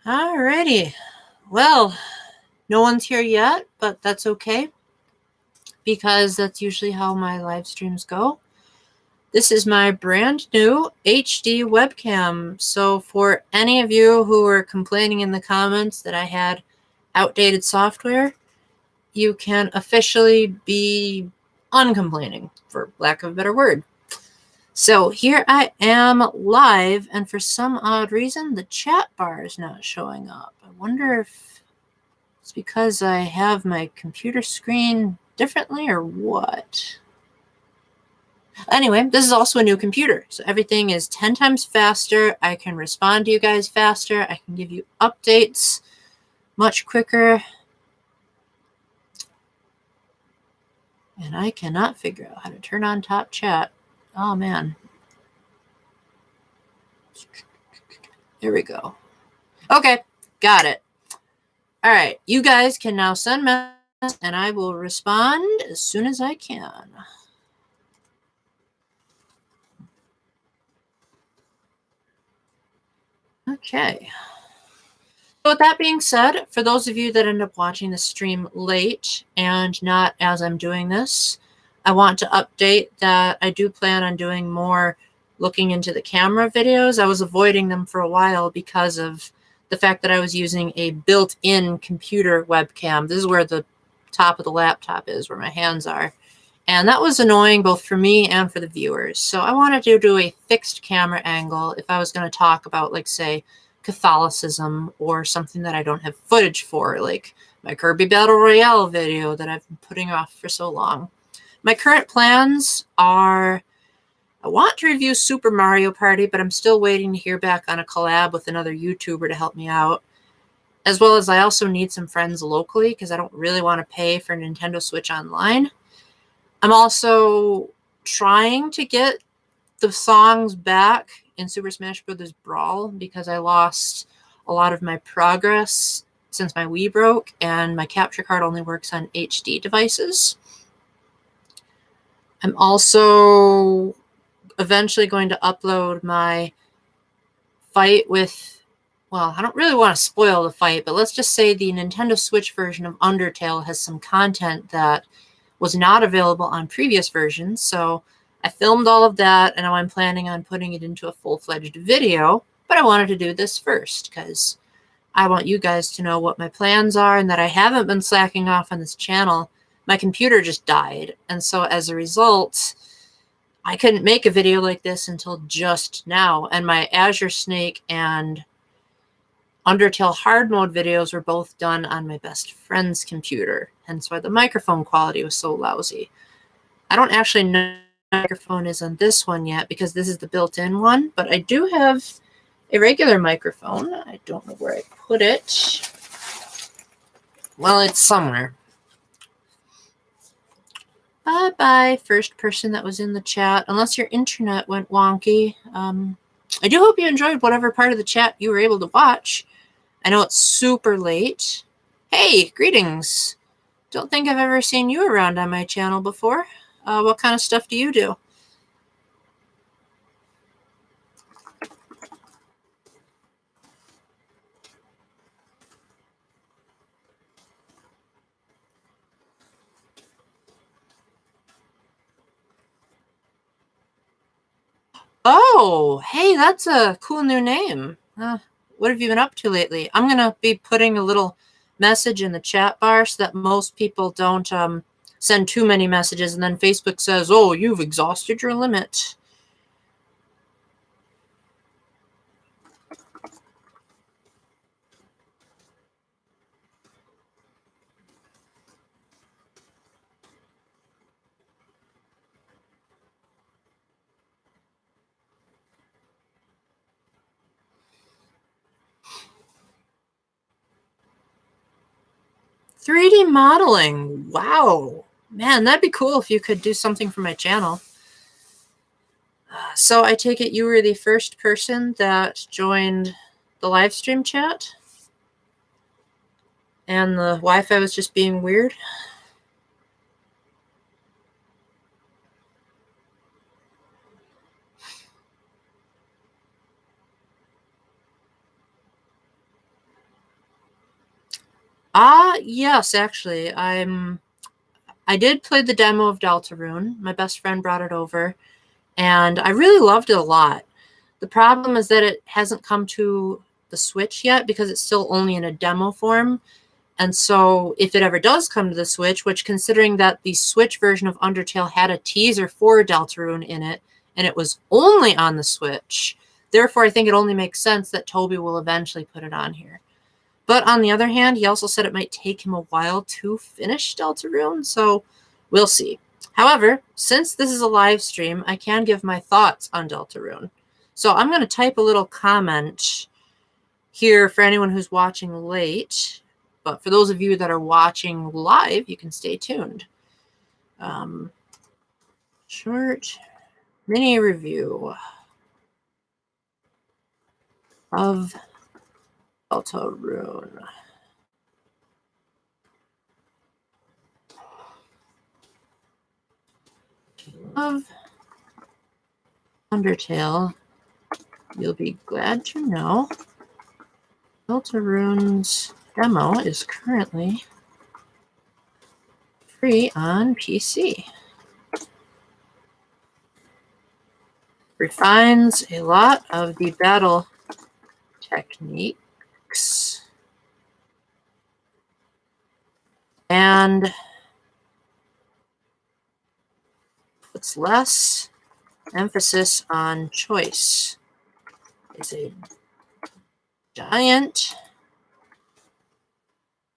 Alrighty. Well, no one's here yet, but that's okay because that's usually how my live streams go. This is my brand new HD webcam. So for any of you who were complaining in the comments that I had outdated software, you can officially be uncomplaining, for lack of a better word. So here I am live, and for some odd reason, the chat bar is not showing up. I wonder if it's because I have my computer screen differently or what. Anyway, this is also a new computer, so everything is 10 times faster. I can respond to you guys faster. I can give you updates much quicker. And I cannot figure out how to turn on top chat. Oh, man. There we go. Okay, got it. All right, you guys can now send messages, and I will respond as soon as I can. Okay. So with that being said, for those of you that end up watching the stream late and not as I'm doing this, I want to update that I do plan on doing more looking into the camera videos. I was avoiding them for a while because of the fact that I was using a built-in computer webcam. This is where the top of the laptop is, where my hands are. And that was annoying both for me and for the viewers. So I wanted to do a fixed camera angle if I was going to talk about, like, say, Catholicism or something that I don't have footage for, like my Kirby Battle Royale video that I've been putting off for so long. My current plans are, I want to review Super Mario Party, but I'm still waiting to hear back on a collab with another YouTuber to help me out. As well as I also need some friends locally because I don't really want to pay for Nintendo Switch Online. I'm also trying to get the songs back in Super Smash Bros. Brawl because I lost a lot of my progress since my Wii broke and my capture card only works on HD devices. I'm also eventually going to upload my fight with, well, I don't really want to spoil the fight, but let's just say the Nintendo Switch version of Undertale has some content that was not available on previous versions, so I filmed all of that, and now I'm planning on putting it into a full-fledged video, but I wanted to do this first, because I want you guys to know what my plans are, and that I haven't been slacking off on this channel. My computer just died, and so as a result, I couldn't make a video like this until just now, and my Azure Snake and Undertale hard mode videos were both done on my best friend's computer, hence why the microphone quality was so lousy. I don't actually know what microphone is on this one yet because this is the built-in one, but I do have a regular microphone. I don't know where I put it. Well, it's somewhere. Bye-bye, first person that was in the chat, unless your internet went wonky. I do hope you enjoyed whatever part of the chat you were able to watch. I know it's super late. Hey, greetings. Don't think I've ever seen you around on my channel before. What kind of stuff do you do? Oh, hey, that's a cool new name. What have you been up to lately? I'm going to be putting a little message in the chat bar so that most people don't send too many messages, and then Facebook says, oh, you've exhausted your limit. .3D modeling. Wow. Man, that'd be cool if you could do something for my channel. So I take it you were the first person that joined the live stream chat? And the Wi-Fi was just being weird? Yes, actually. I did play the demo of Deltarune. My best friend brought it over, and I really loved it a lot. The problem is that it hasn't come to the Switch yet because it's still only in a demo form. And so if it ever does come to the Switch, which considering that the Switch version of Undertale had a teaser for Deltarune in it, and it was only on the Switch, therefore I think it only makes sense that Toby will eventually put it on here. But on the other hand, he also said it might take him a while to finish Deltarune, so we'll see. However, since this is a live stream, I can give my thoughts on Deltarune. So I'm going to type a little comment here for anyone who's watching late. But for those of you that are watching live, you can stay tuned. Short mini review of Deltarune. Of Undertale, you'll be glad to know Deltarune's demo is currently free on PC. Refines a lot of the battle techniques and puts less emphasis on choice. It's a giant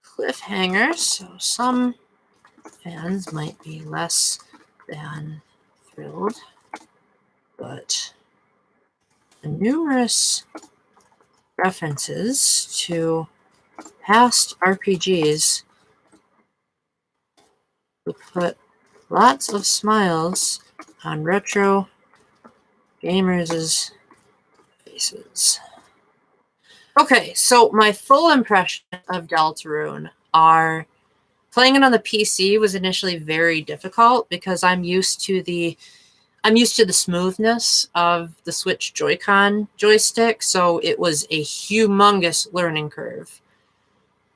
cliffhanger, so some fans might be less than thrilled, but the numerous references to past RPGs will put lots of smiles on retro gamers' faces. Okay, so my full impression of Deltarune are playing it on the PC was initially very difficult because I'm used to the smoothness of the Switch Joy-Con joystick, so it was a humongous learning curve.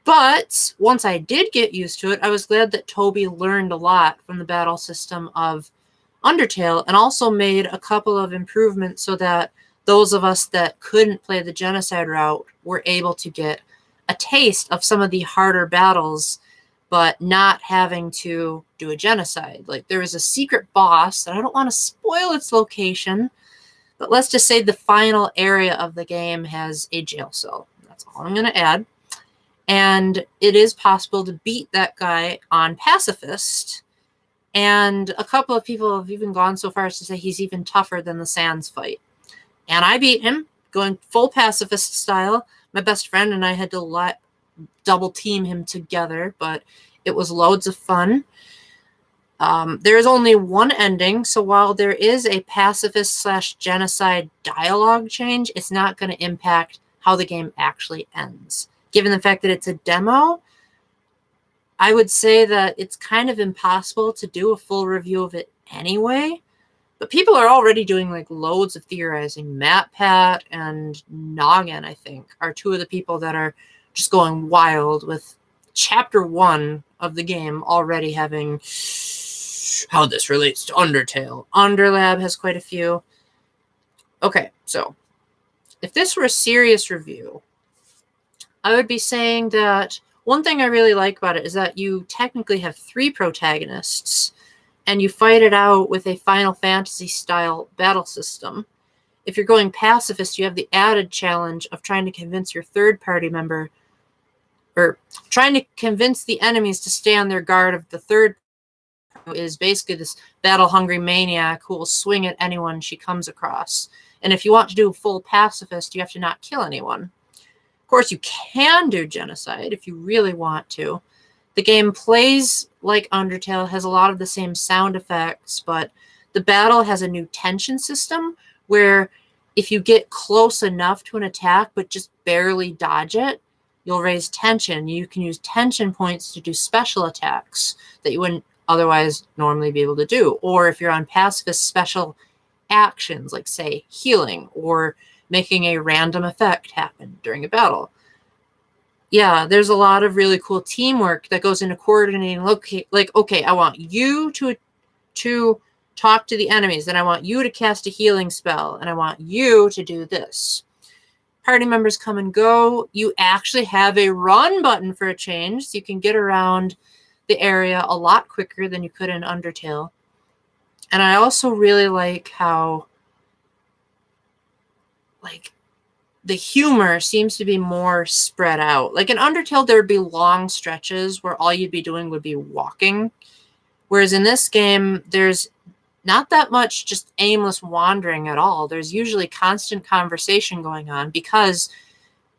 But once I did get used to it, I was glad that Toby learned a lot from the battle system of Undertale and also made a couple of improvements so that those of us that couldn't play the genocide route were able to get a taste of some of the harder battles, but not having to do a genocide. Like there was a secret boss that I don't want to spoil its location, but let's just say the final area of the game has a jail cell. That's all I'm going to add. And it is possible to beat that guy on pacifist. And a couple of people have even gone so far as to say he's even tougher than the Sans fight. And I beat him, going full pacifist style. My best friend and I had to double team him together, but it was loads of fun. There is only one ending, so while there is a pacifist/genocide dialogue change, it's not going to impact how the game actually ends. Given the fact that it's a demo, I would say that it's kind of impossible to do a full review of it anyway. But people are already doing like loads of theorizing. MatPat and Noggin, I think, are two of the people that are just going wild with chapter 1 of the game already having how this relates to Undertale. Underlab has quite a few. Okay, so if this were a serious review, I would be saying that one thing I really like about it is that you technically have 3 protagonists and you fight it out with a Final Fantasy style battle system. If you're going pacifist, you have the added challenge of trying to convince your third party member, or trying to convince the enemies to stay on their guard of the third, who is basically this battle-hungry maniac who will swing at anyone she comes across. And if you want to do full pacifist, you have to not kill anyone. Of course, you can do genocide if you really want to. The game plays like Undertale, has a lot of the same sound effects, but the battle has a new tension system where if you get close enough to an attack but just barely dodge it, you'll raise tension. You can use tension points to do special attacks that you wouldn't otherwise normally be able to do. Or if you're on pacifist, special actions like, say, healing or making a random effect happen during a battle. yeah, there's a lot of really cool teamwork that goes into coordinating. Okay, I want you to talk to the enemies, and I want you to cast a healing spell, and I want you to do this. Party members come and go. You actually have a run button for a change, so you can get around the area a lot quicker than you could in Undertale. And I also really like how, like, the humor seems to be more spread out. Like in Undertale, there would be long stretches where all you'd be doing would be walking. Whereas in this game, there's not that much just aimless wandering at all. There's usually constant conversation going on because,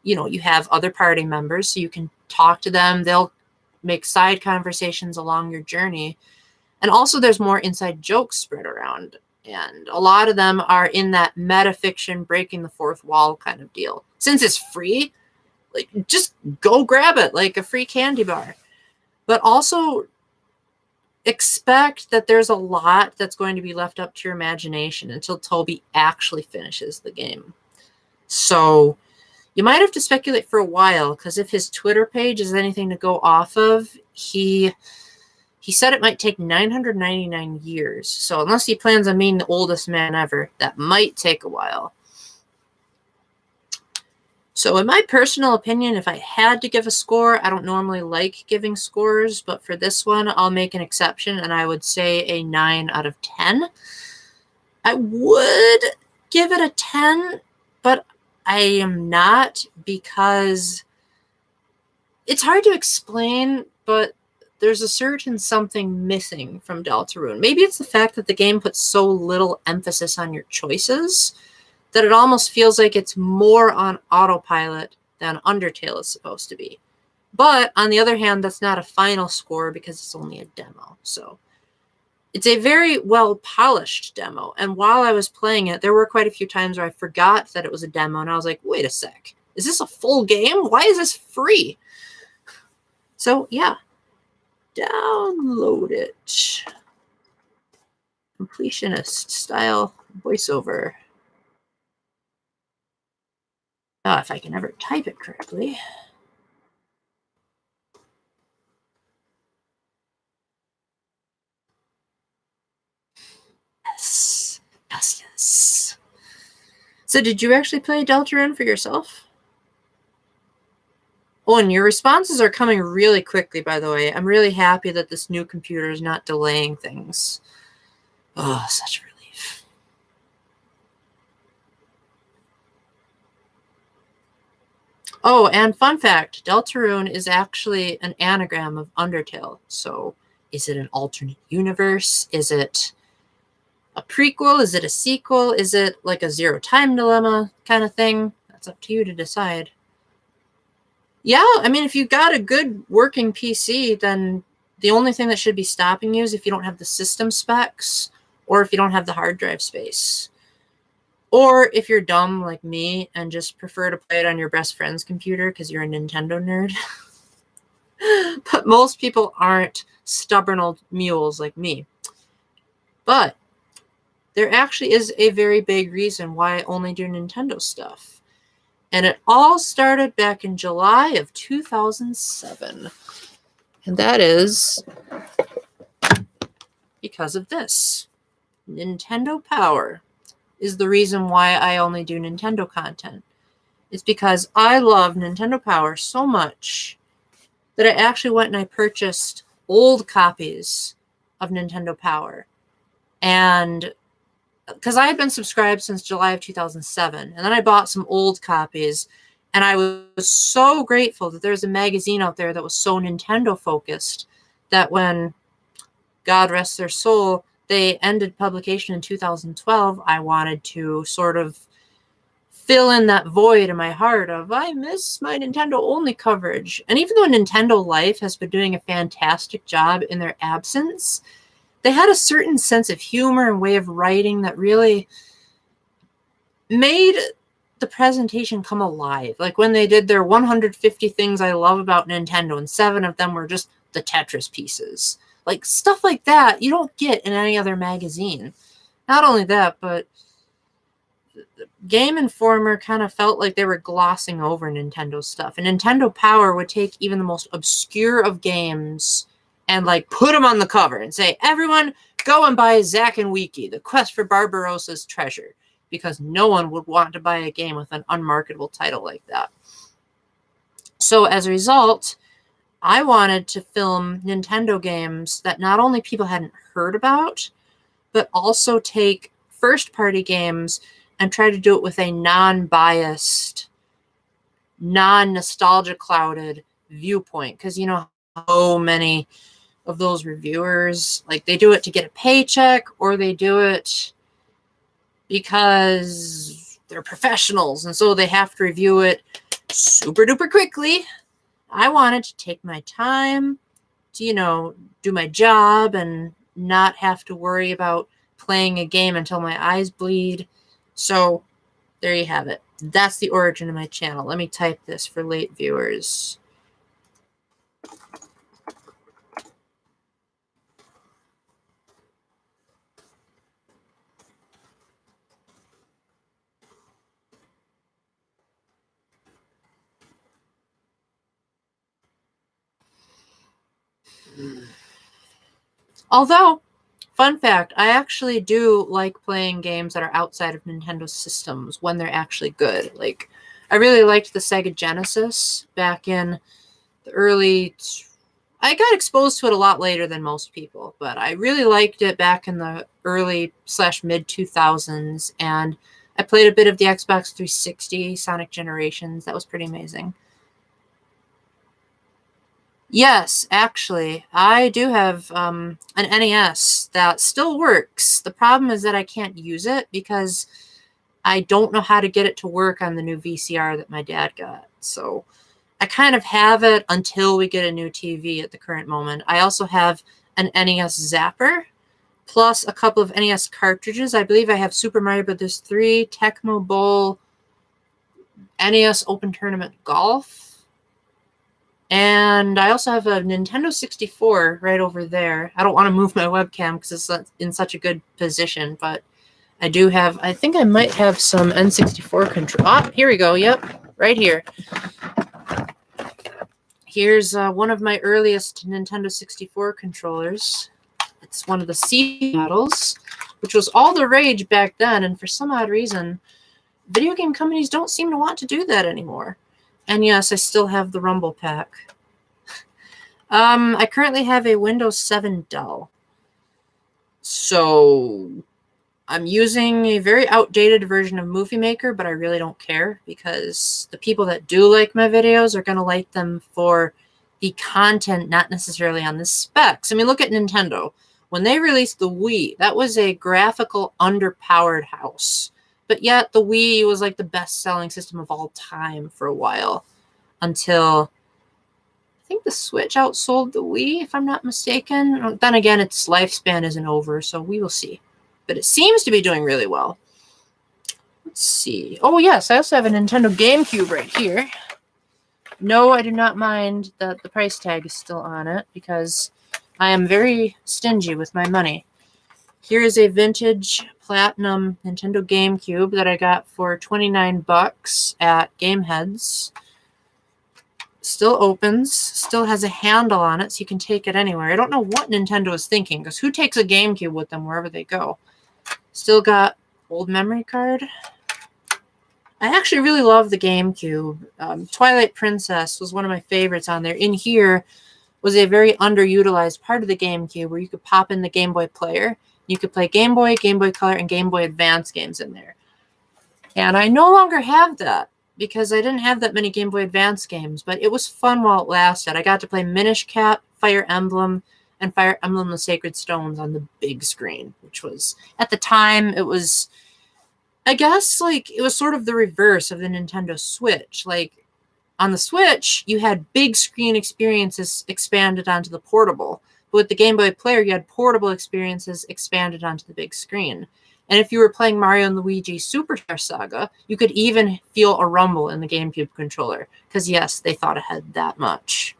you know, you have other party members, so you can talk to them. They'll make side conversations along your journey. And also there's more inside jokes spread around. And a lot of them are in that metafiction, breaking the fourth wall kind of deal. Since it's free, like, just go grab it like a free candy bar. But also expect that there's a lot that's going to be left up to your imagination until Toby actually finishes the game. So you might have to speculate for a while, because if his Twitter page is anything to go off of, he said it might take 999 years. So unless he plans on being the oldest man ever, that might take a while. So in my personal opinion, if I had to give a score, I don't normally like giving scores, but for this one, I'll make an exception, and I would say a 9 out of 10. I would give it a 10, but I am not, because it's hard to explain, but there's a certain something missing from Deltarune. Maybe it's the fact that the game puts so little emphasis on your choices that it almost feels like it's more on autopilot than Undertale is supposed to be. But on the other hand, that's not a final score because it's only a demo. So it's a very well-polished demo. And while I was playing it, there were quite a few times where I forgot that it was a demo, and I was like, wait a sec. Is this a full game? Why is this free? So, yeah. Download it. Completionist style voiceover. If I can ever type it correctly. Yes. Yes, yes. So did you actually play Deltarune for yourself? Oh, and your responses are coming really quickly, by the way. I'm really happy that this new computer is not delaying things. Oh, such a relief. Oh, and fun fact, Deltarune is actually an anagram of Undertale. So is it an alternate universe? Is it a prequel? Is it a sequel? Is it like a Zero Time Dilemma kind of thing? That's up to you to decide. Yeah, I mean, if you've got a good working PC, then the only thing that should be stopping you is if you don't have the system specs or if you don't have the hard drive space. Or if you're dumb like me and just prefer to play it on your best friend's computer because you're a Nintendo nerd. But most people aren't stubborn old mules like me. But there actually is a very big reason why I only do Nintendo stuff. And it all started back in July of 2007. And that is because of this. Nintendo Power is the reason why I only do Nintendo content. It's because I love Nintendo Power so much that I actually went and I purchased old copies of Nintendo Power. And because I had been subscribed since July of 2007, and then I bought some old copies, and I was so grateful that there's a magazine out there that was so Nintendo focused that when, God rest their soul, they ended publication in 2012, I wanted to sort of fill in that void in my heart of, I miss my Nintendo only coverage. And even though Nintendo Life has been doing a fantastic job in their absence, they had a certain sense of humor and way of writing that really made the presentation come alive. Like when they did their 150 things I love about Nintendo, and 7 of them were just the Tetris pieces. Like stuff like that you don't get in any other magazine. Not only that, but Game Informer kind of felt like they were glossing over Nintendo stuff. And Nintendo Power would take even the most obscure of games and like put them on the cover and say, everyone go and buy Zack and Wiki, The Quest for Barbarossa's Treasure, because no one would want to buy a game with an unmarketable title like that. So as a result, I wanted to film Nintendo games that not only people hadn't heard about, but also take first-party games and try to do it with a non-biased, non-nostalgia clouded viewpoint. Because you know, so many of those reviewers, like, they do it to get a paycheck, or they do it because they're professionals, and so they have to review it super duper quickly. I wanted to take my time to, you know, do my job and not have to worry about playing a game until my eyes bleed. So there you have it. That's the origin of my channel. Let me type this for late viewers. Although, fun fact, I actually do like playing games that are outside of Nintendo systems when they're actually good. Like, I really liked the Sega Genesis back in the early... I got exposed to it a lot later than most people, but I really liked it back in the early/mid 2000s, and I played a bit of the Xbox 360, Sonic Generations. That was pretty amazing. Yes, actually, I do have an NES that still works. The problem is that I can't use it because I don't know how to get it to work on the new VCR that my dad got. So I kind of have it until we get a new TV at the current moment. I also have an NES Zapper, plus a couple of NES cartridges. I believe I have Super Mario Bros. 3, Tecmo Bowl, NES Open Tournament Golf, and I also have a Nintendo 64 right over there. I don't want to move my webcam because it's in such a good position, but I do have, I think I might have some N64 control. Ah, here we go. Yep, right here. Here's one of my earliest Nintendo 64 controllers. It's one of the C models, which was all the rage back then, and for some odd reason, video game companies don't seem to want to do that anymore. And yes, I still have the Rumble Pack. I currently have a Windows 7 Dell. So I'm using a very outdated version of Movie Maker, but I really don't care because the people that do like my videos are going to like them for the content, not necessarily on the specs. I mean, look at Nintendo. When they released the Wii, that was a graphical, underpowered house. But yet the Wii was like the best-selling system of all time for a while, until I think the Switch outsold the Wii, if I'm not mistaken. Then again, its lifespan isn't over, so we will see. But it seems to be doing really well. Let's see. Oh, yes, I also have a Nintendo GameCube right here. No, I do not mind that the price tag is still on it, because I am very stingy with my money. Here is a vintage platinum Nintendo GameCube that I got for 29 bucks at Gameheads. Still opens, still has a handle on it, so you can take it anywhere. I don't know what Nintendo is thinking, because who takes a GameCube with them wherever they go? Still got old memory card. I actually really love the GameCube. Twilight Princess was one of my favorites on there. In here was a very underutilized part of the GameCube where you could pop in the Game Boy player. You could play Game Boy, Game Boy Color, and Game Boy Advance games in there. And I no longer have that because I didn't have that many Game Boy Advance games, but it was fun while it lasted. I got to play Minish Cap, Fire Emblem, and Fire Emblem the Sacred Stones on the big screen, which was, at the time, it was, I guess, like, it was sort of the reverse of the Nintendo Switch. Like, on the Switch, you had big screen experiences expanded onto the portable. But with the Game Boy player, you had portable experiences expanded onto the big screen. And if you were playing Mario and Luigi Superstar Saga, you could even feel a rumble in the GameCube controller. Because, yes, they thought ahead that much.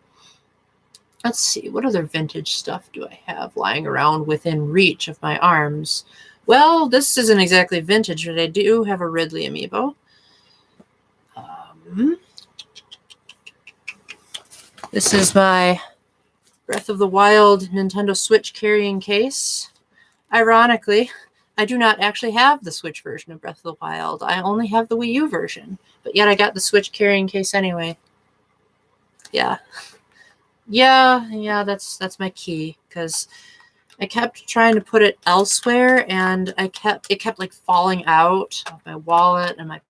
Let's see, what other vintage stuff do I have lying around within reach of my arms? Well, this isn't exactly vintage, but I do have a Ridley amiibo. This is my Breath of the Wild Nintendo Switch carrying case. Ironically, I do not actually have the Switch version of Breath of the Wild. I only have the Wii U version, but yet I got the Switch carrying case anyway. Yeah. Yeah, that's my key, because I kept trying to put it elsewhere, and it kept like falling out of my wallet and my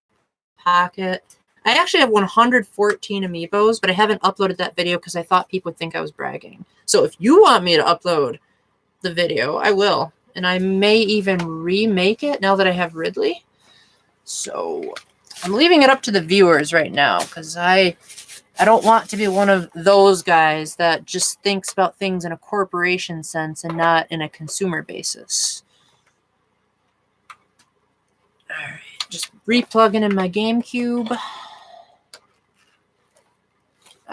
pocket. I actually have 114 amiibos, but I haven't uploaded that video because I thought people would think I was bragging. So if you want me to upload the video, I will. And I may even remake it now that I have Ridley. So I'm leaving it up to the viewers right now, because I don't want to be one of those guys that just thinks about things in a corporation sense and not in a consumer basis. All right, just replugging in my GameCube.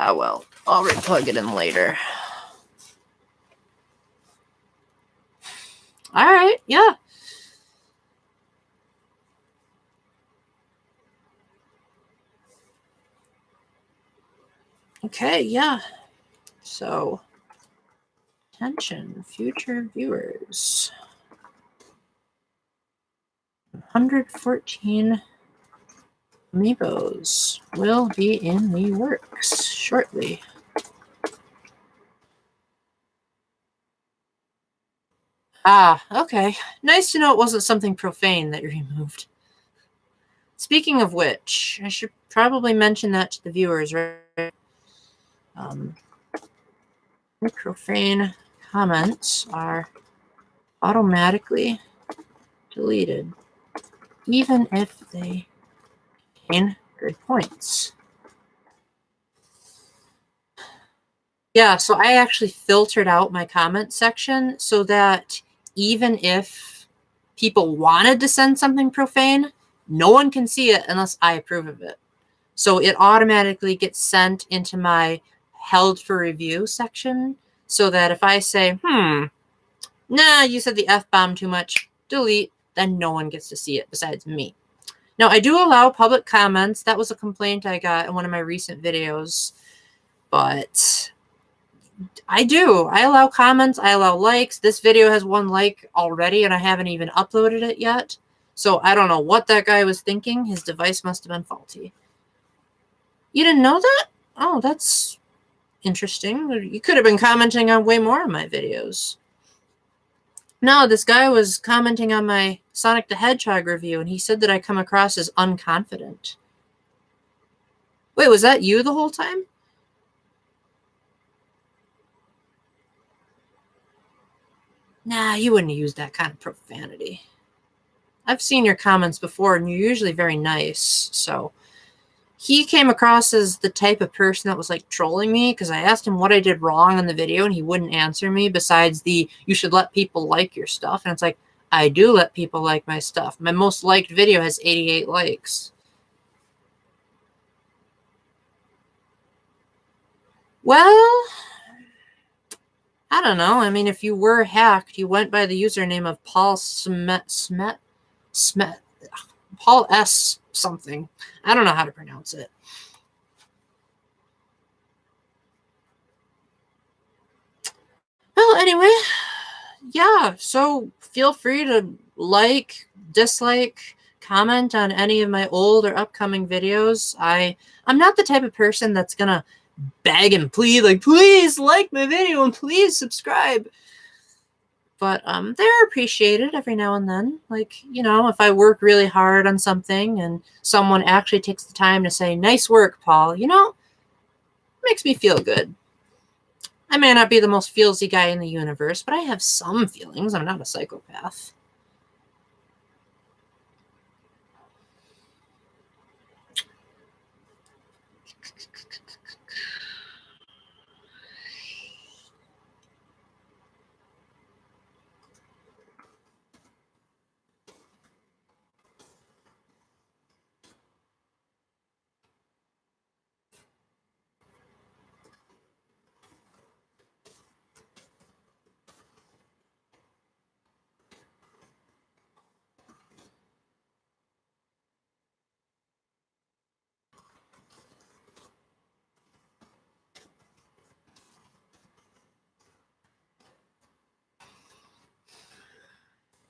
Ah, well, I'll replug it in later. All right, yeah. Okay, yeah. So, attention, future viewers. 114 amiibos will be in the works shortly. Ah, okay. Nice to know it wasn't something profane that you removed. Speaking of which, I should probably mention that to the viewers, right? Profane comments are automatically deleted, even if they contain good points. Yeah, so I actually filtered out my comment section so that even if people wanted to send something profane, no one can see it unless I approve of it. So it automatically gets sent into my held for review section, so that if I say, nah, you said the F-bomb too much, delete, then no one gets to see it besides me. Now, I do allow public comments. That was a complaint I got in one of my recent videos, but I do. I allow comments. I allow likes. This video has 1 like already, and I haven't even uploaded it yet. So I don't know what that guy was thinking. His device must have been faulty. You didn't know that? Oh, that's interesting. You could have been commenting on way more of my videos. No, this guy was commenting on my Sonic the Hedgehog review, and he said that I come across as unconfident. Wait, was that you the whole time? Nah, you wouldn't use that kind of profanity. I've seen your comments before, and you're usually very nice, so... He came across as the type of person that was like trolling me, because I asked him what I did wrong in the video and he wouldn't answer me besides the, you should let people like your stuff. And it's like, I do let people like my stuff. My most liked video has 88 likes. Well, I don't know. I mean, if you were hacked, you went by the username of Paul Smet, Paul S something. I don't know how to pronounce it. Well, anyway, yeah, so feel free to like, dislike, comment on any of my old or upcoming videos. I'm not the type of person that's gonna beg and plead, like, please like my video and please subscribe. But they're appreciated every now and then. Like, you know, if I work really hard on something and someone actually takes the time to say, nice work, Paul, you know, it makes me feel good. I may not be the most feelsy guy in the universe, but I have some feelings. I'm not a psychopath.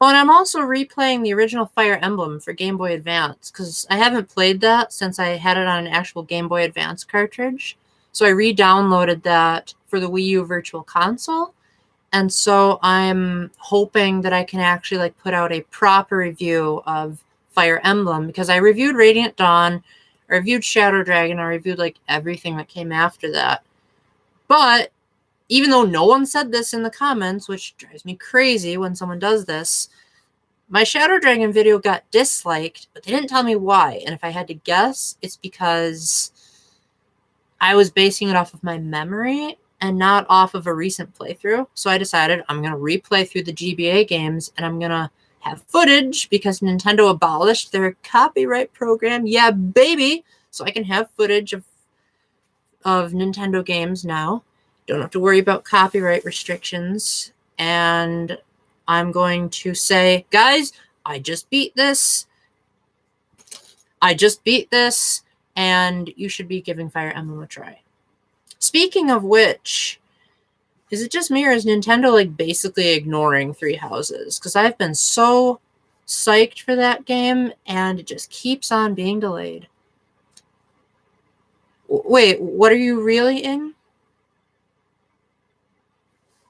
Oh, and I'm also replaying the original Fire Emblem for Game Boy Advance, because I haven't played that since I had it on an actual Game Boy Advance cartridge. So I re-downloaded that for the Wii U Virtual Console. And so I'm hoping that I can actually like put out a proper review of Fire Emblem, because I reviewed Radiant Dawn, I reviewed Shadow Dragon, I reviewed like everything that came after that. But even though no one said this in the comments, which drives me crazy when someone does this, my Shadow Dragon video got disliked, but they didn't tell me why. And if I had to guess, it's because I was basing it off of my memory and not off of a recent playthrough. So I decided I'm going to replay through the GBA games, and I'm going to have footage because Nintendo abolished their copyright program. Yeah, baby! So I can have footage of Nintendo games now. Don't have to worry about copyright restrictions. And I'm going to say, guys, I just beat this. And you should be giving Fire Emblem a try. Speaking of which, is it just me, or is Nintendo like basically ignoring Three Houses? Because I've been so psyched for that game, and it just keeps on being delayed. Wait, what are you really in?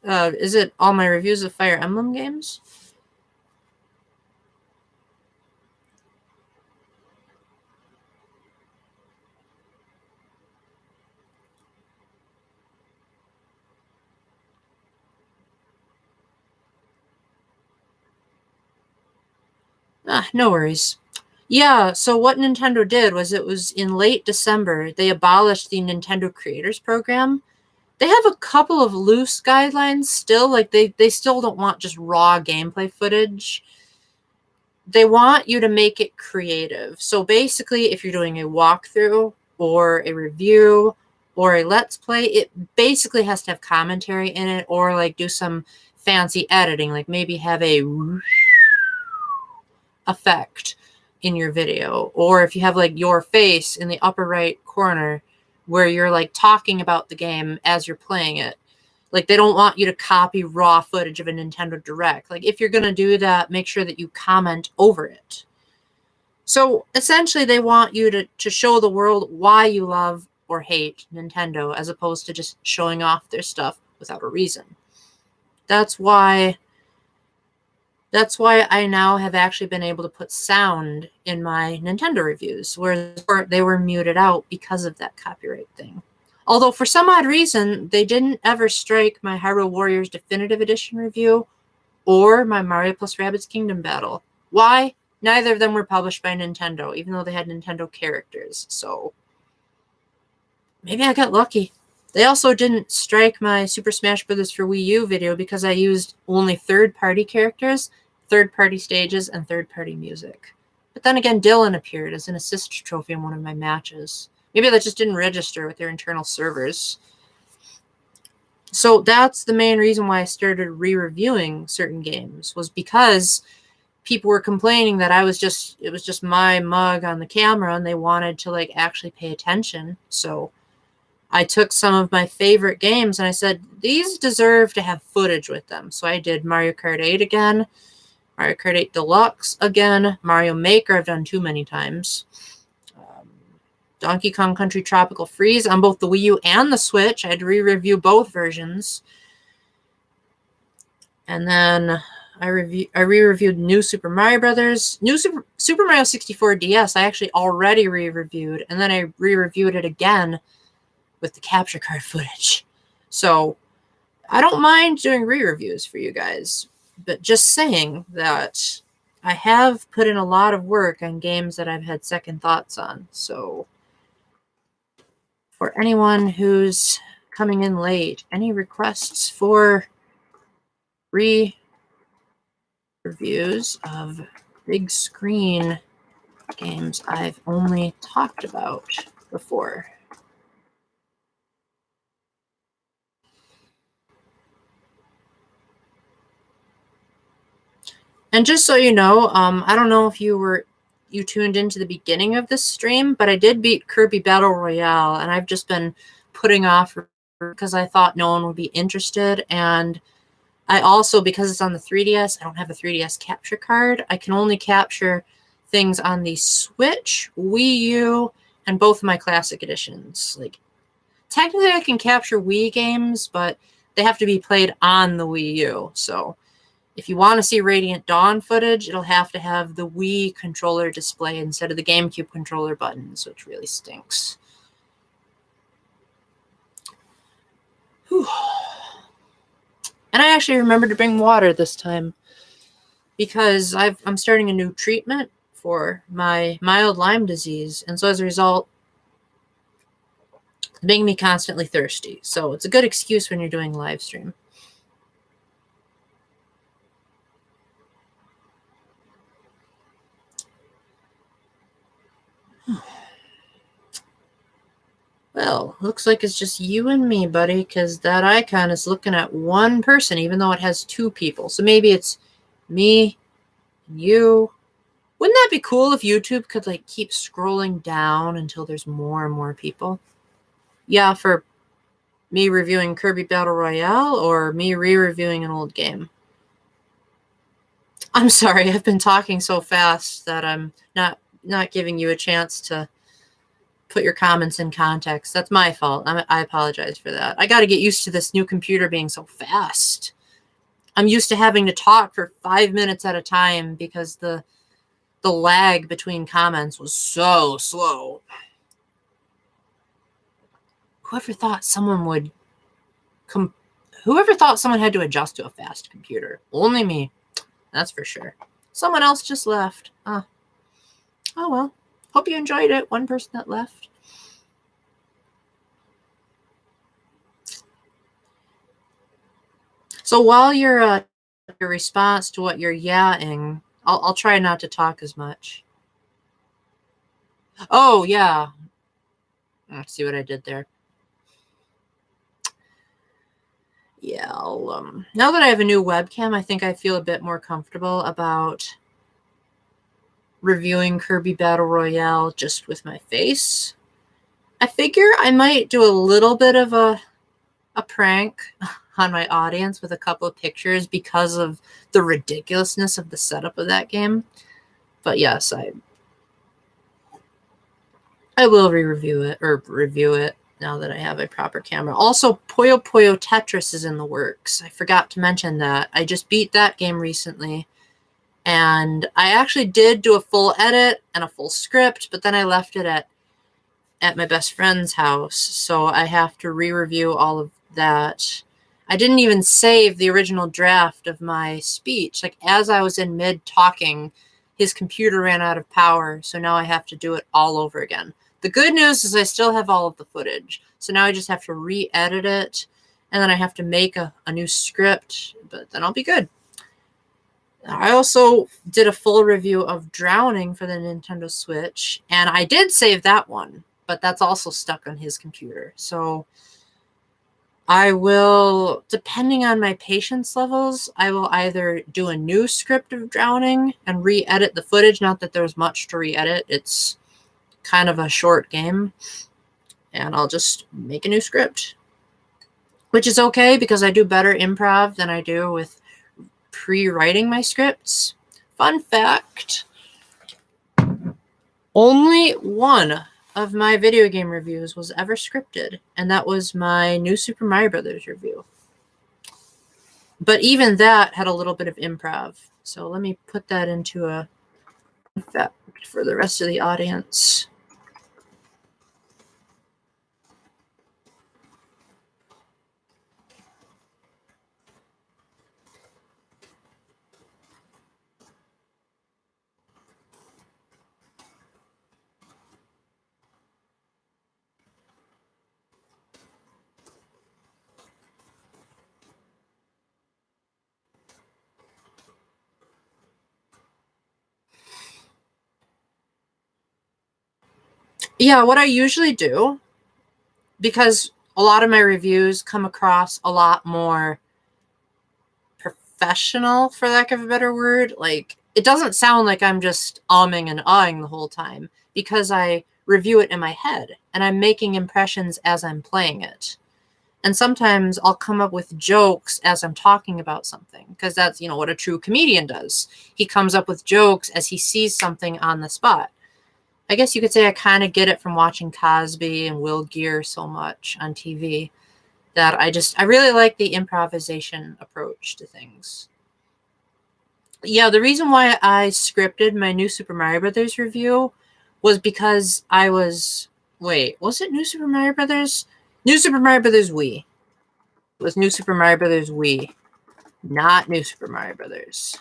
Is it all my reviews of Fire Emblem games? No worries. Yeah, so what Nintendo did was, it was in late December, they abolished the Nintendo Creators Program. They have a couple of loose guidelines still, like they still don't want just raw gameplay footage. They want you to make it creative. So basically, if you're doing a walkthrough or a review or a let's play, it basically has to have commentary in it, or like do some fancy editing, like maybe have a effect in your video, or if you have like your face in the upper right corner where you're like talking about the game as you're playing it. Like, they don't want you to copy raw footage of a Nintendo Direct. Like, if you're going to do that, make sure that you comment over it. So essentially, they want you to show the world why you love or hate Nintendo, as opposed to just showing off their stuff without a reason. That's why I now have actually been able to put sound in my Nintendo reviews, where they were muted out because of that copyright thing. Although for some odd reason, they didn't ever strike my Hyrule Warriors Definitive Edition review or my Mario plus Rabbids Kingdom Battle. Why? Neither of them were published by Nintendo, even though they had Nintendo characters. So maybe I got lucky. They also didn't strike my Super Smash Bros. For Wii U video because I used only third-party characters, third-party stages, and third-party music. But then again, Dylan appeared as an assist trophy in one of my matches. Maybe that just didn't register with their internal servers. So that's the main reason why I started re-reviewing certain games, was because people were complaining that it was just my mug on the camera, and they wanted to like actually pay attention. So I took some of my favorite games and I said, these deserve to have footage with them. So I did Mario Kart 8 again, Mario Kart 8 Deluxe again, Mario Maker I've done too many times, Donkey Kong Country Tropical Freeze on both the Wii U and the Switch. I had to re-review both versions. And then I re-reviewed New Super Mario Brothers. New Super Mario 64 DS I actually already re-reviewed, and then I re-reviewed it again with the capture card footage. So I don't mind doing re-reviews for you guys, but just saying that I have put in a lot of work on games that I've had second thoughts on. So for anyone who's coming in late, any requests for re-reviews of big screen games I've only talked about before? And just so you know, I don't know if you tuned into the beginning of this stream, but I did beat Kirby Battle Royale, and I've just been putting off because I thought no one would be interested, and I also, because it's on the 3DS, I don't have a 3DS capture card. I can only capture things on the Switch, Wii U, and both of my classic editions. Like, technically I can capture Wii games, but they have to be played on the Wii U. So if you want to see Radiant Dawn footage, it'll have to have the Wii controller display instead of the GameCube controller buttons, which really stinks. Whew. And I actually remembered to bring water this time because I'm starting a new treatment for my mild Lyme disease. And so as a result, it's making me constantly thirsty. So it's a good excuse when you're doing live stream. Well, looks like it's just you and me, buddy, because that icon is looking at one person, even though it has two people. So maybe it's me and you. Wouldn't that be cool if YouTube could, like, keep scrolling down until there's more and more people? Yeah, for me reviewing Kirby Battle Royale or me re-reviewing an old game? I'm sorry, I've been talking so fast that I'm not giving you a chance to put your comments in context. That's my fault. I apologize for that. I got to get used to this new computer being so fast. I'm used to having to talk for 5 minutes at a time because the lag between comments was so slow. Whoever thought someone had to adjust to a fast computer? Only me. That's for sure. Someone else just left. Oh well. Hope you enjoyed it. One person that left. So while your response to what you're yahing, I'll try not to talk as much. Oh yeah. Let's see what I did there. Yeah, now that I have a new webcam, I think I feel a bit more comfortable about reviewing Kirby Battle Royale just with my face. I figure I might do a little bit of a prank on my audience with a couple of pictures because of the ridiculousness of the setup of that game. But yes, I will review it now that I have a proper camera. Also, Puyo Puyo Tetris is in the works. I forgot to mention that. I just beat that game recently. And I actually did do a full edit and a full script, but then I left it at my best friend's house. So I have to re-review all of that. I didn't even save the original draft of my speech. Like, as I was in mid-talking, his computer ran out of power. So now I have to do it all over again. The good news is I still have all of the footage. So now I just have to re-edit it. And then I have to make a new script. But then I'll be good. I also did a full review of Drowning for the Nintendo Switch. And I did save that one. But that's also stuck on his computer. So I will, depending on my patience levels, I will either do a new script of Drowning and re-edit the footage. Not that there's much to re-edit. It's kind of a short game. And I'll just make a new script. Which is okay because I do better improv than I do with pre-writing my scripts. Fun fact. Only one of my video game reviews was ever scripted, and that was my new Super Mario Brothers review. But even that had a little bit of improv. So let me put that into a fact for the rest of the audience. Yeah, what I usually do, because a lot of my reviews come across a lot more professional, for lack of a better word. Like, it doesn't sound like I'm just umming and ahhing the whole time because I review it in my head and I'm making impressions as I'm playing it. And sometimes I'll come up with jokes as I'm talking about something, because that's, what a true comedian does. He comes up with jokes as he sees something on the spot. I guess you could say I kind of get it from watching Cosby and Will Geer so much on TV, that I really like the improvisation approach to things. Yeah, the reason why I scripted my new Super Mario Brothers review was because was it New Super Mario Brothers? New Super Mario Brothers Wii. It was New Super Mario Brothers Wii, not New Super Mario Brothers.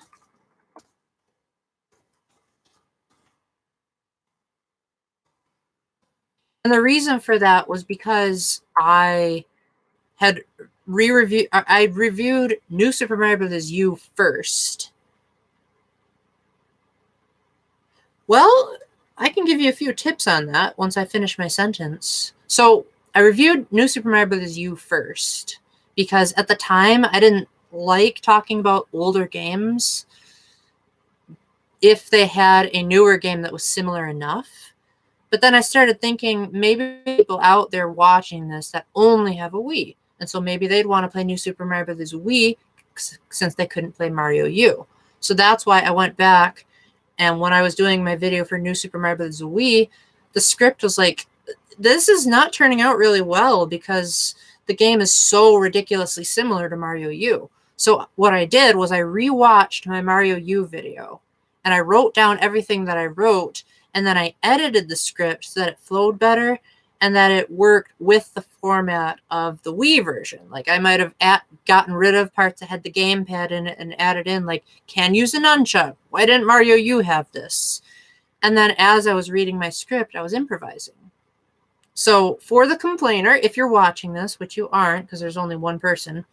And the reason for that was because I had I reviewed New Super Mario Brothers U first. Well, I can give you a few tips on that once I finish my sentence. So, I reviewed New Super Mario Brothers U first because at the time I didn't like talking about older games if they had a newer game that was similar enough. But then I started thinking maybe people out there watching this that only have a Wii. And so maybe they'd want to play New Super Mario Brothers Wii since they couldn't play Mario U. So that's why I went back, and when I was doing my video for New Super Mario Bros. Wii, the script was like, this is not turning out really well because the game is so ridiculously similar to Mario U. So what I did was I rewatched my Mario U video, and I wrote down everything that I wrote, and then I edited the script so that it flowed better and that it worked with the format of the Wii version. Like I might have gotten rid of parts that had the gamepad in it and added in, like, can use a nunchuck. Why didn't Mario U have this? And then as I was reading my script, I was improvising. So for the complainer, if you're watching this, which you aren't because there's only one person,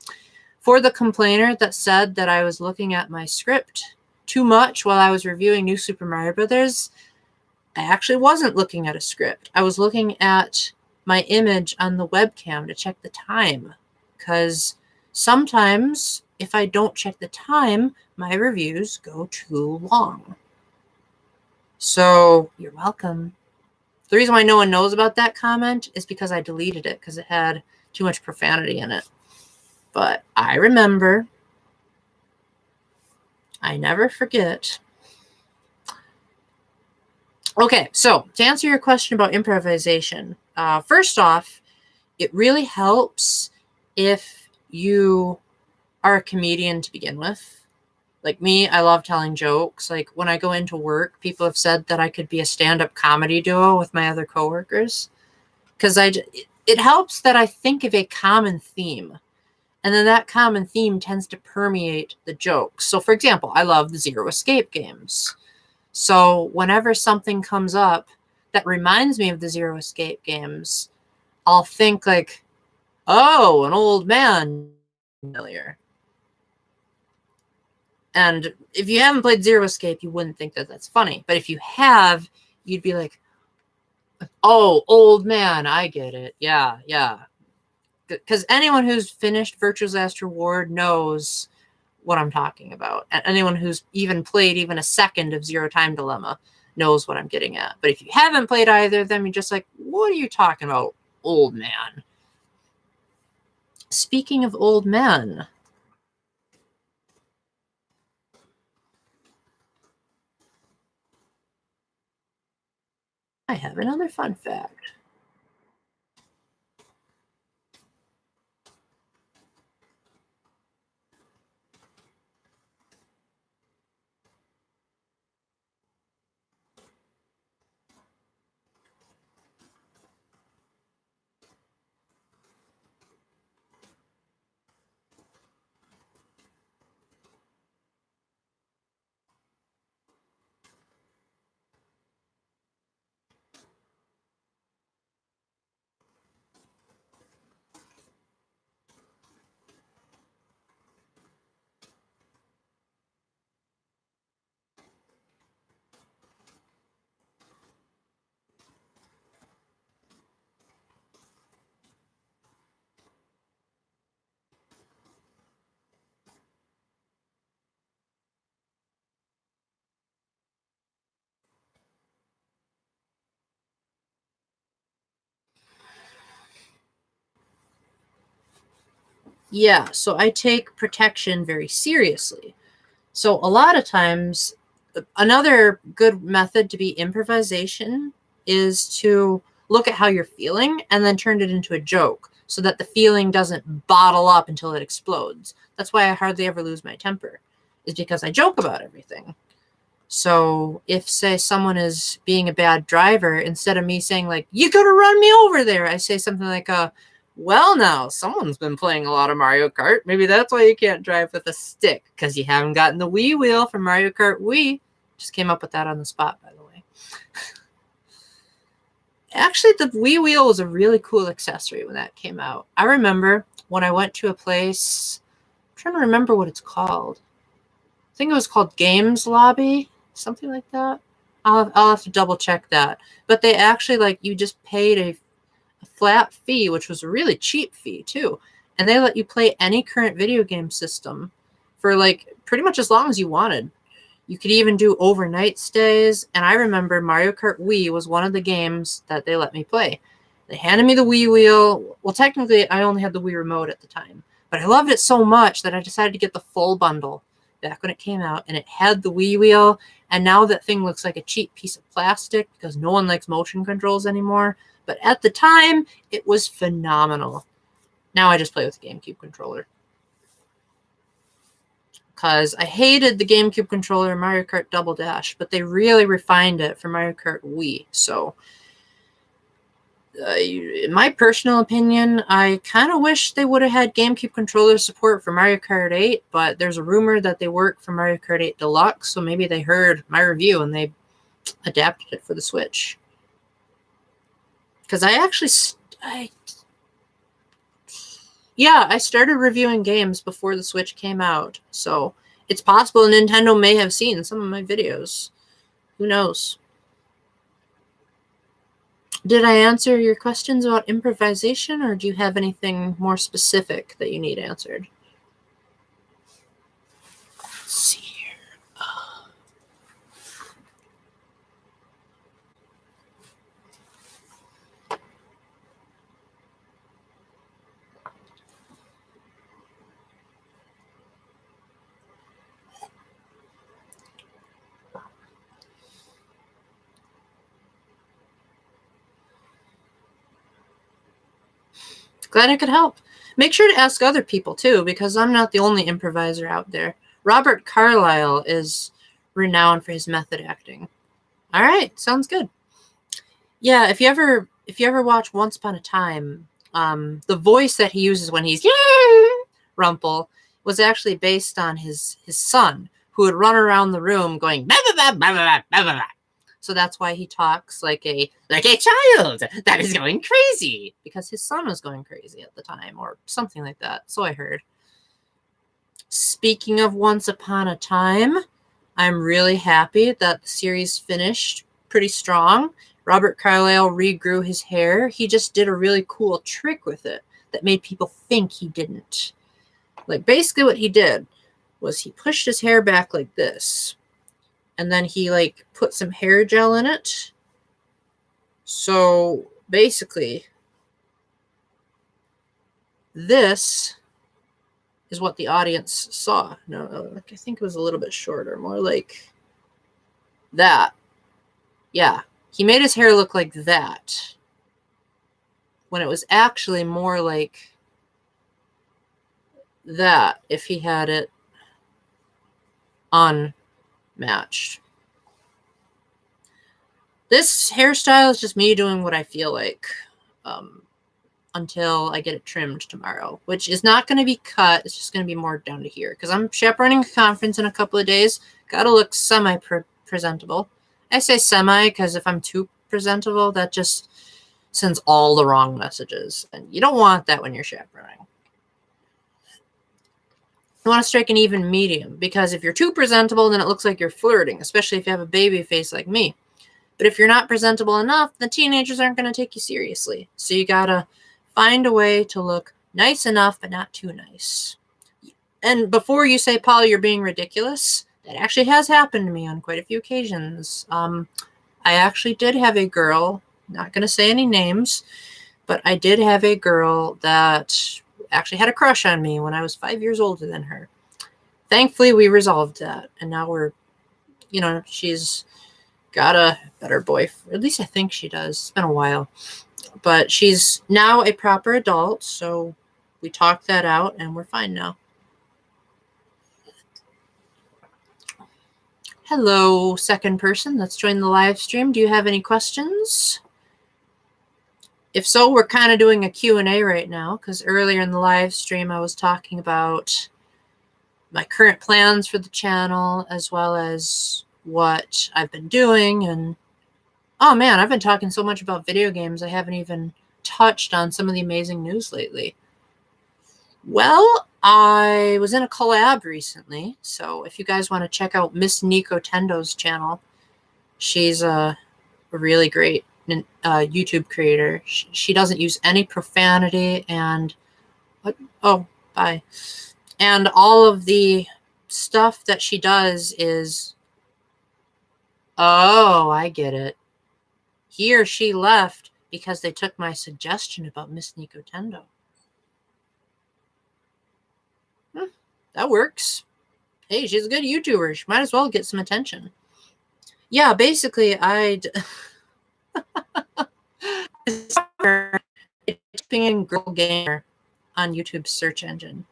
for the complainer that said that I was looking at my script too much while I was reviewing New Super Mario Brothers, I actually wasn't looking at a script. I was looking at my image on the webcam to check the time, because sometimes if I don't check the time, my reviews go too long. So you're welcome. The reason why no one knows about that comment is because I deleted it because it had too much profanity in it. But I remember. I never forget. Okay, so to answer your question about improvisation, first off, it really helps if you are a comedian to begin with. Like me, I love telling jokes. Like when I go into work, people have said that I could be a stand-up comedy duo with my other coworkers, because it helps that I think of a common theme, and then that common theme tends to permeate the jokes. So for example, I love the Zero Escape games. So whenever something comes up that reminds me of the Zero Escape games, I'll think like, oh, an old man familiar. And if you haven't played Zero Escape, you wouldn't think that that's funny. But if you have, you'd be like, oh, old man, I get it. Yeah, yeah. Because anyone who's finished Virtue's Last Reward knows what I'm talking about. And anyone who's even played even a second of Zero Time Dilemma knows what I'm getting at. But if you haven't played either of them, you're just like, what are you talking about, old man? Speaking of old men, I have another fun fact. Yeah, so I take protection very seriously. So a lot of times, another good method to be improvisation is to look at how you're feeling and then turn it into a joke so that the feeling doesn't bottle up until it explodes. That's why I hardly ever lose my temper, is because I joke about everything. So if, say, someone is being a bad driver, instead of me saying like, "You gotta run me over there," I say something like, "Well, now someone's been playing a lot of Mario Kart. Maybe that's why you can't drive with a stick, because you haven't gotten the Wii wheel from Mario Kart Wii." Just came up with that on the spot, by the way. Actually, the Wii wheel was a really cool accessory when that came out. I remember when I went to a place, I'm trying to remember what it's called. I think it was called Games Lobby, something like that. I'll have to double check that. But they actually, like, you just paid a flat fee, which was a really cheap fee too, and they let you play any current video game system for like pretty much as long as you wanted. You could even do overnight stays, and I remember Mario Kart Wii was one of the games that they let me play. They handed me the Wii wheel. Well, technically, I only had the Wii remote at the time, but I loved it so much that I decided to get the full bundle back when it came out, and it had the Wii wheel, and now that thing looks like a cheap piece of plastic because no one likes motion controls anymore. But at the time, it was phenomenal. Now I just play with the GameCube controller, because I hated the GameCube controller in Mario Kart Double Dash, but they really refined it for Mario Kart Wii. So, in my personal opinion, I kind of wish they would have had GameCube controller support for Mario Kart 8, but there's a rumor that they work for Mario Kart 8 Deluxe, so maybe they heard my review and they adapted it for the Switch. Because I started reviewing games before the Switch came out, so it's possible Nintendo may have seen some of my videos. Who knows? Did I answer your questions about improvisation, or do you have anything more specific that you need answered? Let's see here. Glad I could help. Make sure to ask other people too, because I'm not the only improviser out there. Robert Carlyle is renowned for his method acting. All right, sounds good. Yeah, if you ever watch Once Upon a Time, the voice that he uses when he's Rumple was actually based on his son, who would run around the room going bah, bah, bah, bah, bah, bah, bah, bah. So that's why he talks like a child that is going crazy, because his son was going crazy at the time, or something like that. So I heard. Speaking of Once Upon a Time, I'm really happy that the series finished pretty strong. Robert Carlyle regrew his hair. He just did a really cool trick with it that made people think he didn't. Like, basically what he did was he pushed his hair back like this, and then he like put some hair gel in it. So basically, this is what the audience saw. No, I think it was a little bit shorter, more like that. Yeah, he made his hair look like that, when it was actually more like that if he had it unmatched. This hairstyle is just me doing what I feel like, until I get it trimmed tomorrow, which is not going to be cut. It's just going to be more down to here, because I'm chaperoning a conference in a couple of days. Got to look semi-presentable. I say semi because if I'm too presentable, that just sends all the wrong messages, and you don't want that when you're chaperoning. You want to strike an even medium, because if you're too presentable, then it looks like you're flirting, especially if you have a baby face like me. But if you're not presentable enough, the teenagers aren't going to take you seriously. So you got to find a way to look nice enough, but not too nice. And before you say, Paul, you're being ridiculous, that actually has happened to me on quite a few occasions. I actually did have a girl, not going to say any names, but I did have a girl that actually had a crush on me when I was 5 years older than her. Thankfully, we resolved that, and now we're, she's got a better boyfriend. At least I think she does. It's been a while. But she's now a proper adult, so we talked that out, and we're fine now. Hello, second person that's joined the live stream. Do you have any questions? If so, we're kind of doing a Q&A right now, because earlier in the live stream I was talking about my current plans for the channel, as well as what I've been doing. And oh man, I've been talking so much about video games, I haven't even touched on some of the amazing news lately. Well, I was in a collab recently, so if you guys want to check out Miss Nico Tendo's channel, she's a really great YouTube creator. She doesn't use any profanity, and bye. And all of the stuff that she does is, oh, I get it. He or she left because they took my suggestion about Miss Nico Tendo. That works. Hey, she's a good YouTuber. She might as well get some attention. Yeah, basically, typing in girl gamer on YouTube's search engine.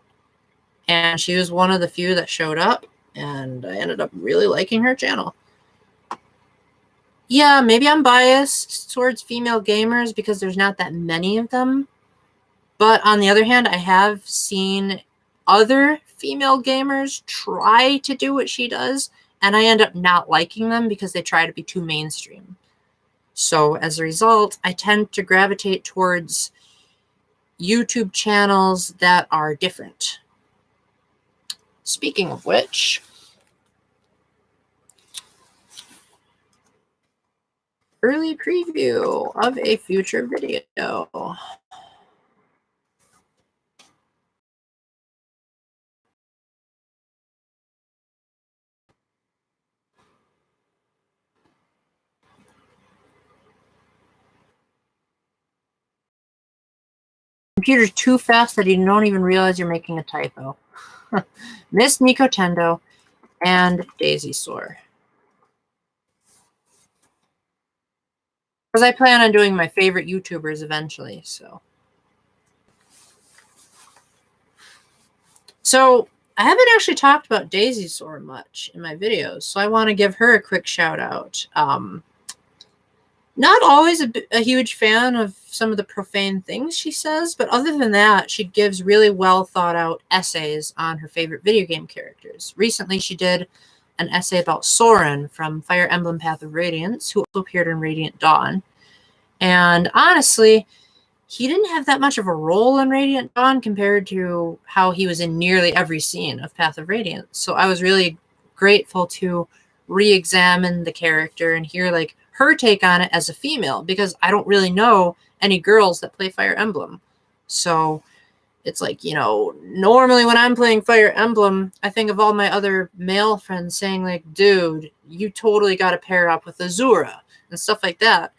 And she was one of the few that showed up, and I ended up really liking her channel. Yeah, maybe I'm biased towards female gamers because there's not that many of them. But on the other hand, I have seen other female gamers try to do what she does, and I end up not liking them because they try to be too mainstream. So as a result, I tend to gravitate towards YouTube channels that are different. Speaking of which, early preview of a future video. Computer's too fast that you don't even realize you're making a typo. Miss Nico Tendo and Daisy Soar. Because I plan on doing my favorite YouTubers eventually, so. So, I haven't actually talked about Daisy Soar much in my videos, so I want to give her a quick shout out. Not always a huge fan of some of the profane things she says, but other than that, she gives really well thought out essays on her favorite video game characters. Recently, she did an essay about Soren from Fire Emblem Path of Radiance, who also appeared in Radiant Dawn. And honestly, he didn't have that much of a role in Radiant Dawn compared to how he was in nearly every scene of Path of Radiance. So I was really grateful to re-examine the character and hear like her take on it as a female, because I don't really know any girls that play Fire Emblem. So it's like, normally when I'm playing Fire Emblem, I think of all my other male friends saying like, dude, you totally got to pair up with Azura and stuff like that.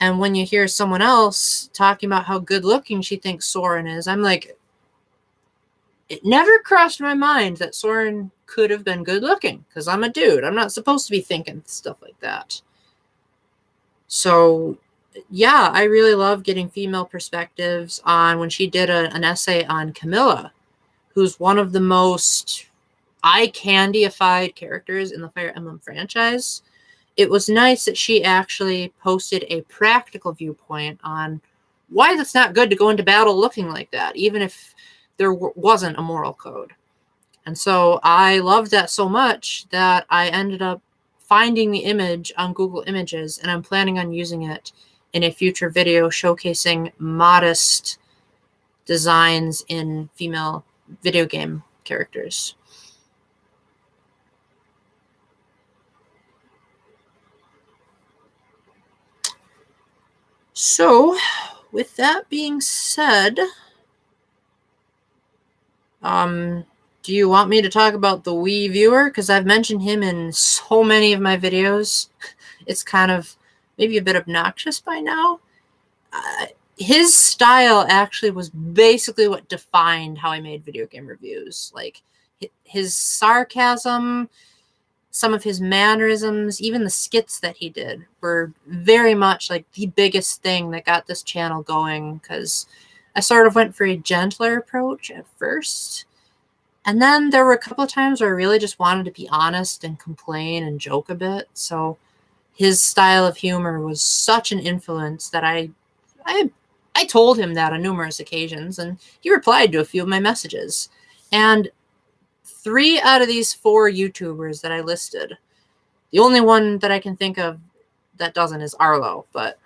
And when you hear someone else talking about how good looking she thinks Soren is, I'm like, it never crossed my mind that Soren could have been good looking, because I'm a dude. I'm not supposed to be thinking stuff like that. So, yeah, I really love getting female perspectives on when she did an essay on Camilla, who's one of the most eye-candy-ified characters in the Fire Emblem franchise. It was nice that she actually posted a practical viewpoint on why that's not good to go into battle looking like that, even if there wasn't a moral code. And so I loved that so much that I ended up finding the image on Google Images, and I'm planning on using it in a future video showcasing modest designs in female video game characters. So, with that being said, do you want me to talk about the Wii viewer? Because I've mentioned him in so many of my videos. It's kind of maybe a bit obnoxious by now. his style actually was basically what defined how I made video game reviews. Like his sarcasm, some of his mannerisms, even the skits that he did were very much like the biggest thing that got this channel going, because I sort of went for a gentler approach at first. And then there were a couple of times where I really just wanted to be honest and complain and joke a bit. So his style of humor was such an influence that I told him that on numerous occasions, and he replied to a few of my messages. And 3 out of these 4 YouTubers that I listed, the only one that I can think of that doesn't is Arlo, but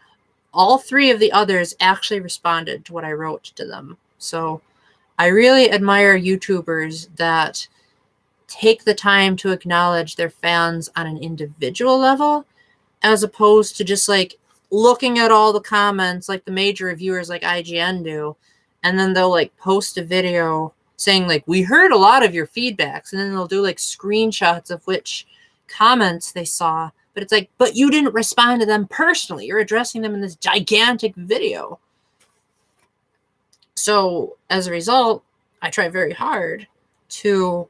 all 3 of the others actually responded to what I wrote to them. So I really admire YouTubers that take the time to acknowledge their fans on an individual level, as opposed to just like looking at all the comments like the major reviewers like IGN do, and then they'll like post a video saying like, we heard a lot of your feedbacks, and then they'll do like screenshots of which comments they saw. But it's like, but you didn't respond to them personally. You're addressing them in this gigantic video. So as a result, I try very hard to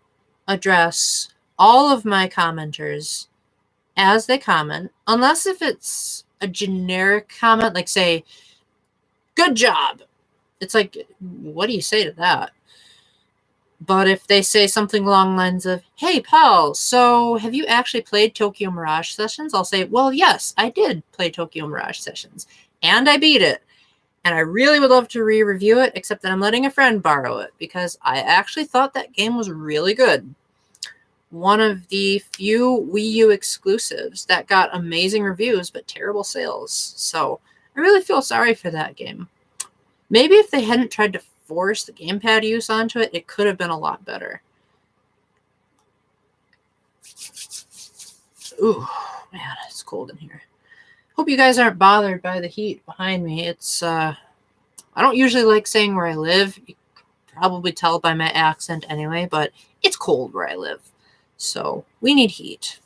address all of my commenters as they comment, unless if it's a generic comment, like say, good job. It's like, what do you say to that? But if they say something along the lines of, hey, Paul, so have you actually played Tokyo Mirage Sessions? I'll say, well, yes, I did play Tokyo Mirage Sessions, and I beat it. And I really would love to re-review it, except that I'm letting a friend borrow it, because I actually thought that game was really good. One of the few Wii U exclusives that got amazing reviews, but terrible sales. So I really feel sorry for that game. Maybe if they hadn't tried to force the gamepad use onto it, it could have been a lot better. Ooh, man, it's cold in here. Hope you guys aren't bothered by the heat behind me. It's, I don't usually like saying where I live. You can probably tell by my accent anyway, but it's cold where I live. So we need heat.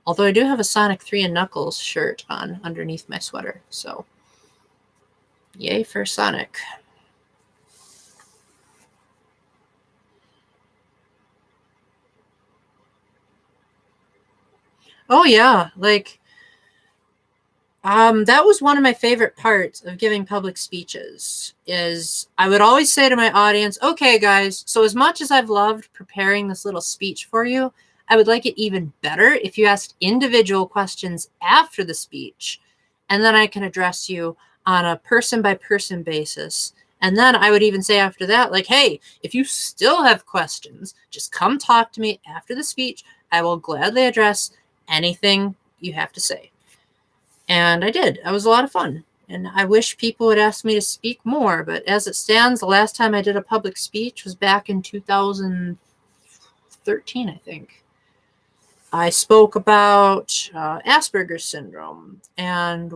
Although I do have a Sonic 3 and Knuckles shirt on underneath my sweater, so yay for Sonic. Oh yeah, like that was one of my favorite parts of giving public speeches, is I would always say to my audience, okay guys, so as much as I've loved preparing this little speech for you, I would like it even better if you asked individual questions after the speech, and then I can address you on a person-by-person basis. And then I would even say after that, like, hey, if you still have questions, just come talk to me after the speech. I will gladly address anything you have to say. And I did. It was a lot of fun. And I wish people would ask me to speak more. But as it stands, the last time I did a public speech was back in 2013, I think. I spoke about Asperger's syndrome, and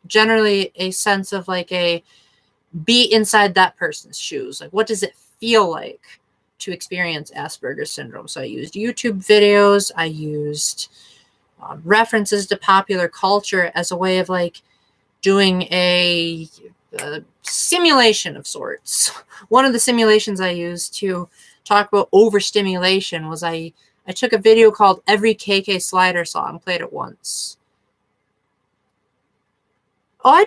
generally a sense of like be inside that person's shoes. Like, what does it feel like to experience Asperger's syndrome? So I used YouTube videos. I used references to popular culture as a way of like doing a simulation of sorts. One of the simulations I used to talk about overstimulation was I took a video called Every KK Slider Song, played it once. Oh, I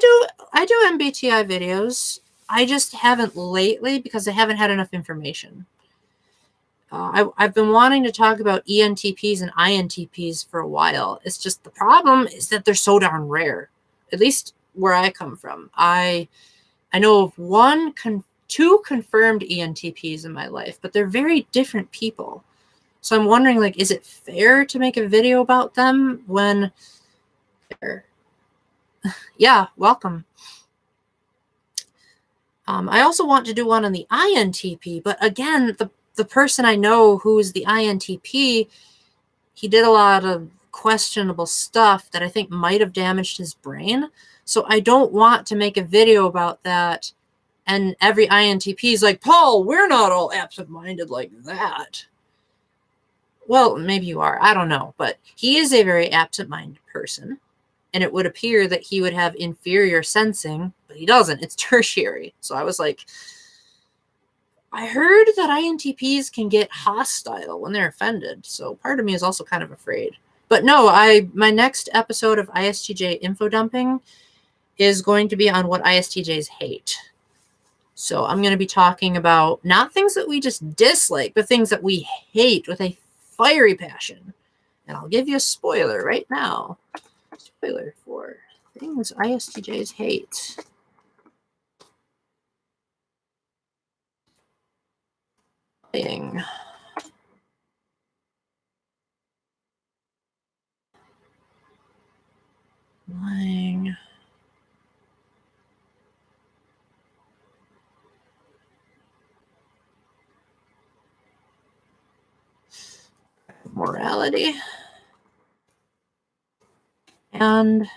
do MBTI videos. I just haven't lately because I haven't had enough information. I've been wanting to talk about ENTPs and INTPs for a while. It's just the problem is that they're so darn rare, at least where I come from. I know of two confirmed ENTPs in my life, but they're very different people. So I'm wondering, like, is it fair to make a video about them when they're... Yeah, welcome. I also want to do one on the INTP, but again, the person I know who is the INTP, he did a lot of questionable stuff that I think might have damaged his brain. So I don't want to make a video about that, and every INTP is like, Paul, we're not all absent-minded like that. Well, maybe you are. I don't know. But he is a very absent-minded person. and it would appear that he would have inferior sensing, but he doesn't. It's tertiary. So I was like, I heard that INTPs can get hostile when they're offended. So part of me is also kind of afraid. But no, my next episode of ISTJ info dumping is going to be on what ISTJs hate. So I'm going to be talking about not things that we just dislike, but things that we hate with a fiery passion. And I'll give you a spoiler right now. Spoiler for things ISTJs hate. Lying. Lying. Morality. And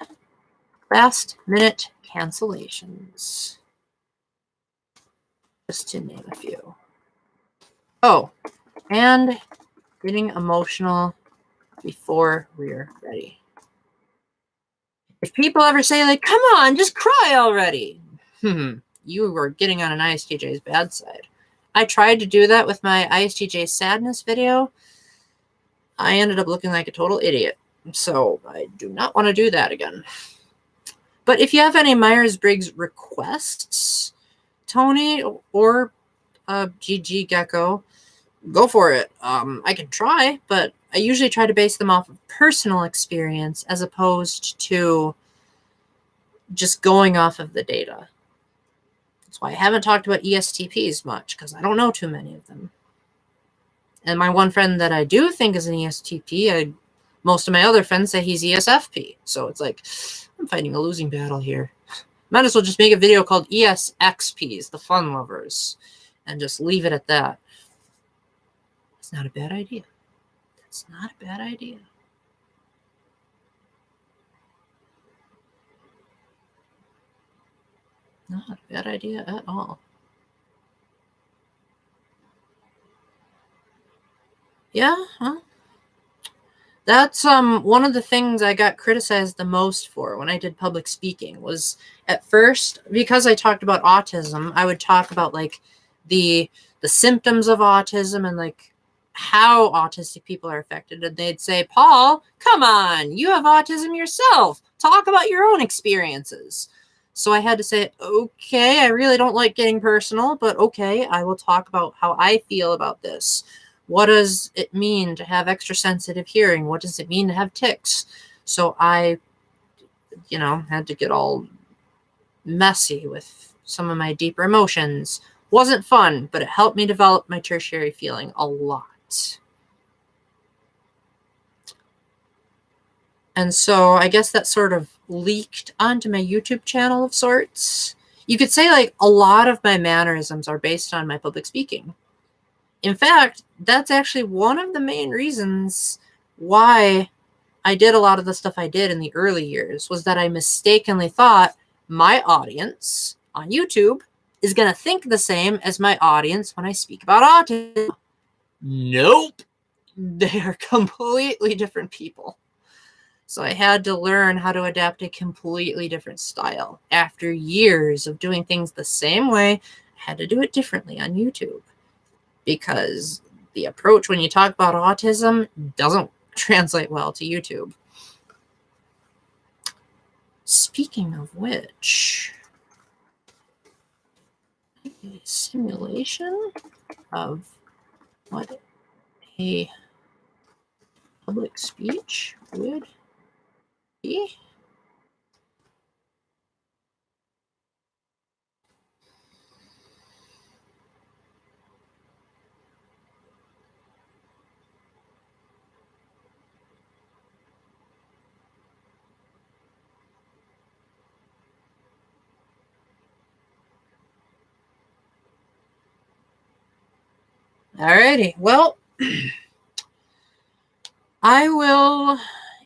last minute cancellations. Just to name a few. Oh, and getting emotional before we're ready. If people ever say, like, come on, just cry already, you were getting on an ISTJ's bad side. I tried to do that with my ISTJ sadness video. I ended up looking like a total idiot. So I do not want to do that again. But if you have any Myers-Briggs requests, Tony or GG Gecko, go for it. I can try, but I usually try to base them off of personal experience as opposed to just going off of the data. That's why I haven't talked about ESTPs much, because I don't know too many of them. And my one friend that I do think is an ESTP, most of my other friends say he's ESFP. So it's like, I'm fighting a losing battle here. Might as well just make a video called ESXPs, the fun lovers, and just leave it at that. It's not a bad idea. That's not a bad idea. Not a bad idea at all. Yeah, huh? That's one of the things I got criticized the most for when I did public speaking was at first, because I talked about autism, I would talk about like the symptoms of autism and like how autistic people are affected. And they'd say, Paul, come on, you have autism yourself. Talk about your own experiences. So I had to say, okay, I really don't like getting personal, but okay, I will talk about how I feel about this. What does it mean to have extra sensitive hearing? What does it mean to have tics? So I, had to get all messy with some of my deeper emotions. Wasn't fun, but it helped me develop my tertiary feeling a lot. And so I guess that sort of leaked onto my YouTube channel of sorts. You could say like a lot of my mannerisms are based on my public speaking. In fact, that's actually one of the main reasons why I did a lot of the stuff I did in the early years, was that I mistakenly thought my audience on YouTube is going to think the same as my audience when I speak about autism. Nope. They are completely different people. So I had to learn how to adapt a completely different style. After years of doing things the same way, I had to do it differently on YouTube. Because the approach when you talk about autism doesn't translate well to YouTube. Speaking of which, a simulation of what a public speech would be. Alrighty, well, I will,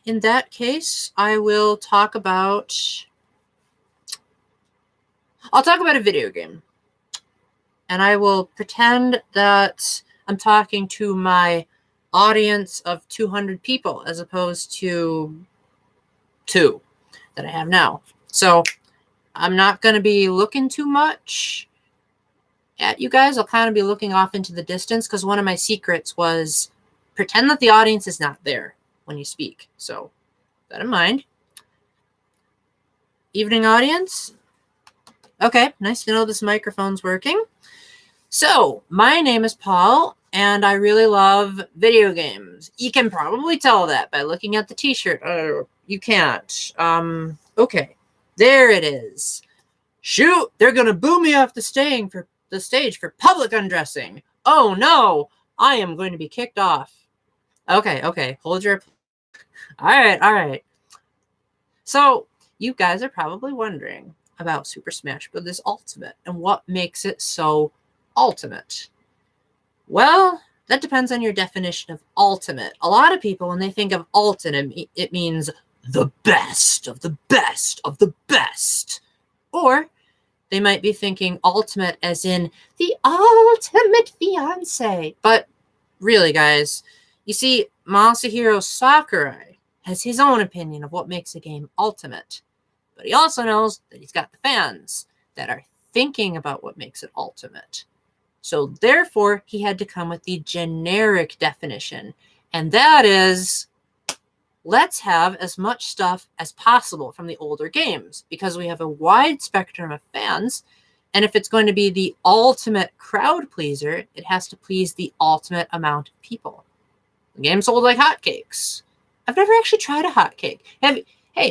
in that case, I'll talk about a video game. And I will pretend that I'm talking to my audience of 200 people as opposed to 2. that I have now. So I'm not going to be looking too much at you guys. I'll kind of be looking off into the distance because one of my secrets was pretend that the audience is not there when you speak. So that in mind. Evening audience. Okay, nice to know this microphone's working. So my name is Paul, and I really love video games. You can probably tell that by looking at the t-shirt. You can't. Okay, there it is. Shoot, they're gonna boo me off the stage for public undressing. Oh no, I am going to be kicked off. Okay, hold your. All right. So you guys are probably wondering about Super Smash Bros. Ultimate and what makes it so ultimate. Well, that depends on your definition of ultimate. A lot of people, when they think of ultimate, it means the best of the best of the best. Or they might be thinking ultimate as in the ultimate fiance. But really, guys, you see, Masahiro Sakurai has his own opinion of what makes a game ultimate. But he also knows that he's got the fans that are thinking about what makes it ultimate. So therefore, he had to come with the generic definition. And that is, let's have as much stuff as possible from the older games because we have a wide spectrum of fans. And if it's going to be the ultimate crowd pleaser, it has to please the ultimate amount of people. The game sold like hotcakes. I've never actually tried a hotcake. Hey,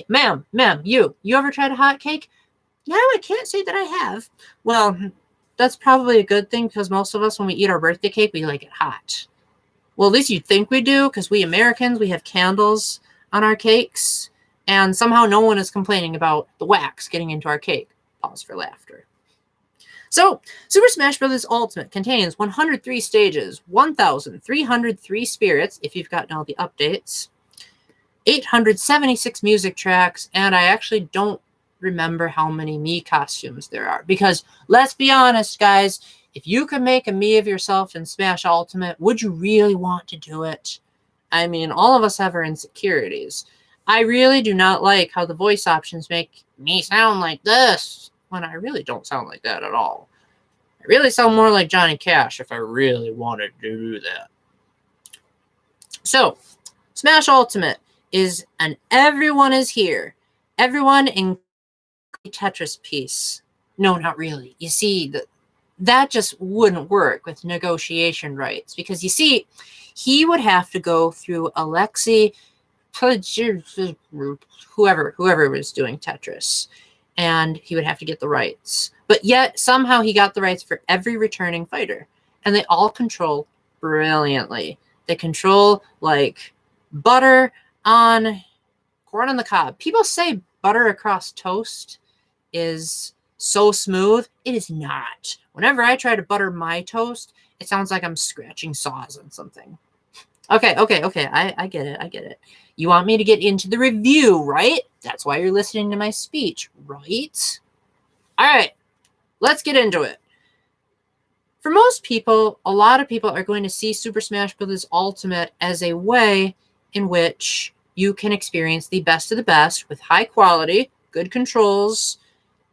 ma'am, you ever tried a hotcake? No, I can't say that I have. Well, that's probably a good thing because most of us, when we eat our birthday cake, we like it hot. Well, at least you'd think we do because we Americans, we have candles on our cakes. And somehow no one is complaining about the wax getting into our cake. Pause for laughter. So, Super Smash Bros. Ultimate contains 103 stages, 1,303 spirits, if you've gotten all the updates, 876 music tracks, and I actually don't remember how many Mii costumes there are. Because, let's be honest, guys, if you could make a Mii of yourself in Smash Ultimate, would you really want to do it? I mean, all of us have our insecurities. I really do not like how the voice options make me sound like this, when I really don't sound like that at all. I really sound more like Johnny Cash if I really wanted to do that. So, Smash Ultimate is an everyone is here. Everyone in Tetris piece. No, not really. You see, that just wouldn't work with negotiation rights because you see, he would have to go through Alexei, whoever was doing Tetris, and he would have to get the rights. But yet, somehow he got the rights for every returning fighter, and they all control brilliantly. They control like butter on corn on the cob. People say butter across toast is so smooth. It is not. Whenever I try to butter my toast, it sounds like I'm scratching saws on something. Okay. I get it. You want me to get into the review, right? That's why you're listening to my speech, right? All right, let's get into it. For most people, a lot of people are going to see Super Smash Bros. Ultimate as a way in which you can experience the best of the best with high quality, good controls,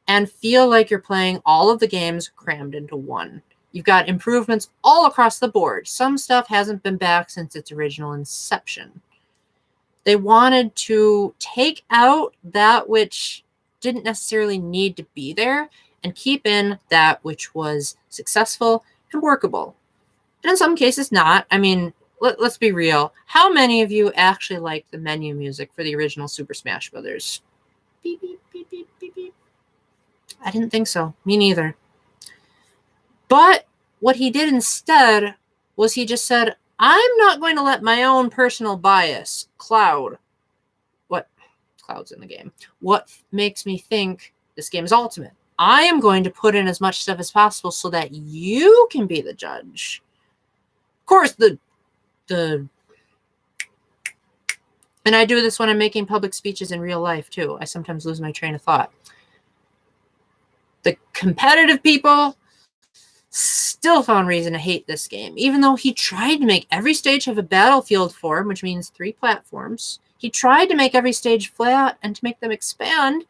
and feel like you're playing all of the games crammed into one. You've got improvements all across the board. Some stuff hasn't been back since its original inception. They wanted to take out that which didn't necessarily need to be there and keep in that which was successful and workable. And in some cases not. I mean, let's be real. How many of you actually liked the menu music for the original Super Smash Brothers? Beep, beep, beep, beep, beep, beep. I didn't think so. Me neither. But what he did instead was he just said, I'm not going to let my own personal bias cloud what clouds in the game. What makes me think this game is ultimate? I am going to put in as much stuff as possible so that you can be the judge. Of course, and I do this when I'm making public speeches in real life too. I sometimes lose my train of thought. The competitive people still found reason to hate this game, even though he tried to make every stage have a battlefield form, which means 3 platforms. He tried to make every stage flat and to make them expand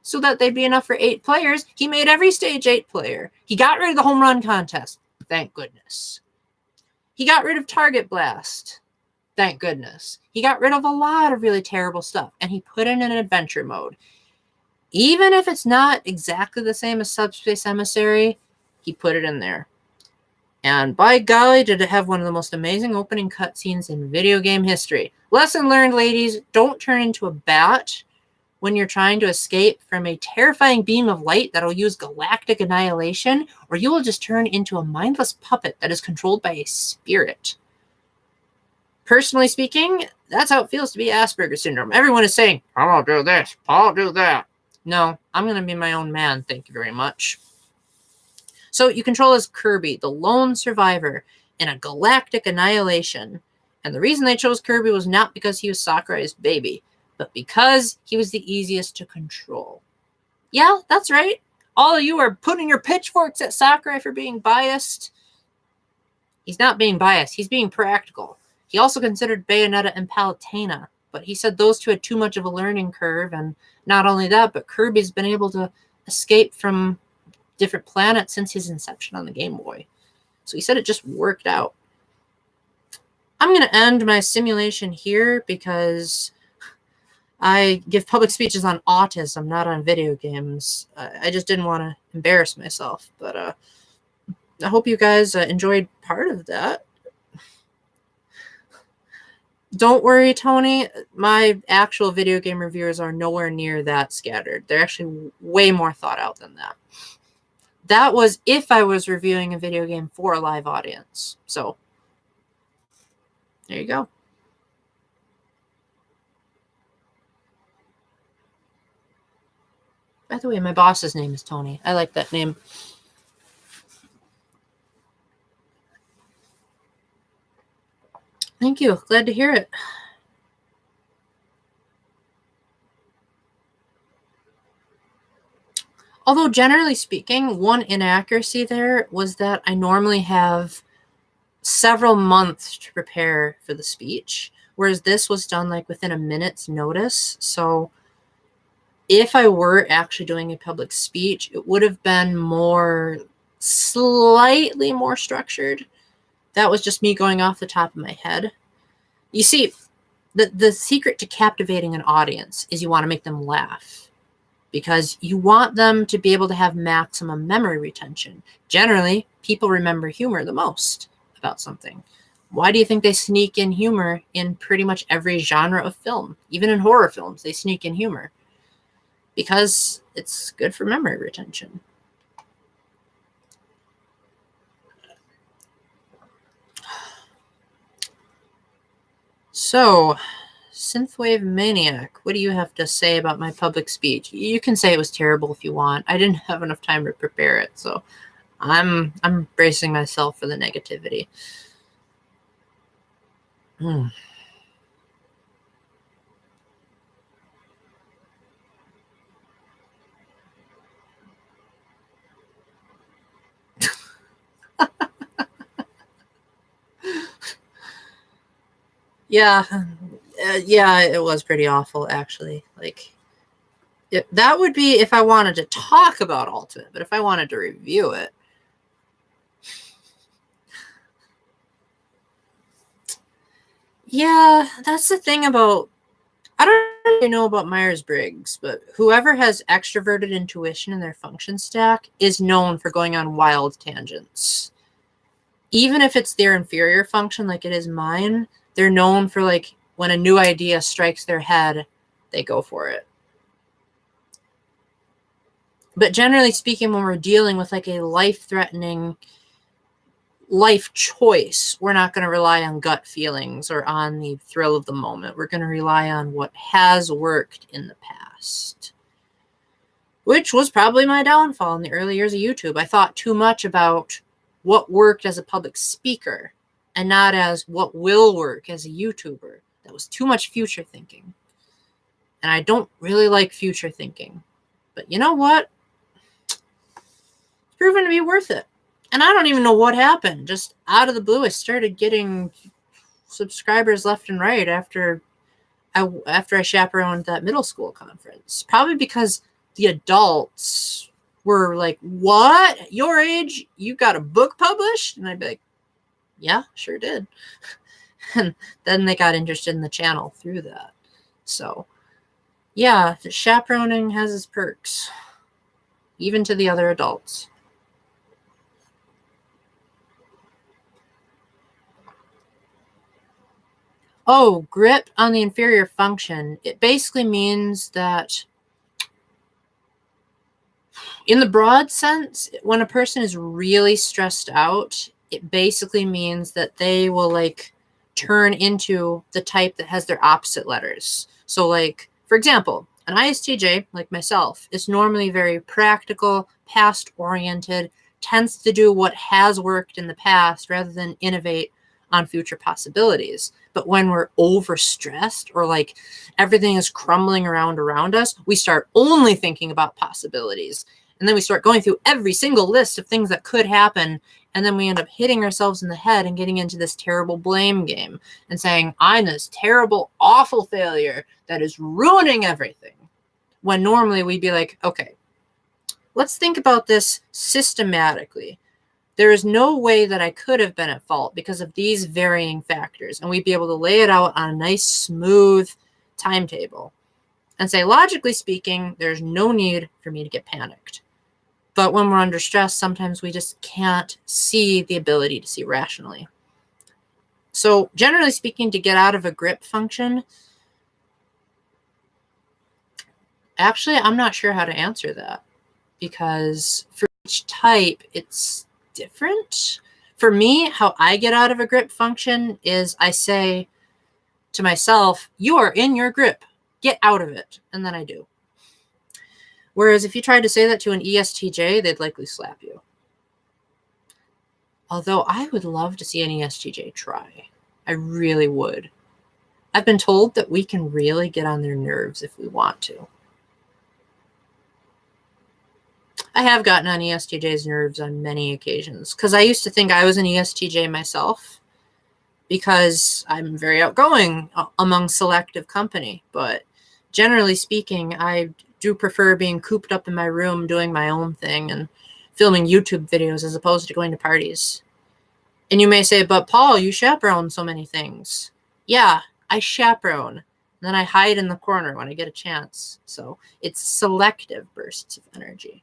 so that they'd be enough for 8 players. He made every stage 8-player. He got rid of the home run contest. Thank goodness. He got rid of target blast. Thank goodness. He got rid of a lot of really terrible stuff, and he put in an adventure mode. Even if it's not exactly the same as Subspace Emissary, he put it in there. And by golly, did it have one of the most amazing opening cutscenes in video game history. Lesson learned, ladies. Don't turn into a bat when you're trying to escape from a terrifying beam of light that'll use galactic annihilation, or you will just turn into a mindless puppet that is controlled by a spirit. Personally speaking, that's how it feels to be Asperger's syndrome. Everyone is saying, I'll do this, I'll do that. No, I'm going to be my own man, thank you very much. So you control as Kirby, the lone survivor in a galactic annihilation. And the reason they chose Kirby was not because he was Sakurai's baby, but because he was the easiest to control. Yeah, that's right. All of you are putting your pitchforks at Sakurai for being biased. He's not being biased. He's being practical. He also considered Bayonetta and Palutena, but he said those two had too much of a learning curve. And not only that, but Kirby's been able to escape from different planets since his inception on the Game Boy. So he said it just worked out. I'm going to end my simulation here because I give public speeches on autism, not on video games. I just didn't want to embarrass myself, but I hope you guys enjoyed part of that. Don't worry, Tony. My actual video game reviewers are nowhere near that scattered. They're actually way more thought out than that. That was if I was reviewing a video game for a live audience. So, there you go. By the way, my boss's name is Tony. I like that name. Thank you. Glad to hear it. Although generally speaking, one inaccuracy there was that I normally have several months to prepare for the speech, whereas this was done like within a minute's notice. So if I were actually doing a public speech, it would have been slightly more structured. That was just me going off the top of my head. You see, the secret to captivating an audience is you want to make them laugh, because you want them to be able to have maximum memory retention. Generally, people remember humor the most about something. Why do you think they sneak in humor in pretty much every genre of film? Even in horror films, they sneak in humor. Because it's good for memory retention. So, Synthwave Maniac, what do you have to say about my public speech? You can say it was terrible if you want. I didn't have enough time to prepare it, so I'm bracing myself for the negativity. Yeah, it was pretty awful, actually. Like, that would be if I wanted to talk about Ultimate, but if I wanted to review it. Yeah, that's the thing about, I don't really know about Myers-Briggs, but whoever has extroverted intuition in their function stack is known for going on wild tangents. Even if it's their inferior function, like it is mine, they're known for, like, when a new idea strikes their head, they go for it. But generally speaking, when we're dealing with like a life-threatening life choice, we're not going to rely on gut feelings or on the thrill of the moment. We're going to rely on what has worked in the past, which was probably my downfall in the early years of YouTube. I thought too much about what worked as a public speaker and not as what will work as a YouTuber. That was too much future thinking. And I don't really like future thinking. But you know what? It's proven to be worth it. And I don't even know what happened. Just out of the blue, I started getting subscribers left and right after after I chaperoned that middle school conference, probably because the adults were like, what? Your age? You got a book published? And I'd be like, yeah, sure did. And then they got interested in the channel through that. So yeah, the chaperoning has its perks, even to the other adults. Oh, grip on the inferior function. It basically means that in the broad sense, when a person is really stressed out, it basically means that they will like turn into the type that has their opposite letters. So like, for example, an ISTJ, like myself, is normally very practical, past-oriented, tends to do what has worked in the past rather than innovate on future possibilities. But when we're overstressed or like everything is crumbling around us, we start only thinking about possibilities. And then we start going through every single list of things that could happen. And then we end up hitting ourselves in the head and getting into this terrible blame game and saying, I'm this terrible, awful failure that is ruining everything. When normally we'd be like, okay, let's think about this systematically. There is no way that I could have been at fault because of these varying factors. And we'd be able to lay it out on a nice, smooth timetable and say, logically speaking, there's no need for me to get panicked. But when we're under stress, sometimes we just can't see the ability to see rationally. So generally speaking, to get out of a grip function, actually, I'm not sure how to answer that because for each type, it's different. For me, how I get out of a grip function is I say to myself, you are in your grip, get out of it. And then I do. Whereas if you tried to say that to an ESTJ, they'd likely slap you. Although I would love to see an ESTJ try. I really would. I've been told that we can really get on their nerves if we want to. I have gotten on ESTJ's nerves on many occasions because I used to think I was an ESTJ myself because I'm very outgoing among selective company. But generally speaking, I do prefer being cooped up in my room doing my own thing and filming YouTube videos as opposed to going to parties. And you may say, but Paul, you chaperone so many things. Yeah, I chaperone. Then I hide in the corner when I get a chance. So it's selective bursts of energy.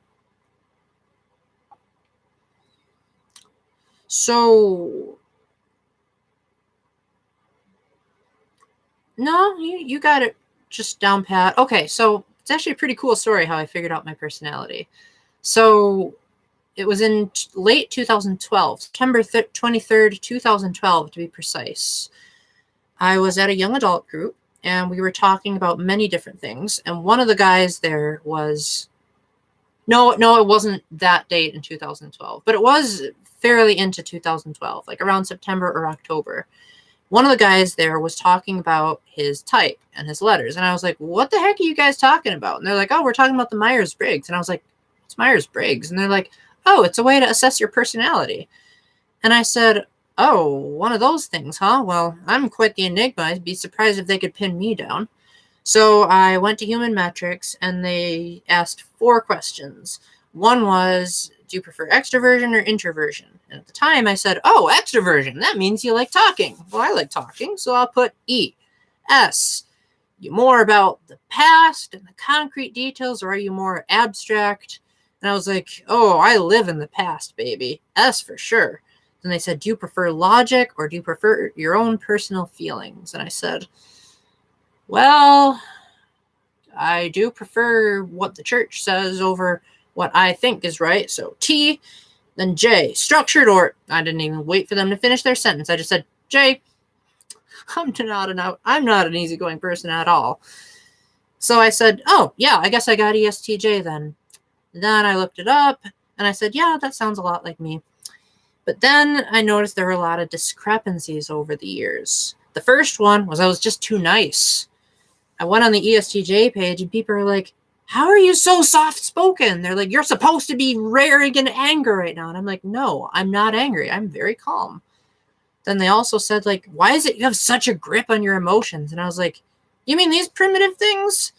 So, no, you got it just down pat. Okay, so it's actually a pretty cool story how I figured out my personality. So it was in late 2012, September 23rd, 2012 to be precise. I was at a young adult group and we were talking about many different things. And one of the guys there was, no, it wasn't that date in 2012, but it was fairly into 2012, like around September or October. One of the guys there was talking about his type and his letters. And I was like, what the heck are you guys talking about? And they're like, oh, we're talking about the Myers-Briggs. And I was like, what's Myers-Briggs? And they're like, oh, it's a way to assess your personality. And I said, oh, one of those things, huh? Well, I'm quite the enigma. I'd be surprised if they could pin me down. So I went to Human Metrics and they asked 4 questions. One was, do you prefer extroversion or introversion? And at the time I said, oh, extroversion. That means you like talking. Well, I like talking, so I'll put E. S. You more about the past and the concrete details, or are you more abstract? And I was like, oh, I live in the past, baby. S for sure. Then they said, do you prefer logic or do you prefer your own personal feelings? And I said, well, I do prefer what the church says over what I think is right. So T, then J, structured, or I didn't even wait for them to finish their sentence. I just said, J, I'm not an easygoing person at all. So I said, oh, yeah, I guess I got ESTJ then. Then I looked it up and I said, yeah, that sounds a lot like me. But then I noticed there were a lot of discrepancies over the years. The first one was I was just too nice. I went on the ESTJ page and people are like, how are you so soft-spoken? They're like, you're supposed to be raring in anger right now. And I'm like, no, I'm not angry. I'm very calm. Then they also said, like, why is it you have such a grip on your emotions? And I was like, You mean these primitive things?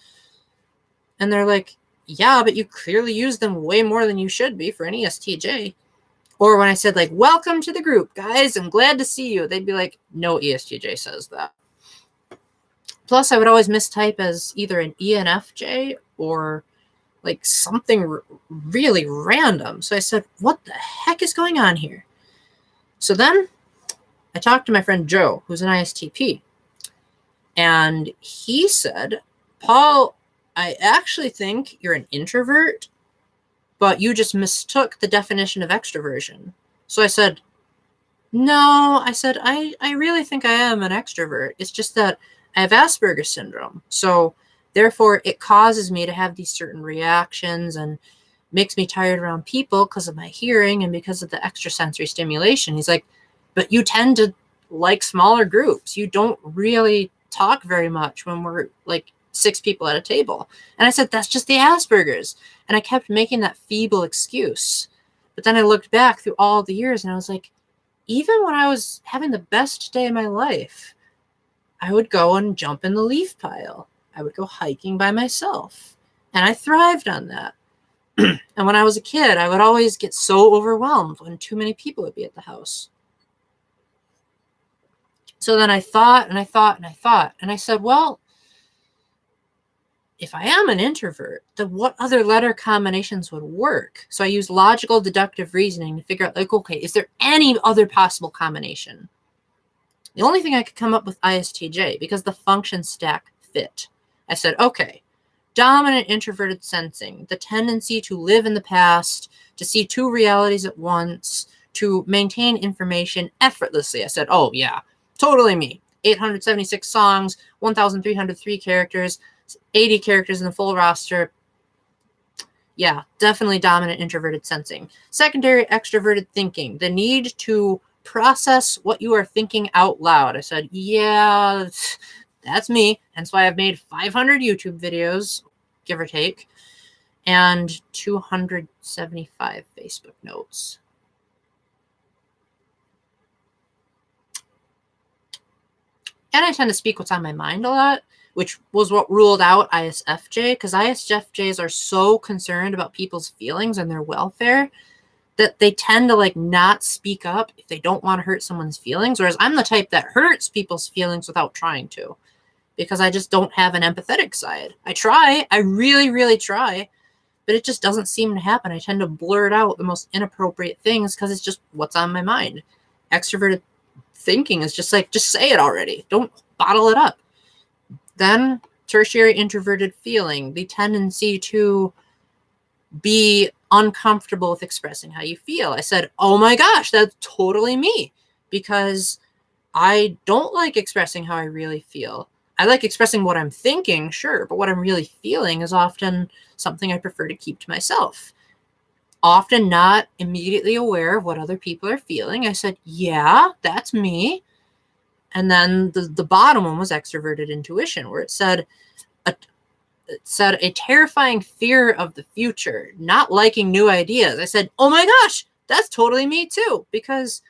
And they're like, yeah, but you clearly use them way more than you should be for an ESTJ. Or when I said, like, welcome to the group, guys, I'm glad to see you, they'd be like, no ESTJ says that. Plus, I would always mistype as either an ENFJ or like something really random. So I said, what the heck is going on here? So then I talked to my friend Joe, who's an ISTP. And he said, Paul, I actually think you're an introvert, but you just mistook the definition of extroversion. So I said, no, I said, I really think I am an extrovert. It's just that I have Asperger's syndrome. So therefore, it causes me to have these certain reactions and makes me tired around people because of my hearing and because of the extrasensory stimulation. He's like, but you tend to like smaller groups. You don't really talk very much when we're like 6 people at a table. And I said, that's just the Asperger's. And I kept making that feeble excuse. But then I looked back through all the years and I was like, even when I was having the best day of my life, I would go and jump in the leaf pile. I would go hiking by myself. And I thrived on that. And when I was a kid, I would always get so overwhelmed when too many people would be at the house. So then I thought and I thought and I thought, and I said, well, if I am an introvert, then what other letter combinations would work? So I used logical deductive reasoning to figure out, like, okay, is there any other possible combination? The only thing I could come up with ISTJ because the function stack fit. I said, okay, dominant introverted sensing, the tendency to live in the past, to see 2 realities at once, to maintain information effortlessly. I said, oh, yeah, totally me. 876 songs, 1,303 characters, 80 characters in the full roster. Yeah, definitely dominant introverted sensing. Secondary extroverted thinking, the need to process what you are thinking out loud. I said, yeah, that's me. Hence why I've made 500 YouTube videos, give or take, and 275 Facebook notes. And I tend to speak what's on my mind a lot, which was what ruled out ISFJ, because ISFJs are so concerned about people's feelings and their welfare that they tend to like not speak up if they don't want to hurt someone's feelings. Whereas I'm the type that hurts people's feelings without trying to, because I just don't have an empathetic side. I try, I really, really try, but it just doesn't seem to happen. I tend to blurt out the most inappropriate things because it's just what's on my mind. Extroverted thinking is just like, just say it already. Don't bottle it up. Then tertiary introverted feeling, the tendency to be uncomfortable with expressing how you feel. I said, oh my gosh, that's totally me, because I don't like expressing how I really feel. I like expressing what I'm thinking, sure, but what I'm really feeling is often something I prefer to keep to myself. Often not immediately aware of what other people are feeling. I said, yeah, that's me. And then the bottom one was extroverted intuition, where it said a terrifying fear of the future, not liking new ideas. I said, oh my gosh, that's totally me too, because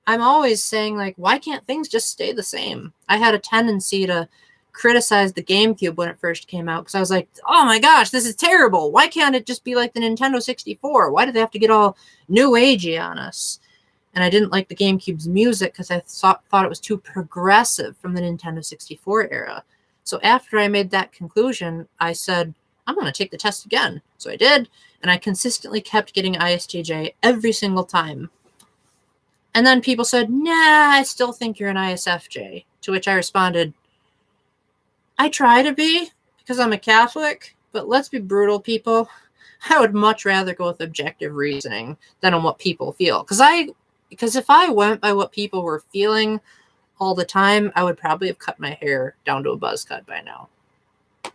I'm always saying, like, why can't things just stay the same? I had a tendency to criticize the GameCube when it first came out because I was like, oh my gosh, this is terrible. Why can't it just be like the Nintendo 64? Why do they have to get all new agey on us? And I didn't like the GameCube's music because I thought it was too progressive from the Nintendo 64 era. So after I made that conclusion, I said, I'm going to take the test again. So I did, and I consistently kept getting ISTJ every single time. And then people said, nah, I still think you're an ISFJ. To which I responded, I try to be because I'm a Catholic, but let's be brutal, people. I would much rather go with objective reasoning than on what people feel. Because if I went by what people were feeling all the time, I would probably have cut my hair down to a buzz cut by now.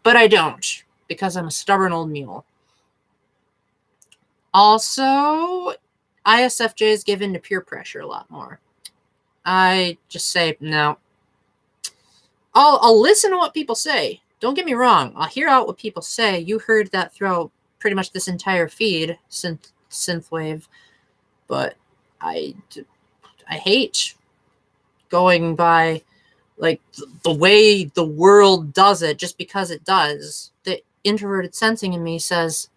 But I don't, because I'm a stubborn old mule. Also, ISFJs give in to peer pressure a lot more. I just say, no. I'll listen to what people say. Don't get me wrong. I'll hear out what people say. You heard that throughout pretty much this entire feed, synthwave. But I hate going by like the way the world does it just because it does. The introverted sensing in me says,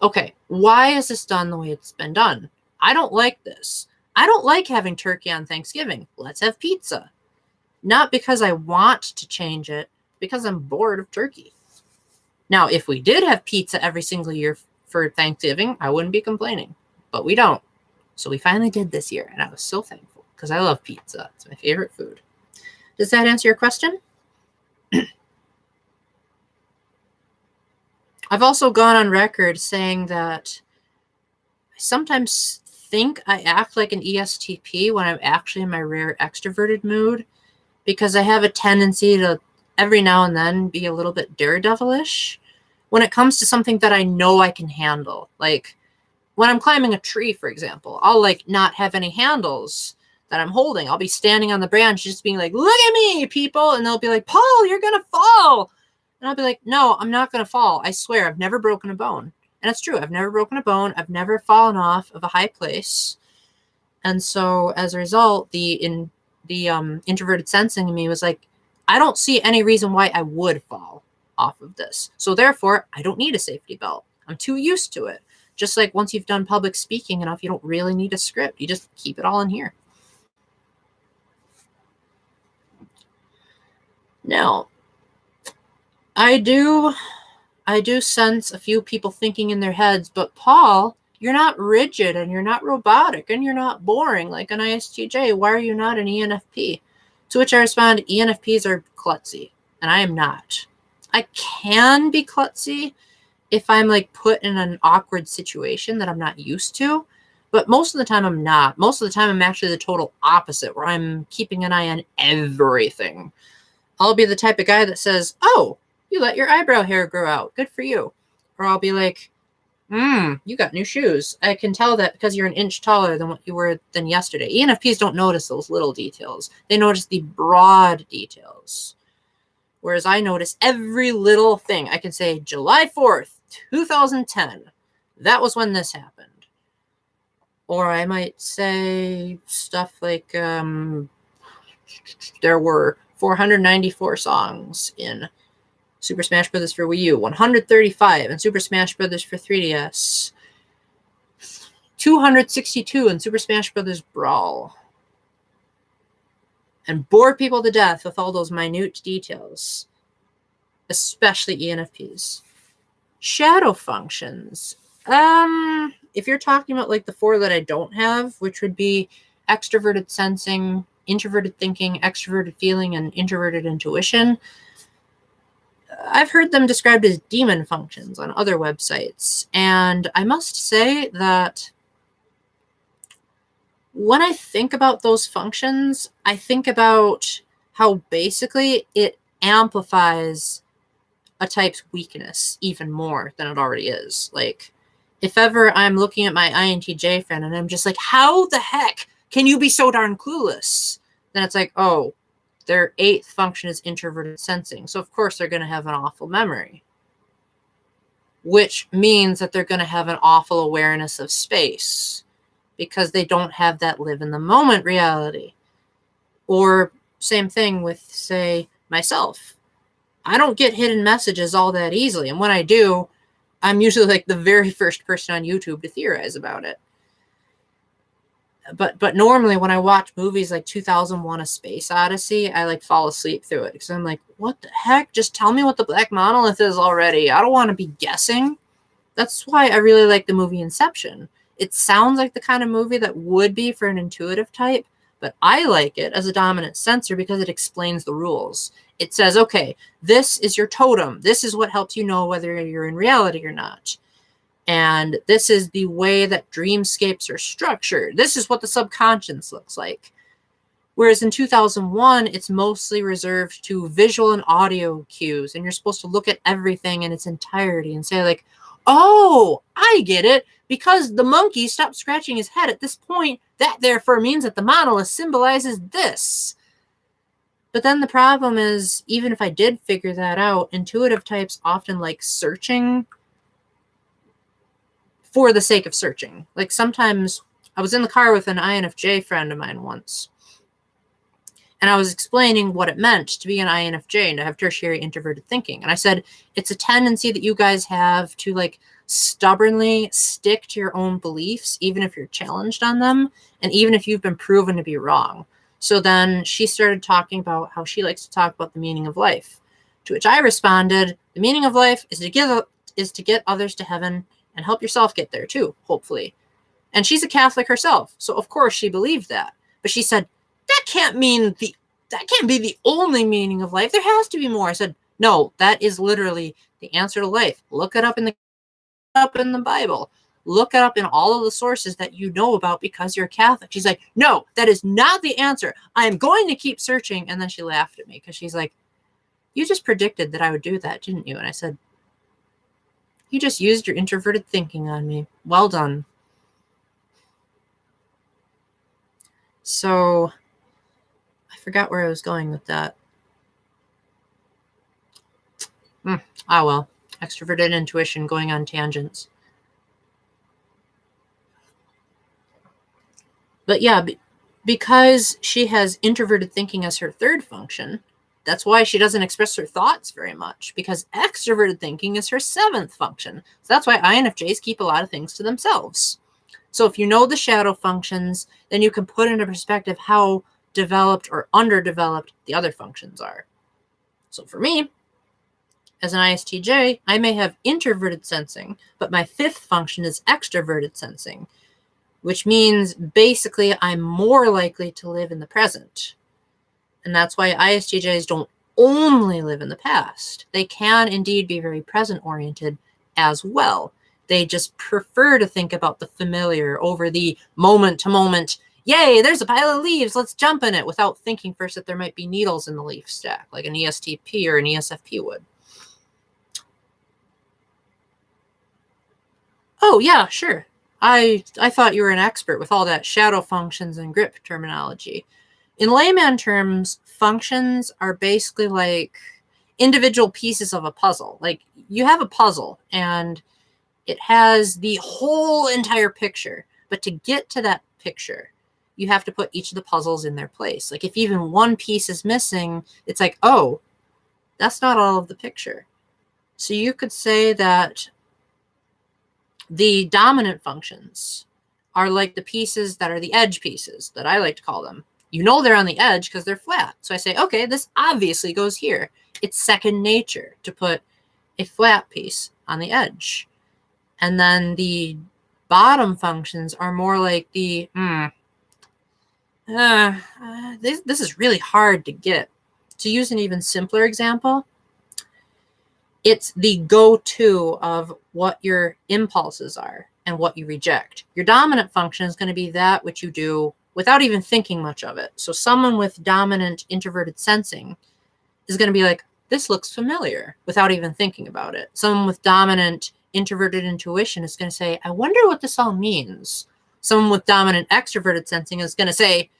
okay, why is this done the way it's been done? I don't like this. I don't like having turkey on Thanksgiving. Let's have pizza. Not because I want to change it, because I'm bored of turkey. Now, if we did have pizza every single year for Thanksgiving, I wouldn't be complaining, but we don't. So we finally did this year, and I was so thankful because I love pizza. It's my favorite food. Does that answer your question? I've also gone on record saying that I sometimes think I act like an ESTP when I'm actually in my rare extroverted mood, because I have a tendency to every now and then be a little bit daredevilish when it comes to something that I know I can handle. Like when I'm climbing a tree, for example, I'll like not have any handles that I'm holding. I'll be standing on the branch just being like, look at me, people. And they'll be like, Paul, you're going to fall. And I'll be like, no, I'm not going to fall. I swear, I've never broken a bone. And it's true. I've never broken a bone. I've never fallen off of a high place. And so as a result, the introverted sensing in me was like, I don't see any reason why I would fall off of this. So therefore, I don't need a safety belt. I'm too used to it. Just like once you've done public speaking enough, you don't really need a script. You just keep it all in here. Now, I do sense a few people thinking in their heads, but Paul, you're not rigid and you're not robotic and you're not boring like an ISTJ. Why are you not an ENFP? To which I respond, ENFPs are klutzy, and I am not. I can be klutzy if I'm like put in an awkward situation that I'm not used to, but most of the time I'm not. Most of the time I'm actually the total opposite, where I'm keeping an eye on everything. I'll be the type of guy that says, oh, you let your eyebrow hair grow out. Good for you. Or I'll be like, you got new shoes. I can tell that because you're an inch taller than what you were than yesterday. ENFPs don't notice those little details. They notice the broad details. Whereas I notice every little thing. I can say July 4th, 2010. That was when this happened. Or I might say stuff like there were 494 songs in Super Smash Bros. For Wii U, 135 in Super Smash Bros. For 3DS, 262 in Super Smash Bros. Brawl, and bore people to death with all those minute details, especially ENFPs. Shadow functions. If you're talking about like the 4 that I don't have, which would be extroverted sensing, introverted thinking, extroverted feeling, and introverted intuition, I've heard them described as demon functions on other websites. And I must say that when I think about those functions, I think about how basically it amplifies a type's weakness even more than it already is. Like, if ever I'm looking at my INTJ friend and I'm just like, how the heck can you be so darn clueless? Then it's like, oh, their 8th function is introverted sensing. So of course they're going to have an awful memory, which means that they're going to have an awful awareness of space because they don't have that live in the moment reality. Or same thing with, say, myself. I don't get hidden messages all that easily. And when I do, I'm usually like the very first person on YouTube to theorize about it. But normally when I watch movies like 2001: A Space Odyssey, I like fall asleep through it because I'm like, what the heck? Just tell me what the black monolith is already. I don't want to be guessing. That's why I really like the movie Inception. It sounds like the kind of movie that would be for an intuitive type, but I like it as a dominant sensor because it explains the rules. It says, okay, this is your totem. This is what helps you know whether you're in reality or not. And this is the way that dreamscapes are structured. This is what the subconscious looks like. Whereas in 2001, it's mostly reserved to visual and audio cues. And you're supposed to look at everything in its entirety and say like, oh, I get it. Because the monkey stopped scratching his head at this point, that therefore means that the monolith symbolizes this. But then the problem is, even if I did figure that out, intuitive types often like searching for the sake of searching. Like sometimes I was in the car with an INFJ friend of mine once, And I was explaining what it meant to be an INFJ and to have tertiary introverted thinking. And I said, it's a tendency that you guys have to like stubbornly stick to your own beliefs, even if you're challenged on them, and even if you've been proven to be wrong. So then she started talking about how she likes to talk about the meaning of life, to which I responded, the meaning of life is to get others to heaven and help yourself get there too, hopefully. And she's a Catholic herself, so of course she believed that. But she said, that can't be the only meaning of life. There has to be more. I said, no, that is literally the answer to life. Look it up in the Bible. Look it up in all of the sources that you know about because you're Catholic. She's like, no, that is not the answer. I am going to keep searching. And then she laughed at me because she's like, you just predicted that I would do that, didn't you? And I said, you just used your introverted thinking on me. Well done. So I forgot where I was going with that. Well, extroverted intuition, going on tangents. But yeah, because she has introverted thinking as her third function, that's why she doesn't express her thoughts very much, because extroverted thinking is her seventh function. So that's why INFJs keep a lot of things to themselves. So if you know the shadow functions, then you can put into perspective how developed or underdeveloped the other functions are. So for me, as an ISTJ, I may have introverted sensing, but my fifth function is extroverted sensing, which means basically I'm more likely to live in the present. And that's why ISTJs don't only live in the past. They can indeed be very present-oriented as well. They just prefer to think about the familiar over the moment-to-moment, yay, there's a pile of leaves, let's jump in it, without thinking first that there might be needles in the leaf stack, like an ESTP or an ESFP would. Oh, yeah, sure. I thought you were an expert with all that shadow functions and grip terminology. In layman terms, functions are basically like individual pieces of a puzzle. Like you have a puzzle and it has the whole entire picture, but to get to that picture, you have to put each of the puzzles in their place. Like if even one piece is missing, it's like, oh, that's not all of the picture. So you could say that the dominant functions are like the pieces that are the edge pieces, that I like to call them. You know they're on the edge because they're flat. So I say, okay, this obviously goes here. It's second nature to put a flat piece on the edge. And then the bottom functions are more like the, this is really hard to get. To use an even simpler example, it's the go-to of what your impulses are and what you reject. Your dominant function is going to be that which you do without even thinking much of it. So someone with dominant introverted sensing is going to be like, this looks familiar, without even thinking about it. Someone with dominant introverted intuition is going to say, I wonder what this all means. Someone with dominant extroverted sensing is going to say,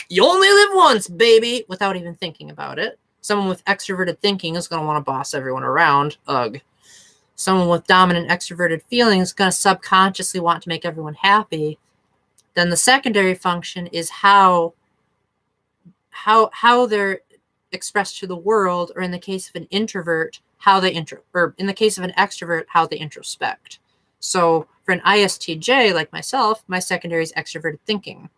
you only live once, baby, without even thinking about it. Someone with extroverted thinking is going to want to boss everyone around. Ugh. Someone with dominant extroverted feelings is going to subconsciously want to make everyone happy. Then the secondary function is how they're expressed to the world, or in the case of an introvert, or in the case of an extrovert, how they introspect. So for an ISTJ like myself, my secondary is extroverted thinking.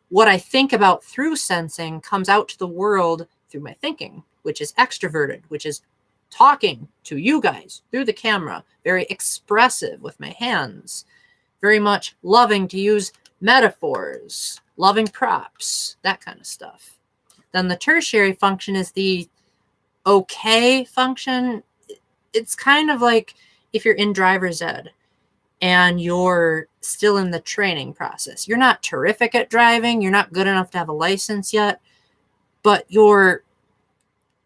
What I think about through sensing comes out to the world through my thinking, which is extroverted, which is talking to you guys through the camera, very expressive with my hands, very much loving to use metaphors, loving props, that kind of stuff. Then the tertiary function is the okay function. It's kind of like if you're in driver's ed and you're still in the training process. You're not terrific at driving. You're not good enough to have a license yet, but you're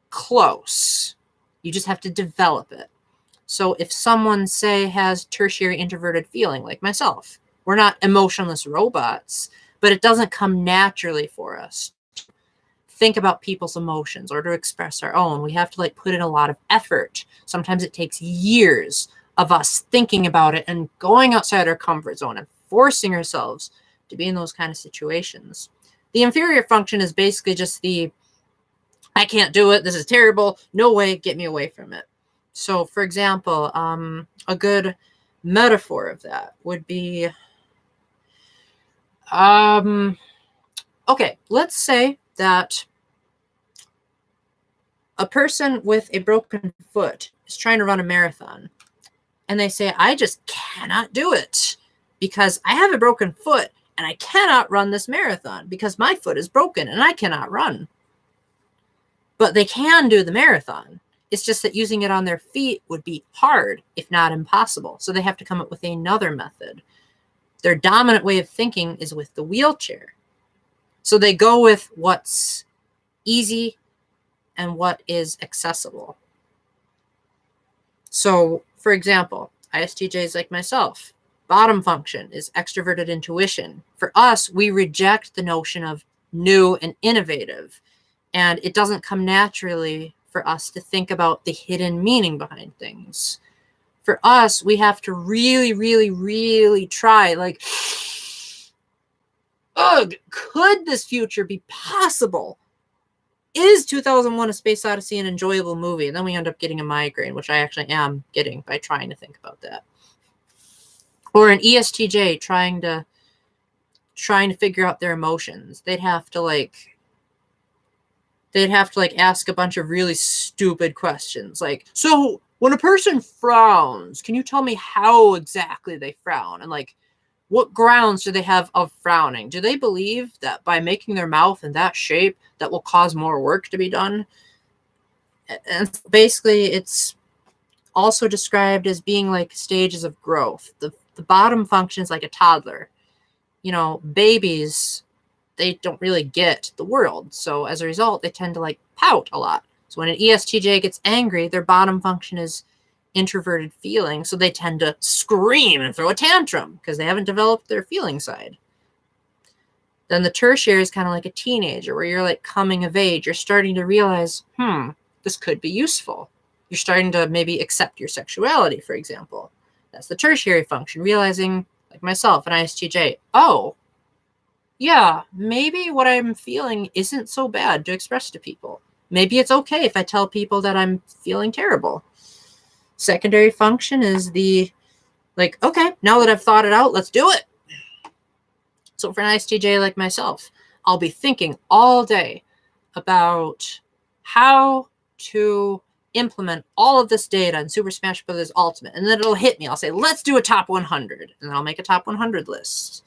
close. You just have to develop it. So if someone, say, has tertiary introverted feeling, like myself, we're not emotionless robots, but it doesn't come naturally for us to think about people's emotions or to express our own. We have to put in a lot of effort. Sometimes it takes years of us thinking about it and going outside our comfort zone and forcing ourselves to be in those kind of situations. The inferior function is basically just the, I can't do it, this is terrible, no way, get me away from it. So, for example, a good metaphor of that would be, okay, let's say that a person with a broken foot is trying to run a marathon, and they say, I just cannot do it because I have a broken foot and I cannot run this marathon because my foot is broken and I cannot run. But they can do the marathon. It's just that using it on their feet would be hard, if not impossible. So they have to come up with another method. Their dominant way of thinking is with the wheelchair. So they go with what's easy and what is accessible. So, for example, ISTJs like myself, bottom function is extroverted intuition. For us, we reject the notion of new and innovative, and it doesn't come naturally for us to think about the hidden meaning behind things. For us, we have to really, really, really try, like, ugh, could this future be possible? Is 2001 A Space Odyssey an enjoyable movie? And then we end up getting a migraine, which I actually am getting by trying to think about that. Or an ESTJ trying to figure out their emotions. They'd have to ask a bunch of really stupid questions. Like, so when a person frowns, can you tell me how exactly they frown? And like, what grounds do they have of frowning? Do they believe that by making their mouth in that shape, that will cause more work to be done? And basically, it's also described as being like stages of growth. The bottom function is like a toddler. You know, babies, they don't really get the world. So as a result, they tend to like pout a lot. So when an ESTJ gets angry, their bottom function is introverted feeling, so they tend to scream and throw a tantrum because they haven't developed their feeling side. Then the tertiary is kind of like a teenager where you're like coming of age. You're starting to realize, this could be useful. You're starting to maybe accept your sexuality, for example. That's the tertiary function, realizing, like myself, an ISTJ, oh, yeah, maybe what I'm feeling isn't so bad to express to people. Maybe it's okay if I tell people that I'm feeling terrible. Secondary function is the, like, okay, now that I've thought it out, let's do it. So for an ISTJ like myself, I'll be thinking all day about how to implement all of this data in Super Smash Bros. Ultimate. And then it'll hit me. I'll say, let's do a top 100. And I'll make a top 100 list.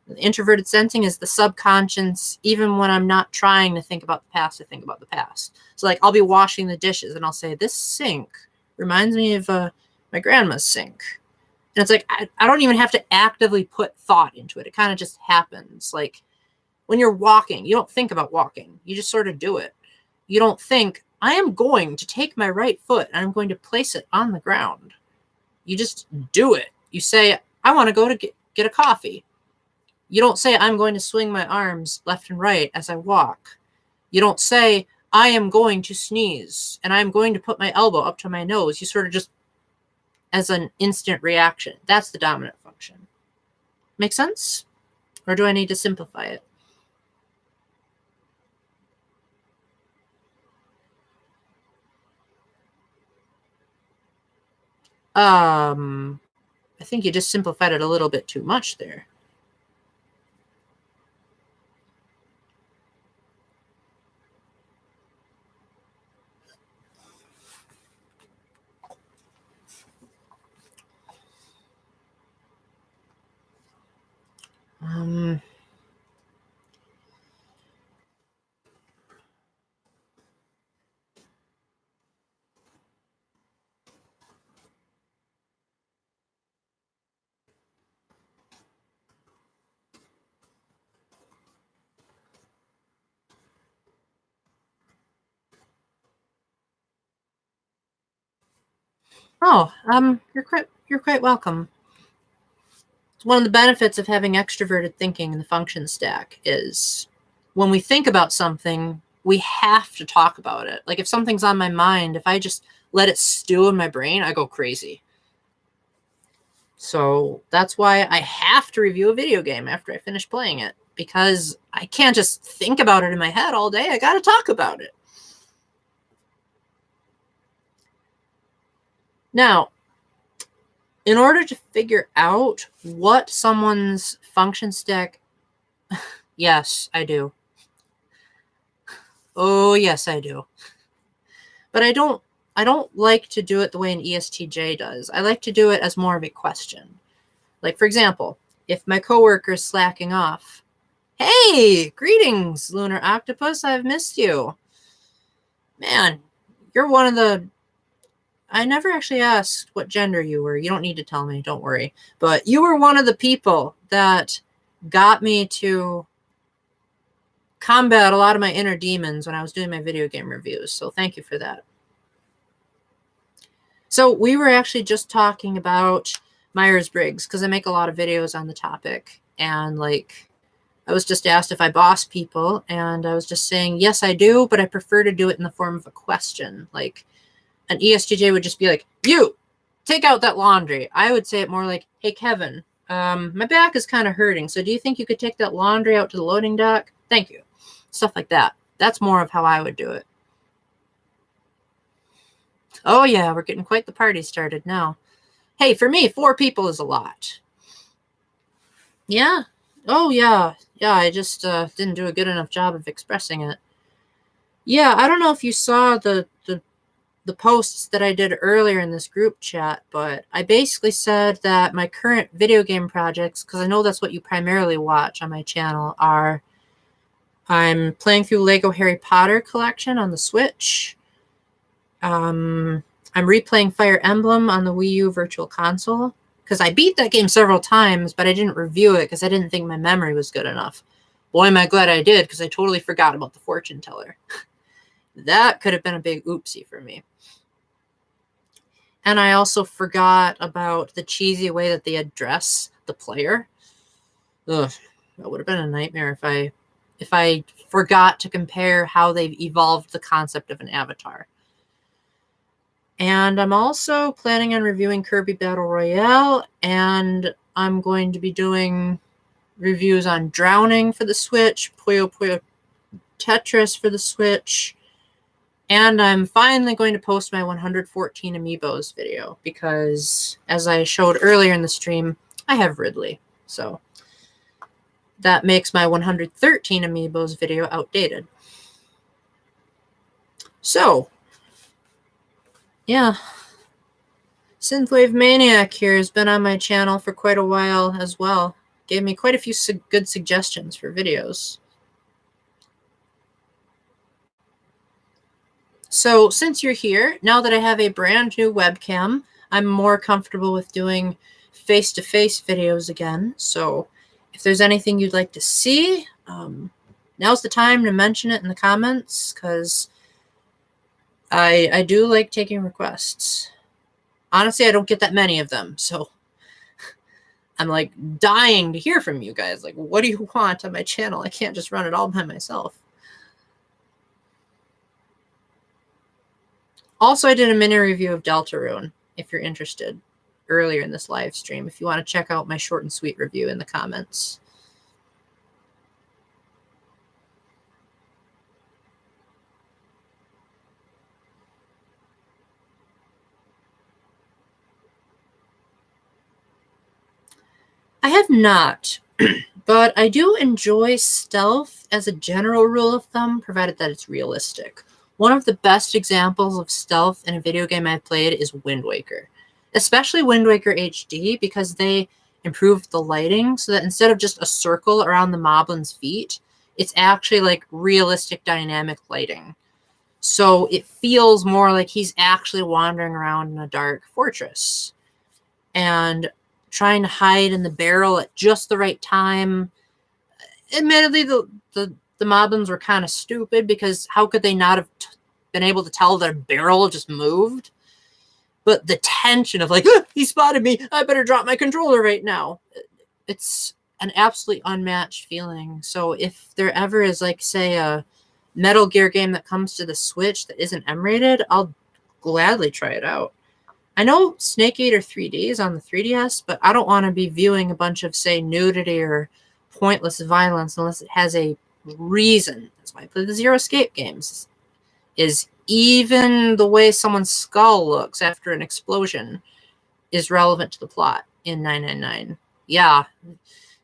The introverted sensing is the subconscious. Even when I'm not trying to think about the past, I think about the past. So like, I'll be washing the dishes and I'll say, this sink reminds me of my grandma's sink. And it's like, I don't even have to actively put thought into it. It kind of just happens. Like when you're walking, you don't think about walking. You just sort of do it. You don't think, I am going to take my right foot and I'm going to place it on the ground. You just do it. You say, I want to go to get a coffee. You don't say, I'm going to swing my arms left and right as I walk. You don't say, I am going to sneeze and I'm going to put my elbow up to my nose. You sort of just, as an instant reaction. That's the dominant function. Make sense? Or do I need to simplify it? I think you just simplified it a little bit too much there. You're quite welcome. One of the benefits of having extroverted thinking in the function stack is when we think about something, we have to talk about it. Like if something's on my mind, if I just let it stew in my brain, I go crazy. So that's why I have to review a video game after I finish playing it. because I can't just think about it in my head all day. I got to talk about it. Now, in order to figure out what someone's function stack, yes, I do. Oh, yes, I do. But I don't like to do it the way an ESTJ does. I like to do it as more of a question. Like, for example, if my coworker is slacking off, hey, greetings, Lunar Octopus, I've missed you. Man, you're one of the... I never actually asked what gender you were. You don't need to tell me, don't worry. But you were one of the people that got me to combat a lot of my inner demons when I was doing my video game reviews. So thank you for that. So we were actually just talking about Myers-Briggs because I make a lot of videos on the topic. And like, I was just asked if I boss people, and I was just saying, yes, I do, but I prefer to do it in the form of a question. Like, an ESTJ would just be like, you, take out that laundry. I would say it more like, hey, Kevin, my back is kind of hurting. So do you think you could take that laundry out to the loading dock? Thank you. Stuff like that. That's more of how I would do it. Oh, yeah, we're getting quite the party started now. Hey, for me, 4 people is a lot. Yeah. Oh, yeah. Yeah, I just didn't do a good enough job of expressing it. Yeah, I don't know if you saw the posts that I did earlier in this group chat, but I basically said that my current video game projects, because I know that's what you primarily watch on my channel, are I'm playing through Lego Harry Potter collection on the Switch. I'm replaying Fire Emblem on the Wii U Virtual Console, because I beat that game several times, but I didn't review it because I didn't think my memory was good enough. Boy, am I glad I did, because I totally forgot about the fortune teller. That could have been a big oopsie for me. And I also forgot about the cheesy way that they address the player. Ugh, that would have been a nightmare if I forgot to compare how they've evolved the concept of an avatar. And I'm also planning on reviewing Kirby Battle Royale, and I'm going to be doing reviews on Drowning for the Switch, Puyo Puyo Tetris for the Switch, and I'm finally going to post my 114 Amiibos video, because as I showed earlier in the stream, I have Ridley. So that makes my 113 Amiibos video outdated. So, yeah. Synthwave Maniac here has been on my channel for quite a while as well. Gave me quite a few good suggestions for videos. So since you're here, now that I have a brand new webcam, I'm more comfortable with doing face-to-face videos again. So if there's anything you'd like to see, now's the time to mention it in the comments, because I do like taking requests. Honestly, I don't get that many of them, so I'm like dying to hear from you guys. Like, what do you want on my channel? I can't just run it all by myself. Also, I did a mini review of Deltarune, if you're interested, earlier in this live stream, if you want to check out my short and sweet review in the comments. I have not, but I do enjoy stealth as a general rule of thumb, provided that it's realistic. One of the best examples of stealth in a video game I've played is Wind Waker, especially Wind Waker HD, because they improved the lighting so that instead of just a circle around the moblin's feet, it's actually like realistic dynamic lighting. So it feels more like he's actually wandering around in a dark fortress and trying to hide in the barrel at just the right time. Admittedly, the moblins were kind of stupid, because how could they not have been able to tell their barrel just moved? But the tension of like, he spotted me, I better drop my controller right now. It's an absolutely unmatched feeling. So if there ever is, like, say, a Metal Gear game that comes to the Switch that isn't M-rated, I'll gladly try it out. I know Snake Eater 3D is on the 3DS, but I don't want to be viewing a bunch of, say, nudity or pointless violence unless it has a reason. That's why I play the Zero Escape games. Is even the way someone's skull looks after an explosion is relevant to the plot in 999. Yeah.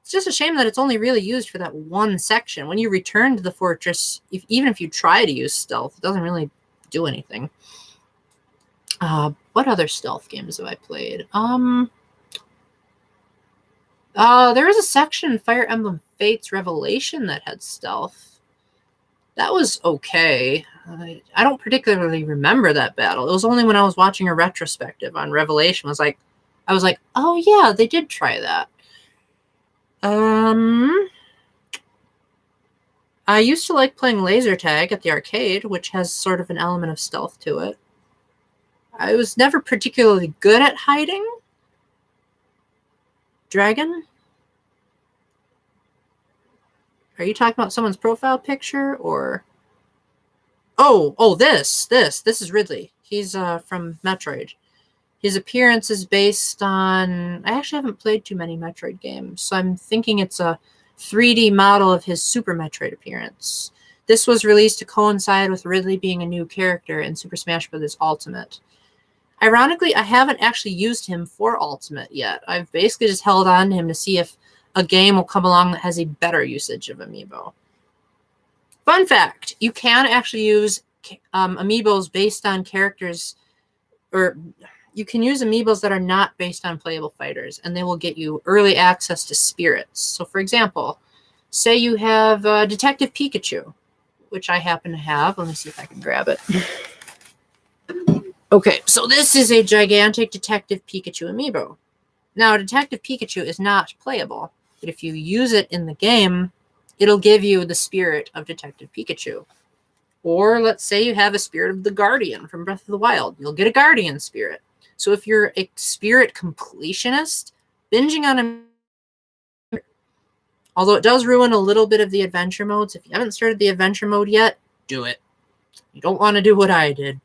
It's just a shame that it's only really used for that one section. When you return to the fortress, even if you try to use stealth, it doesn't really do anything. What other stealth games have I played? There was a section in Fire Emblem Fates Revelation that had stealth. That was okay. I don't particularly remember that battle. It was only when I was watching a retrospective on Revelation I was like, oh yeah, they did try that. I used to like playing laser tag at the arcade, which has sort of an element of stealth to it. I was never particularly good at hiding. Dragon? Are you talking about someone's profile picture or... Oh, this is Ridley. He's from Metroid. His appearance is based on... I actually haven't played too many Metroid games, so I'm thinking it's a 3D model of his Super Metroid appearance. This was released to coincide with Ridley being a new character in Super Smash Bros. Ultimate. Ironically, I haven't actually used him for Ultimate yet. I've basically just held on to him to see if a game will come along that has a better usage of Amiibo. Fun fact, you can actually use Amiibos based on characters, or you can use Amiibos that are not based on playable fighters, and they will get you early access to spirits. So for example, say you have Detective Pikachu, which I happen to have. Let me see if I can grab it. Okay, so this is a gigantic Detective Pikachu Amiibo. Now, Detective Pikachu is not playable, but if you use it in the game, it'll give you the spirit of Detective Pikachu. Or let's say you have a spirit of the Guardian from Breath of the Wild. You'll get a Guardian spirit. So if you're a spirit completionist, binging on a... Although it does ruin a little bit of the adventure modes. If you haven't started the adventure mode yet, do it. You don't want to do what I did.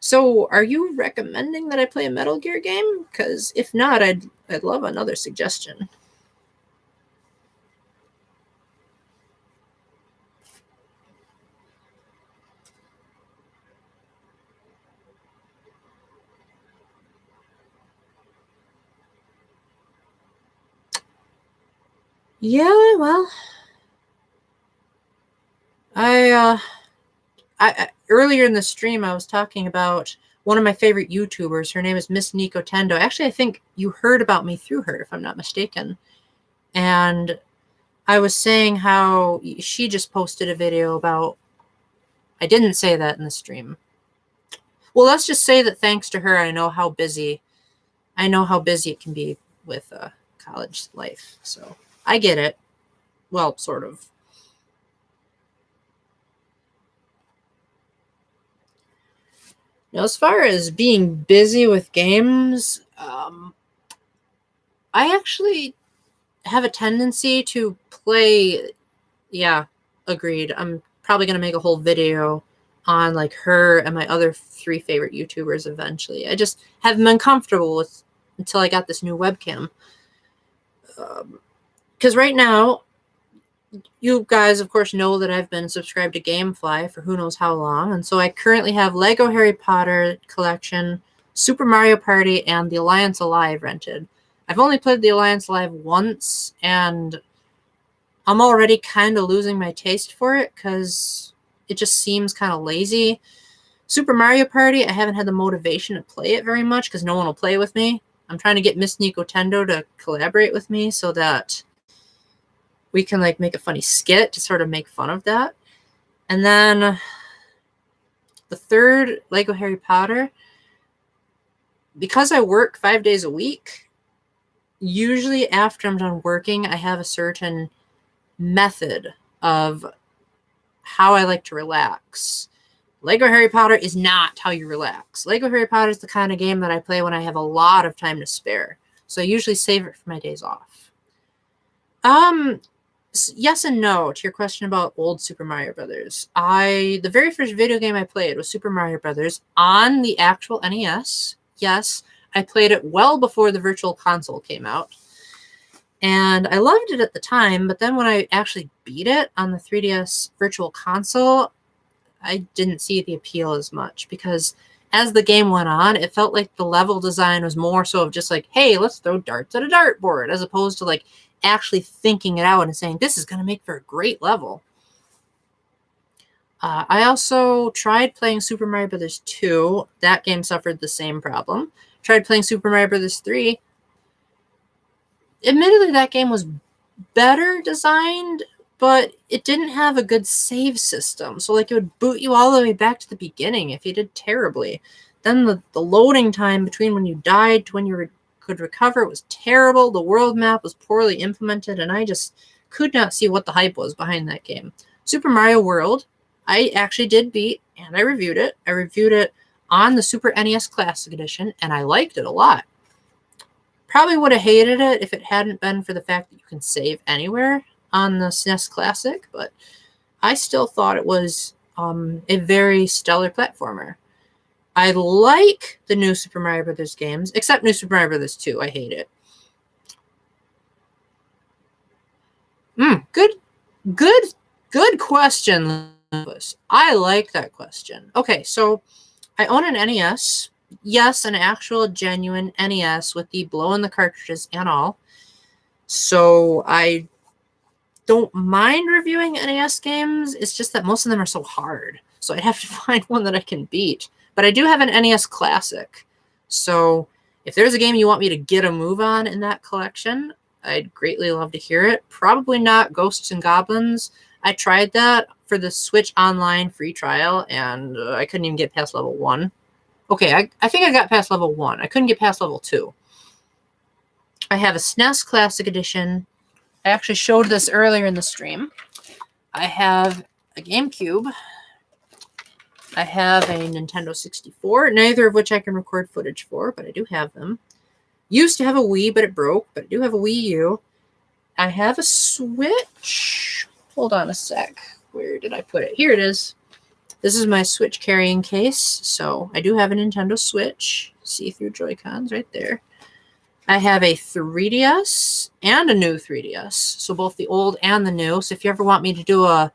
So, are you recommending that I play a Metal Gear game? Because if not, I'd love another suggestion. Yeah, well, I earlier in the stream I was talking about one of my favorite YouTubers. Her name is Miss Nico Tendo. Actually, I think you heard about me through her, if I'm not mistaken. And I was saying how she just posted a video about... I didn't say that in the stream. Well, let's just say that thanks to her, I know how busy it can be with college life. So I get it. Well, sort of. Now, as far as being busy with games, I actually have a tendency to play... Yeah, agreed. I'm probably going to make a whole video on like her and my other 3 favorite YouTubers eventually. I just haven't been comfortable with until I got this new webcam. Because right now, you guys, of course, know that I've been subscribed to Gamefly for who knows how long. And so I currently have Lego Harry Potter collection, Super Mario Party, and the Alliance Alive rented. I've only played the Alliance Alive once, and I'm already kind of losing my taste for it because it just seems kind of lazy. Super Mario Party, I haven't had the motivation to play it very much because no one will play with me. I'm trying to get Miss Nico Tendo to collaborate with me so that we can like make a funny skit to sort of make fun of that. And then the third, Lego Harry Potter, because I work 5 days a week, usually after I'm done working, I have a certain method of how I like to relax. Lego Harry Potter is not how you relax. Lego Harry Potter is the kind of game that I play when I have a lot of time to spare. So I usually save it for my days off. Yes and no to your question about old Super Mario Brothers. The very first video game I played was Super Mario Brothers on the actual NES. Yes, I played it well before the Virtual Console came out. And I loved it at the time, but then when I actually beat it on the 3DS Virtual Console, I didn't see the appeal as much because as the game went on, it felt like the level design was more so of just like, hey, let's throw darts at a dartboard, as opposed to like actually thinking it out and saying, this is going to make for a great level. I also tried playing Super Mario Bros. 2. That game suffered the same problem. Tried playing Super Mario Bros. 3. Admittedly, that game was better designed, but it didn't have a good save system. So, like, it would boot you all the way back to the beginning if you did terribly. Then the loading time between when you died to when you could recover was terrible. The world map was poorly implemented, and I just could not see what the hype was behind that game. Super Mario World, I actually did beat, and I reviewed it. I reviewed it on the Super NES Classic Edition, and I liked it a lot. Probably would have hated it if it hadn't been for the fact that you can save anywhere on the SNES Classic, but I still thought it was a very stellar platformer. I like the new Super Mario Bros. Games, except New Super Mario Bros. 2. I hate it. Good question. I like that question. Okay, so I own an NES. Yes, an actual genuine NES with the blow in the cartridges and all. So I don't mind reviewing NES games. It's just that most of them are so hard. So I'd have to find one that I can beat. But I do have an NES Classic. So if there's a game you want me to get a move on in that collection, I'd greatly love to hear it. Probably not Ghosts and Goblins. I tried that for the Switch Online free trial, and I couldn't even get past level 1. Okay, I think I got past level 1. I couldn't get past level 2. I have a SNES Classic Edition. I actually showed this earlier in the stream. I have a GameCube. I have a Nintendo 64, neither of which I can record footage for, but I do have them. Used to have a Wii, but it broke, but I do have a Wii U. I have a Switch. Hold on a sec. Where did I put it? Here it is. This is my Switch carrying case, so I do have a Nintendo Switch. See-through Joy-Cons right there. I have a 3DS and a new 3DS, so both the old and the new. So if you ever want me to do a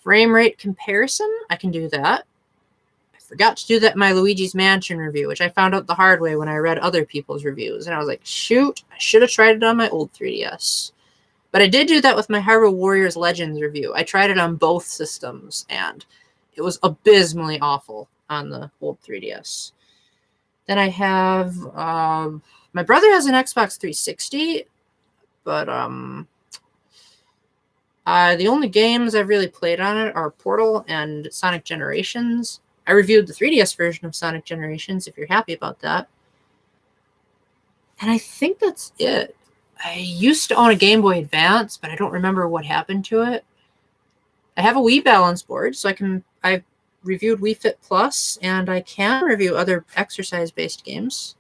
frame rate comparison, I can do that. I forgot to do that in my Luigi's Mansion review, which I found out the hard way when I read other people's reviews. And I was like, shoot, I should have tried it on my old 3DS. But I did do that with my Hyrule Warriors Legends review. I tried it on both systems, and it was abysmally awful on the old 3DS. Then I have, my brother has an Xbox 360, but the only games I've really played on it are Portal and Sonic Generations. I reviewed the 3DS version of Sonic Generations, if you're happy about that. And I think that's it. I used to own a Game Boy Advance, but I don't remember what happened to it. I have a Wii balance board, so I've reviewed Wii Fit Plus, and I can review other exercise-based games.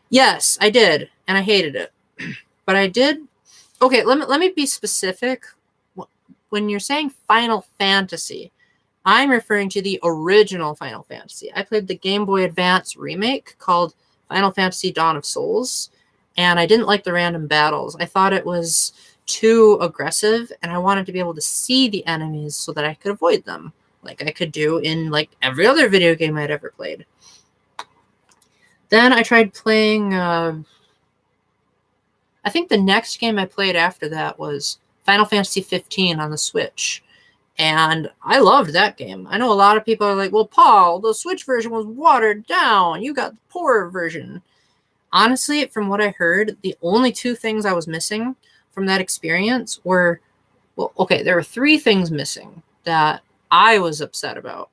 Yes, I did, and I hated it. But I did. Okay, let me be specific. When you're saying Final Fantasy, I'm referring to the original Final Fantasy. I played the Game Boy Advance remake called Final Fantasy Dawn of Souls, and I didn't like the random battles. I thought it was too aggressive, and I wanted to be able to see the enemies so that I could avoid them, like I could do in like every other video game I'd ever played. Then I tried playing, I think the next game I played after that was Final Fantasy 15 on the Switch. And I loved that game. I know a lot of people are like, well, Paul, the Switch version was watered down. You got the poorer version. Honestly, from what I heard, the only two things I was missing from that experience were, well, okay, there were three things missing that I was upset about.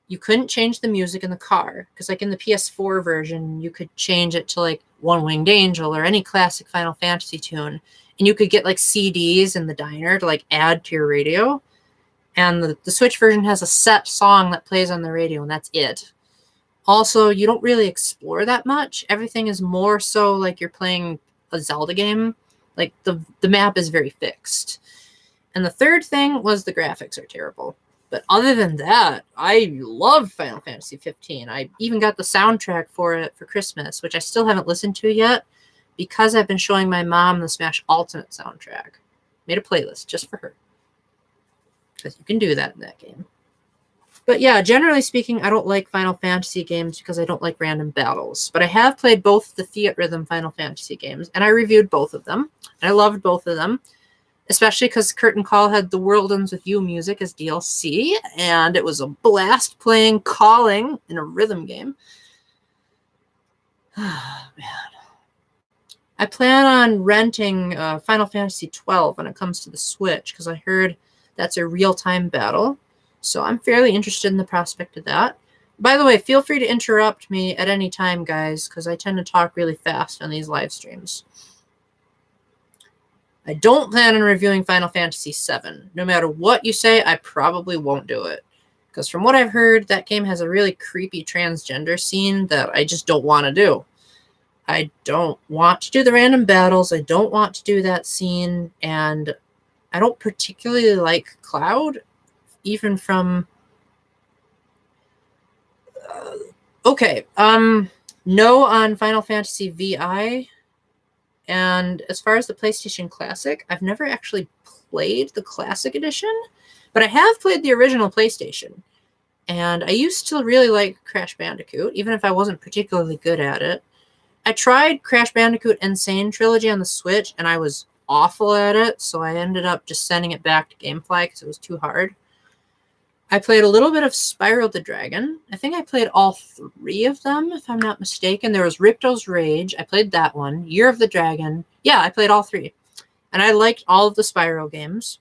You couldn't change the music in the car, because like in the PS4 version, you could change it to like One Winged Angel or any classic Final Fantasy tune, and you could get like CDs in the diner to like add to your radio. And the Switch version has a set song that plays on the radio, and that's it. Also, you don't really explore that much. Everything is more so like you're playing a Zelda game. Like the map is very fixed. And the third thing was the graphics are terrible. But other than that, I love Final Fantasy 15. I even got the soundtrack for it for Christmas, which I still haven't listened to yet. because I've been showing my mom the Smash Ultimate soundtrack. Made a playlist just for her. Because you can do that in that game. But yeah, generally speaking, I don't like Final Fantasy games because I don't like random battles. But I have played both the Fiat Rhythm Final Fantasy games, and I reviewed both of them. And I loved both of them, especially because Curtain Call had the World Ends With You music as DLC, and it was a blast playing Calling in a rhythm game. Oh, man. I plan on renting Final Fantasy 12 when it comes to the Switch, because I heard that's a real-time battle. So I'm fairly interested in the prospect of that. By the way, feel free to interrupt me at any time, guys, because I tend to talk really fast on these live streams. I don't plan on reviewing Final Fantasy VII. No matter what you say, I probably won't do it. Because from what I've heard, that game has a really creepy transgender scene that I just don't want to do. I don't want to do the random battles. I don't want to do that scene. And I don't particularly like Cloud, even from... okay, no on Final Fantasy VI. And as far as the PlayStation Classic, I've never actually played the Classic Edition, but I have played the original PlayStation. And I used to really like Crash Bandicoot, even if I wasn't particularly good at it. I tried Crash Bandicoot Insane Trilogy on the Switch, and I was awful at it, so I ended up just sending it back to GameFly because it was too hard. I played a little bit of Spyro the Dragon. I think I played all 3 of them, if I'm not mistaken. There was Ripto's Rage. I played that one. Year of the Dragon. Yeah, I played all 3. And I liked all of the Spyro games.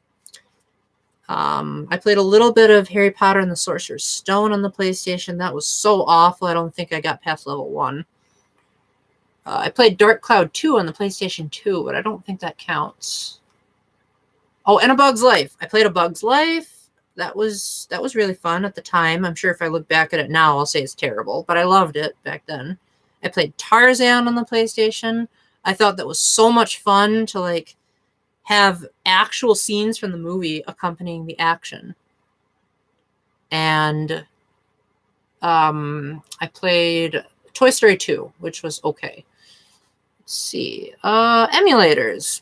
I played a little bit of Harry Potter and the Sorcerer's Stone on the PlayStation. That was so awful, I don't think I got past level 1. I played Dark Cloud 2 on the PlayStation 2, but I don't think that counts. Oh, and A Bug's Life. I played A Bug's Life. That was really fun at the time. I'm sure if I look back at it now, I'll say it's terrible, but I loved it back then. I played Tarzan on the PlayStation. I thought that was so much fun to like have actual scenes from the movie accompanying the action. And I played Toy Story 2, which was okay. Let's see. Emulators.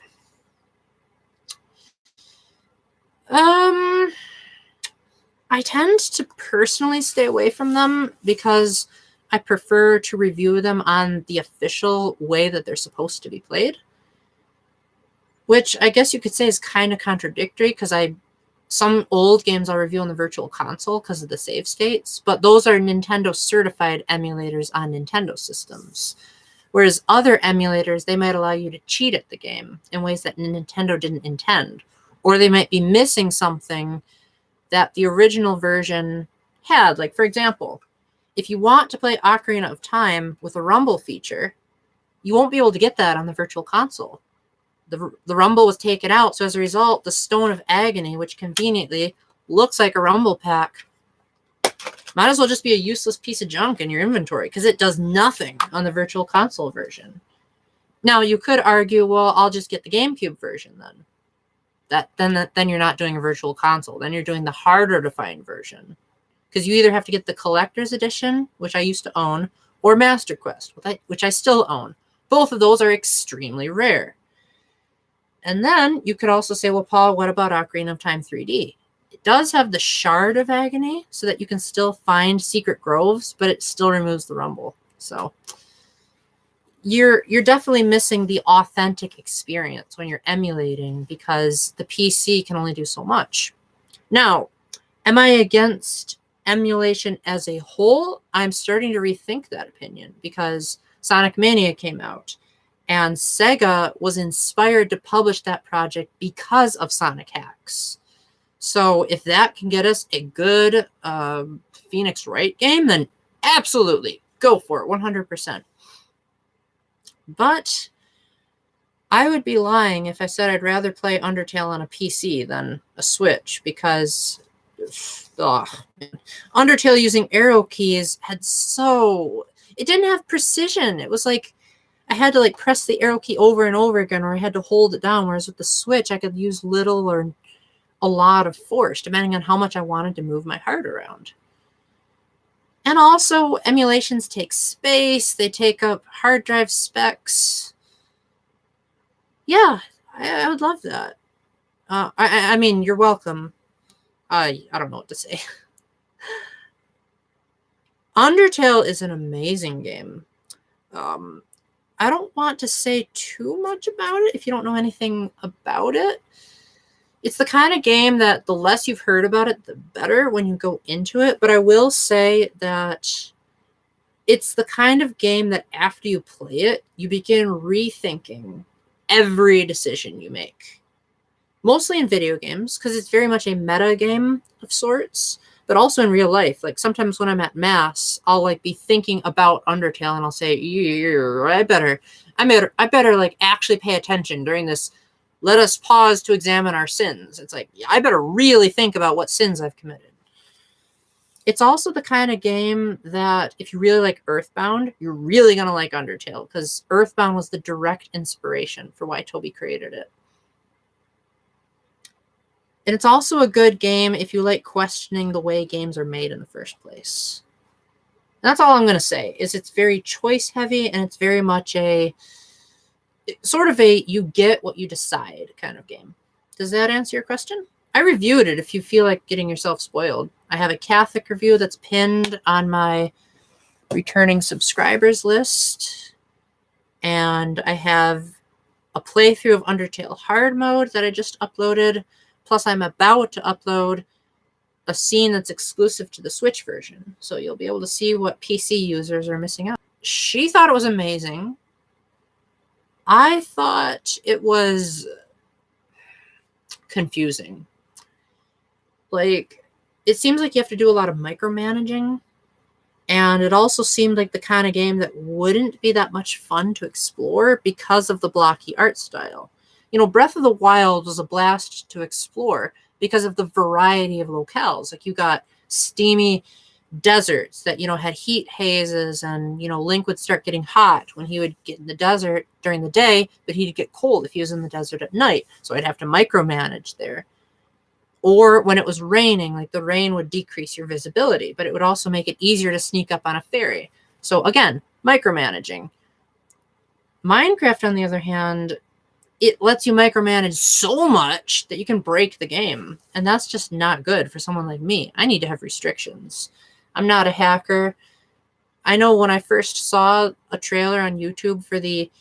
I tend to personally stay away from them because I prefer to review them on the official way that they're supposed to be played. Which I guess you could say is kind of contradictory because some old games I'll review on the Virtual Console because of the save states, but those are Nintendo certified emulators on Nintendo systems. Whereas other emulators, they might allow you to cheat at the game in ways that Nintendo didn't intend. Or they might be missing something that the original version had. Like, for example, if you want to play Ocarina of Time with a rumble feature, you won't be able to get that on the Virtual Console. The rumble was taken out, so as a result, the Stone of Agony, which conveniently looks like a rumble pack, might as well just be a useless piece of junk in your inventory because it does nothing on the Virtual Console version. Now, you could argue, well, I'll just get the GameCube version then. Then you're not doing a Virtual Console. Then you're doing the harder to find version. Because you either have to get the Collector's Edition, which I used to own, or Master Quest, which I still own. Both of those are extremely rare. And then you could also say, well, Paul, what about Ocarina of Time 3D? It does have the Shard of Agony, so that you can still find secret groves, but it still removes the rumble. So you're definitely missing the authentic experience when you're emulating because the PC can only do so much. Now, am I against emulation as a whole? I'm starting to rethink that opinion because Sonic Mania came out and Sega was inspired to publish that project because of Sonic Hacks. So if that can get us a good Phoenix Wright game, then absolutely go for it, 100%. But I would be lying if I said I'd rather play Undertale on a PC than a Switch because Undertale using arrow keys it didn't have precision. It was like I had to like press the arrow key over and over again, or I had to hold it down. Whereas with the Switch, I could use little or a lot of force, depending on how much I wanted to move my heart around. And also, emulations take space. They take up hard drive specs. Yeah, I would love that. I mean, you're welcome. I don't know what to say. Undertale is an amazing game. Um, I don't want to say too much about it if you don't know anything about it. It's the kind of game that the less you've heard about it, the better when you go into it. But I will say that it's the kind of game that after you play it, you begin rethinking every decision you make. Mostly in video games, because it's very much a meta game of sorts, but also in real life. Like sometimes when I'm at mass, I'll like be thinking about Undertale and I'll say, I better like actually pay attention during this. Let us pause to examine our sins. It's like, I better really think about what sins I've committed. It's also the kind of game that if you really like Earthbound, you're really going to like Undertale, because Earthbound was the direct inspiration for why Toby created it. And it's also a good game if you like questioning the way games are made in the first place. And that's all I'm going to say, is it's very choice heavy, and it's very much a sort of a you get what you decide kind of game. Does that answer your question? I reviewed it if you feel like getting yourself spoiled. I have a Catholic review that's pinned on my returning subscribers list. And I have a playthrough of Undertale hard mode that I just uploaded. Plus, I'm about to upload a scene that's exclusive to the Switch version. So you'll be able to see what PC users are missing out. She thought it was amazing. I thought it was confusing. Like, it seems like you have to do a lot of micromanaging. And it also seemed like the kind of game that wouldn't be that much fun to explore because of the blocky art style. You know, Breath of the Wild was a blast to explore because of the variety of locales. Like, you got steamy deserts that, you know, had heat hazes, and, you know, Link would start getting hot when he would get in the desert during the day, but he'd get cold if he was in the desert at night. So I'd have to micromanage there. Or when it was raining, like the rain would decrease your visibility, but it would also make it easier to sneak up on a ferry. So again, micromanaging. Minecraft, on the other hand, it lets you micromanage so much that you can break the game. And that's just not good for someone like me. I need to have restrictions. I'm not a hacker. I know when I first saw a trailer on YouTube for the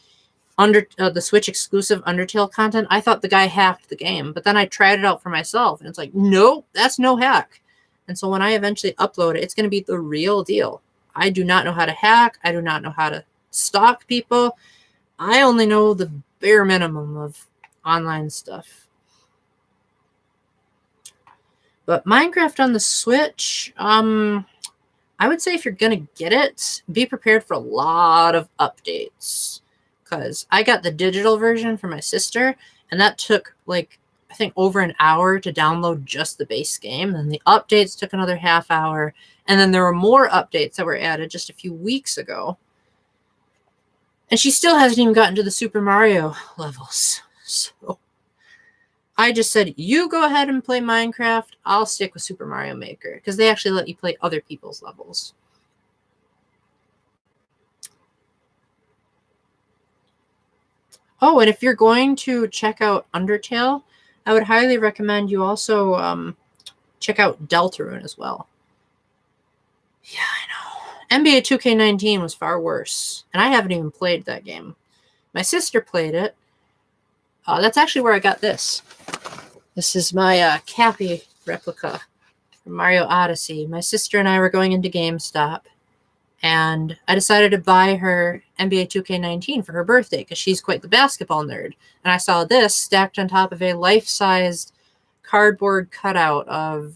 Switch exclusive Undertale content, I thought the guy hacked the game, but then I tried it out for myself, and it's like, nope, that's no hack. And so when I eventually upload it, it's going to be the real deal. I do not know how to hack. I do not know how to stalk people. I only know the bare minimum of online stuff. But Minecraft on the Switch, I would say if you're going to get it, be prepared for a lot of updates. Because I got the digital version for my sister, and that took, like, I think over an hour to download just the base game. Then the updates took another half hour, and then there were more updates that were added just a few weeks ago. And she still hasn't even gotten to the Super Mario levels. So I just said, you go ahead and play Minecraft. I'll stick with Super Mario Maker, because they actually let you play other people's levels. Oh, and if you're going to check out Undertale, I would highly recommend you also check out Deltarune as well. Yeah, I know. NBA 2K19 was far worse, and I haven't even played that game. My sister played it. That's actually where I got this. This is my Cappy replica from Mario Odyssey. My sister and I were going into GameStop, and I decided to buy her NBA 2K19 for her birthday because she's quite the basketball nerd. And I saw this stacked on top of a life-sized cardboard cutout of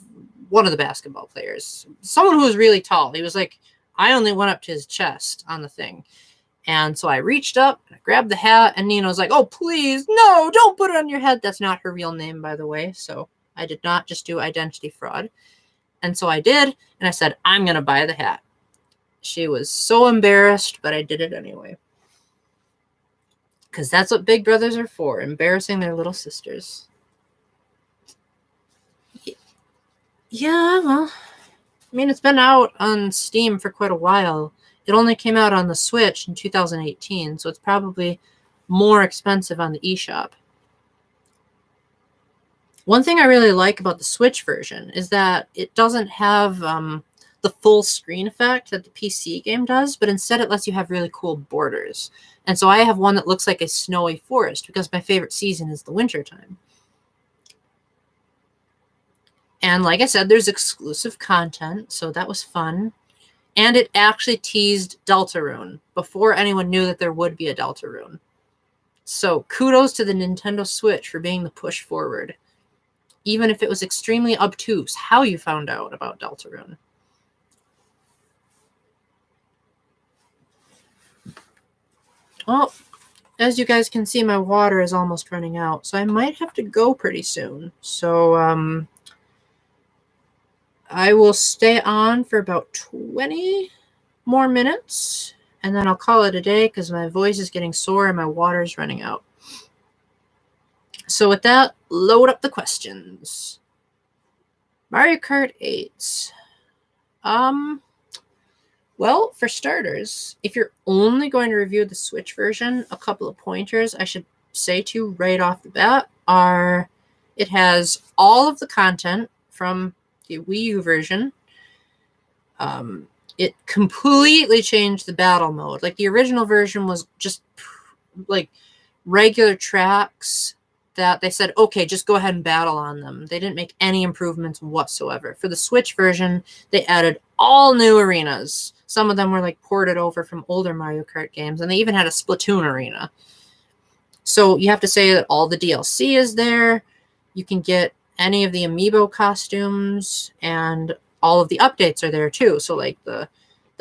one of the basketball players. Someone who was really tall. He was like, I only went up to his chest on the thing. And so I reached up, and I grabbed the hat, and Nina was like, oh, please, no, don't put it on your head. That's not her real name, by the way. So I did not just do identity fraud. And so I did, and I said, I'm going to buy the hat. She was so embarrassed, but I did it anyway. Because that's what big brothers are for, embarrassing their little sisters. Yeah, well, I mean, it's been out on Steam for quite a while. It only came out on the Switch in 2018, so it's probably more expensive on the eShop. One thing I really like about the Switch version is that it doesn't have the full screen effect that the PC game does, but instead it lets you have really cool borders. And so I have one that looks like a snowy forest because my favorite season is the winter time. And like I said, there's exclusive content, so that was fun. And it actually teased Deltarune before anyone knew that there would be a Deltarune. So kudos to the Nintendo Switch for being the push forward, even if it was extremely obtuse how you found out about Deltarune. Well, as you guys can see, my water is almost running out, so I might have to go pretty soon. So I will stay on for about 20 more minutes, and then I'll call it a day because my voice is getting sore and my water is running out. So with that, load up the questions. Mario Kart 8. Well, for starters, if you're only going to review the Switch version, a couple of pointers I should say to you right off the bat are it has all of the content from the Wii U version. It completely changed the battle mode. Like the original version was just like regular tracks that they said, okay, just go ahead and battle on them. They didn't make any improvements whatsoever. For the Switch version, they added all new arenas. Some of them were like ported over from older Mario Kart games, and they even had a Splatoon arena. So you have to say that all the DLC is there. You can get any of the amiibo costumes, and all of the updates are there too. So like the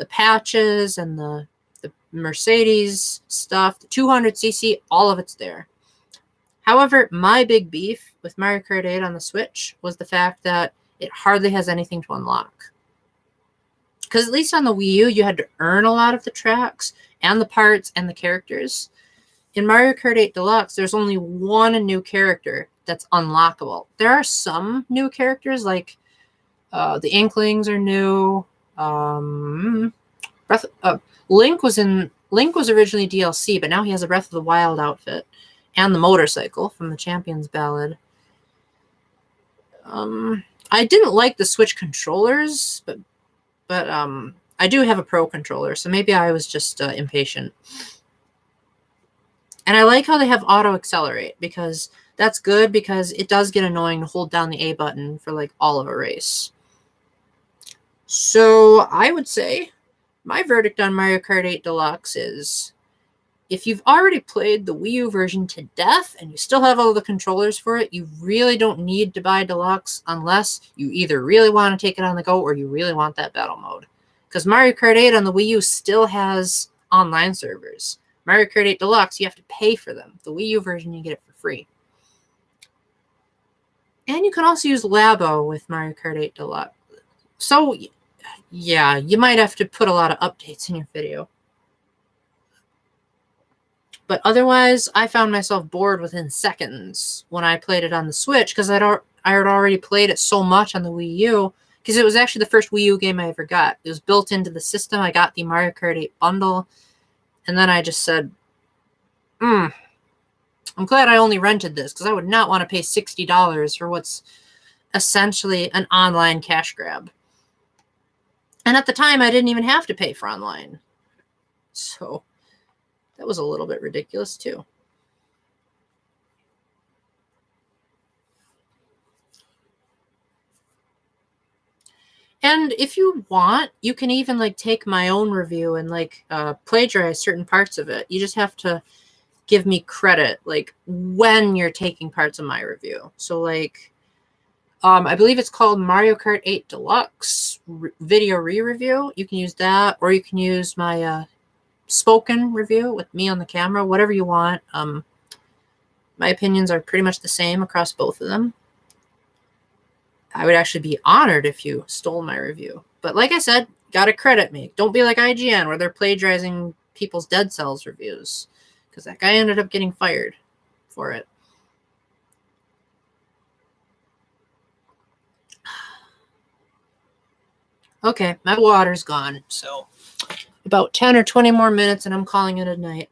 patches and the Mercedes stuff, the 200cc, all of it's there. However, my big beef with Mario Kart 8 on the Switch was the fact that it hardly has anything to unlock. Because at least on the Wii U, you had to earn a lot of the tracks and the parts and the characters. In Mario Kart 8 Deluxe, there's only one new character that's unlockable. There are some new characters, like the Inklings are new. Link was originally DLC, but now he has a Breath of the Wild outfit and the motorcycle from the Champions Ballad. I didn't like the Switch controllers, but I do have a Pro controller, so maybe I was just impatient. And I like how they have auto accelerate, because that's good, because it does get annoying to hold down the A button for like all of a race. So I would say my verdict on Mario Kart 8 Deluxe is, if you've already played the Wii U version to death and you still have all the controllers for it, you really don't need to buy Deluxe unless you either really want to take it on the go or you really want that battle mode. Because Mario Kart 8 on the Wii U still has online servers. Mario Kart 8 Deluxe, you have to pay for them. The Wii U version, you get it for free. And you can also use Labo with Mario Kart 8 Deluxe. So, yeah, you might have to put a lot of updates in your video. But otherwise, I found myself bored within seconds when I played it on the Switch, because I had already played it so much on the Wii U, because it was actually the first Wii U game I ever got. It was built into the system. I got the Mario Kart 8 bundle, and then I just said, I'm glad I only rented this, because I would not want to pay $60 for what's essentially an online cash grab. And at the time, I didn't even have to pay for online. So that was a little bit ridiculous too. And if you want, you can even like take my own review and like plagiarize certain parts of it. You just have to give me credit, like when you're taking parts of my review. So like, I believe it's called Mario Kart 8 Deluxe video re-review. You can use that, or you can use my spoken review with me on the camera, whatever you want. My opinions are pretty much the same across both of them. I would actually be honored if you stole my review. But like I said, gotta credit me. Don't be like IGN, where they're plagiarizing people's Dead Cells reviews, because that guy ended up getting fired for it. Okay, my water's gone, so about 10 or 20 more minutes and I'm calling it a night.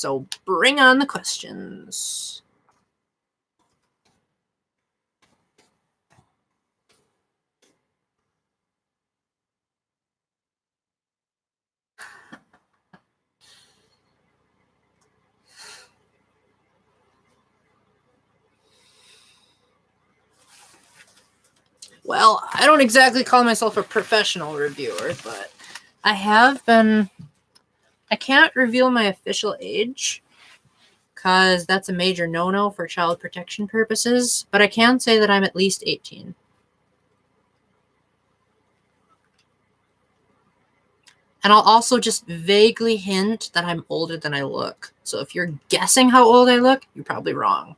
So bring on the questions. Well, I don't exactly call myself a professional reviewer, but I have been... I can't reveal my official age because that's a major no-no for child protection purposes, but I can say that I'm at least 18. And I'll also just vaguely hint that I'm older than I look. So if you're guessing how old I look, you're probably wrong.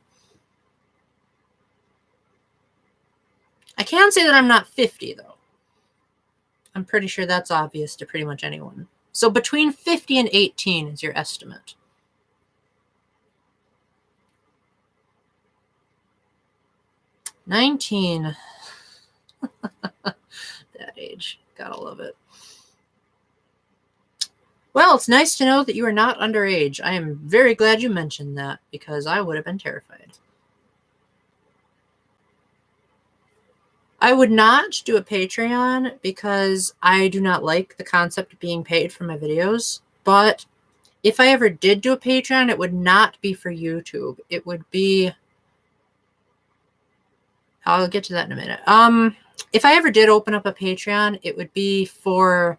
I can say that I'm not 50, though. I'm pretty sure that's obvious to pretty much anyone. So between 50 and 18 is your estimate. $19. That age. Gotta love it. Well, it's nice to know that you are not underage. I am very glad you mentioned that, because I would have been terrified. I would not do a Patreon because I do not like the concept of being paid for my videos. But if I ever did do a Patreon, it would not be for YouTube. It would be... I'll get to that in a minute. If I ever did open up a Patreon, it would be for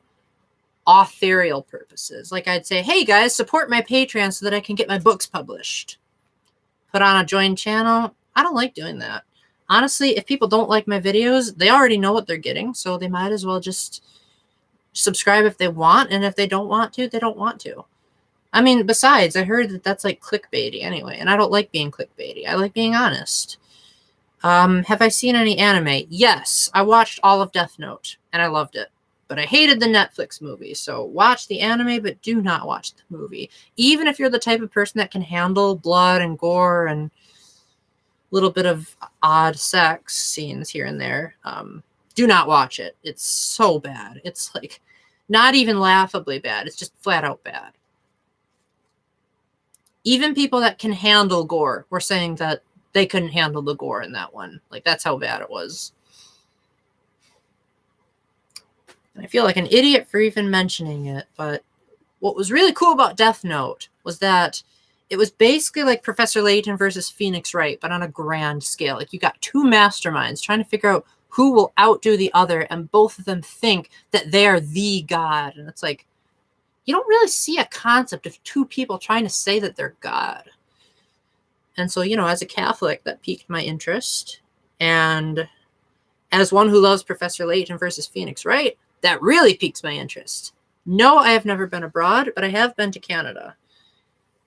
authorial purposes. Like I'd say, hey guys, support my Patreon so that I can get my books published. Put on a join channel. I don't like doing that. Honestly, if people don't like my videos, they already know what they're getting, so they might as well just subscribe if they want, and if they don't want to, they don't want to. I mean, besides, I heard that that's like clickbaity anyway, and I don't like being clickbaity. I like being honest. Have I seen any anime? Yes, I watched all of Death Note, and I loved it. But I hated the Netflix movie, so watch the anime, but do not watch the movie. Even if you're the type of person that can handle blood and gore and a little bit of odd sex scenes here and there, do not watch it. It's so bad. It's like not even laughably bad. It's just flat out bad. Even people that can handle gore were saying that they couldn't handle the gore in that one. Like, that's how bad it was. And I feel like an idiot for even mentioning it, but what was really cool about Death Note was that it was basically like Professor Layton versus Phoenix Wright, but on a grand scale. Like, you got two masterminds trying to figure out who will outdo the other, and both of them think that they are the god. And it's like, you don't really see a concept of two people trying to say that they're God. And so, you know, as a Catholic, that piqued my interest. And as one who loves Professor Layton versus Phoenix Wright, that really piques my interest. No, I have never been abroad, but I have been to Canada.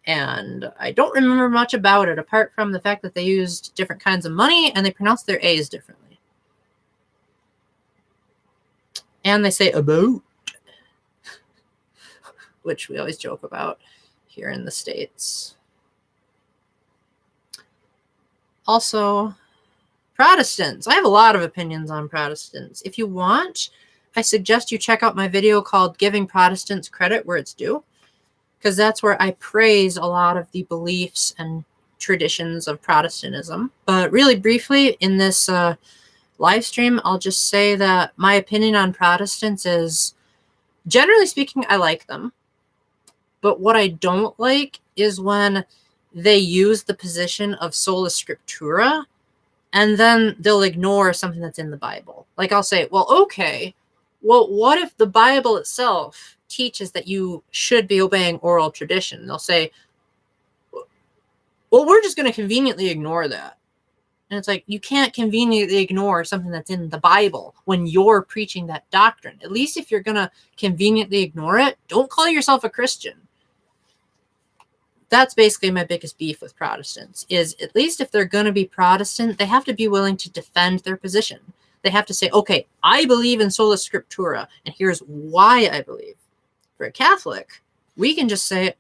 And I don't remember much about it, apart from the fact that they used different kinds of money and they pronounced their A's differently. And they say about, which we always joke about here in the States. Also, Protestants. I have a lot of opinions on Protestants. If you want, I suggest you check out my video called Giving Protestants Credit Where It's Due, because that's where I praise a lot of the beliefs and traditions of Protestantism. But really briefly, in this live stream, I'll just say that my opinion on Protestants is, generally speaking, I like them. But what I don't like is when they use the position of sola scriptura, and then they'll ignore something that's in the Bible. Like, I'll say, well, okay, well, what if the Bible itself teaches that you should be obeying oral tradition? They'll say, well, we're just going to conveniently ignore that. And it's like, you can't conveniently ignore something that's in the Bible when you're preaching that doctrine. At least if you're going to conveniently ignore it, don't call yourself a Christian. That's basically my biggest beef with Protestants, is at least if they're going to be Protestant, they have to be willing to defend their position. They have to say, okay, I believe in sola scriptura, and here's why I believe. For a Catholic, we can just say,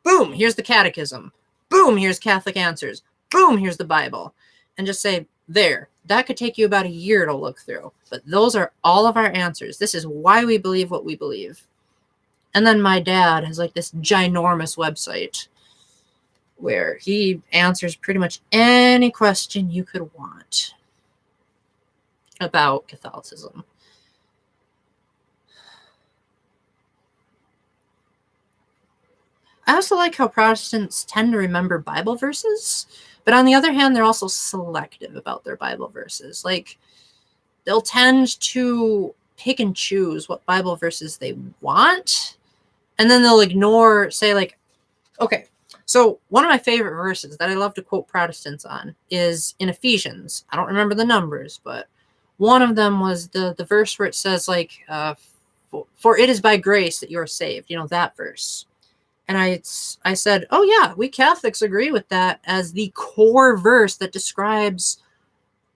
boom, here's the catechism. Boom, here's Catholic answers. Boom, here's the Bible. And just say, there. That could take you about a year to look through. But those are all of our answers. This is why we believe what we believe. And then my dad has like this ginormous website where he answers pretty much any question you could want about Catholicism. I also like how Protestants tend to remember Bible verses, but on the other hand, they're also selective about their Bible verses. Like, they'll tend to pick and choose what Bible verses they want, and then they'll ignore, say, like, okay, so one of my favorite verses that I love to quote Protestants on is in Ephesians. I don't remember the numbers, but one of them was the verse where it says, like, for it is by grace that you are saved, that verse. And I said, oh yeah, we Catholics agree with that as the core verse that describes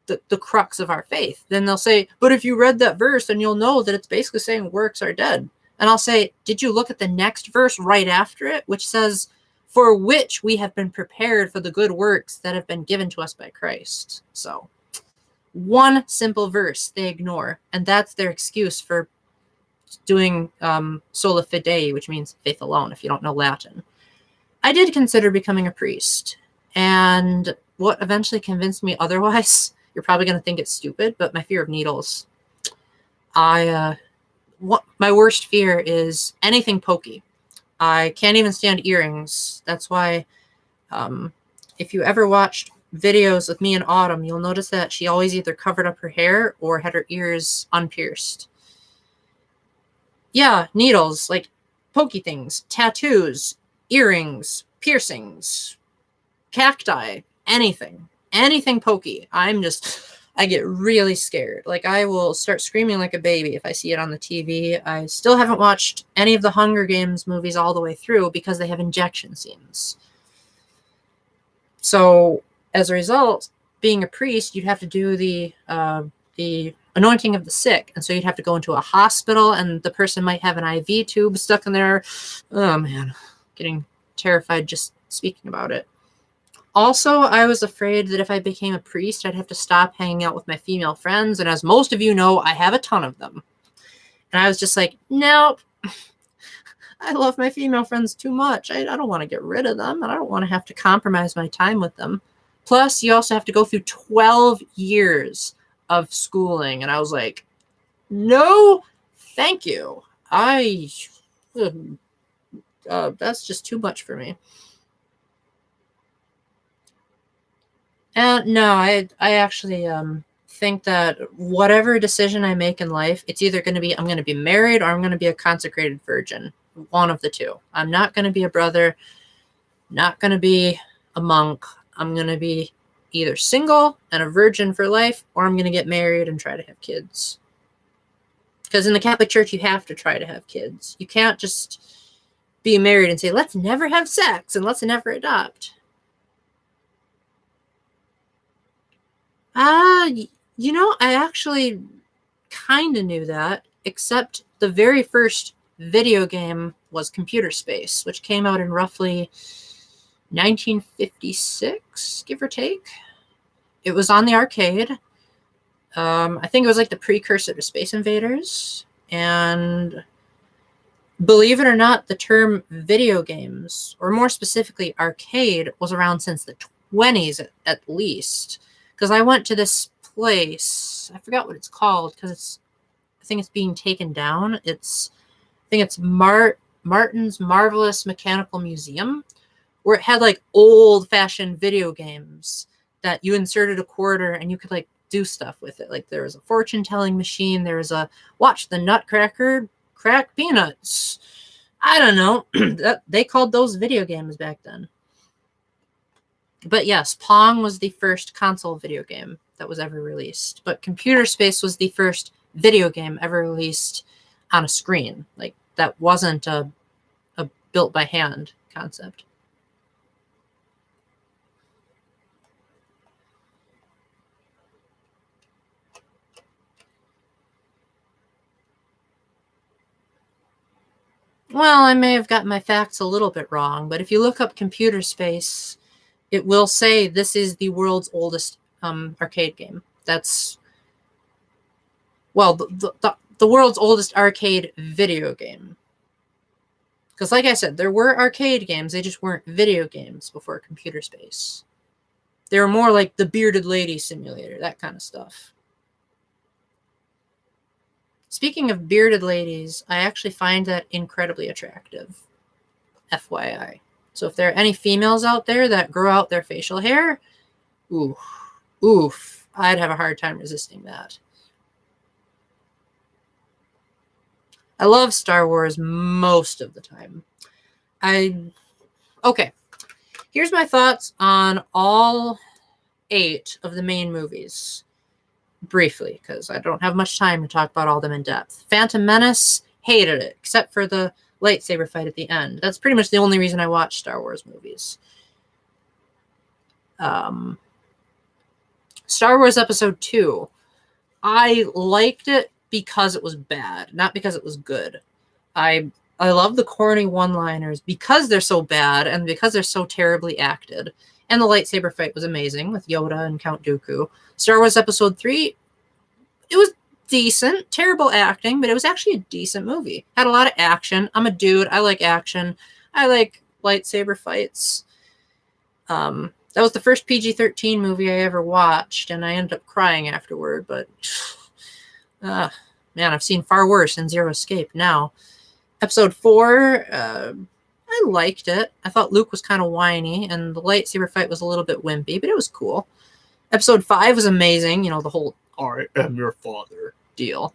the crux of our faith. Then they'll say, but if you read that verse, then you'll know that it's basically saying works are dead. And I'll say, did you look at the next verse right after it, which says, for which we have been prepared for the good works that have been given to us by Christ. So one simple verse they ignore, and that's their excuse for doing sola fide, which means faith alone, if you don't know Latin. I did consider becoming a priest, and what eventually convinced me otherwise, you're probably going to think it's stupid, but my fear of needles. My worst fear is anything pokey. I can't even stand earrings. That's why if you ever watched videos with me in Autumn, you'll notice that she always either covered up her hair or had her ears unpierced. Yeah, needles, like pokey things, tattoos, earrings, piercings, cacti, anything pokey. I get really scared. Like, I will start screaming like a baby if I see it on the TV. I still haven't watched any of the Hunger Games movies all the way through because they have injection scenes. So as a result, being a priest, you'd have to do the anointing of the sick. And so you'd have to go into a hospital, and the person might have an IV tube stuck in there. Oh man, getting terrified just speaking about it. Also, I was afraid that if I became a priest, I'd have to stop hanging out with my female friends. And as most of you know, I have a ton of them. And I was just like, nope. I love my female friends too much. I don't want to get rid of them, and I don't want to have to compromise my time with them. Plus, you also have to go through 12 years of schooling. And I was like, no, thank you. That's just too much for me. And no, I actually think that whatever decision I make in life, it's either going to be I'm going to be married or I'm going to be a consecrated virgin. One of the two. I'm not going to be a brother, not going to be a monk. I'm going to be either single and a virgin for life, or I'm going to get married and try to have kids. Because in the Catholic Church, you have to try to have kids. You can't just be married and say, let's never have sex and let's never adopt. I actually kind of knew that, except the very first video game was Computer Space, which came out in roughly 1956, give or take. It was on the arcade. I think it was like the precursor to Space Invaders. And believe it or not, the term video games, or more specifically arcade, was around since the 20s at least. Because I went to this place, I forgot what it's called, because I think it's being taken down. I think it's Martin's Marvelous Mechanical Museum, where it had like old-fashioned video games that you inserted a quarter and you could like do stuff with it. Like, there was a fortune-telling machine, there was a watch the Nutcracker crack peanuts. I don't know. They called those video games back then. But yes, Pong was the first console video game that was ever released. But Computer Space was the first video game ever released on a screen. Like, that wasn't a built by hand concept. Well, I may have gotten my facts a little bit wrong, but if you look up Computer Space, it will say this is the world's oldest arcade game. That's, well, the world's oldest arcade video game. Because like I said, there were arcade games. They just weren't video games before computer space. They were more like the Bearded Lady Simulator, that kind of stuff. Speaking of bearded ladies, I actually find that incredibly attractive. FYI. So if there are any females out there that grow out their facial hair, oof, I'd have a hard time resisting that. I love Star Wars most of the time. Okay, here's my thoughts on all 8 of the main movies. Briefly, because I don't have much time to talk about all of them in depth. Phantom Menace, hated it, except for the lightsaber fight at the end. That's pretty much the only reason I watch Star Wars movies. Star Wars Episode 2. I liked it because it was bad, not because it was good. I love the corny one-liners because they're so bad and because they're so terribly acted. And the lightsaber fight was amazing with Yoda and Count Dooku. Star Wars Episode 3, it was decent. Terrible acting, but it was actually a decent movie. Had a lot of action. I'm a dude. I like action. I like lightsaber fights. That was the first PG-13 movie I ever watched, and I ended up crying afterward, but man, I've seen far worse in Zero Escape now. Episode 4, I liked it. I thought Luke was kind of whiny, and the lightsaber fight was a little bit wimpy, but it was cool. Episode 5 was amazing. You know, the whole "I am your father" deal.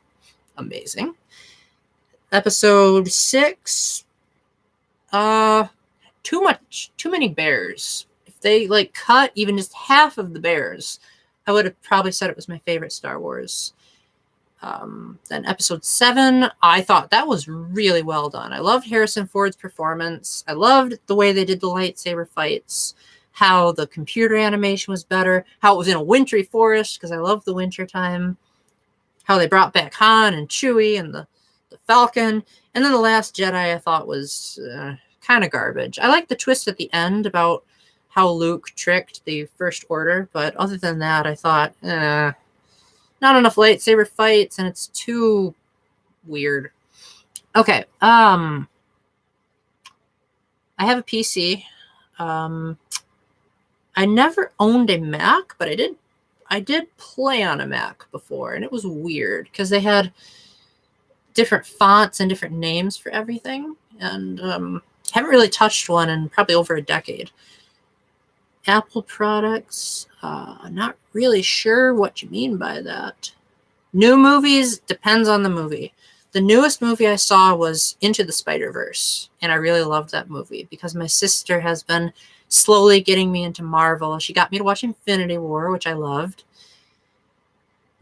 Amazing. Episode 6, too many bears. If they, like, cut even just half of the bears, I would have probably said it was my favorite Star Wars. Then Episode 7, I thought that was really well done. I loved Harrison Ford's performance. I loved the way they did the lightsaber fights, how the computer animation was better, how it was in a wintry forest, because I love the winter time, how they brought back Han and Chewie and the Falcon. And then The Last Jedi I thought was kind of garbage. I liked the twist at the end about how Luke tricked the First Order, but other than that, I thought, not enough lightsaber fights, and it's too weird. Okay, I have a PC. I never owned a Mac, but I did play on a Mac before, and it was weird because they had different fonts and different names for everything, and haven't really touched one in probably over a decade. Apple products, not really sure what you mean by that. New movies, depends on the movie. The newest movie I saw was Into the Spider-Verse, and I really loved that movie because my sister has been slowly getting me into Marvel. She got me to watch Infinity War, which I loved.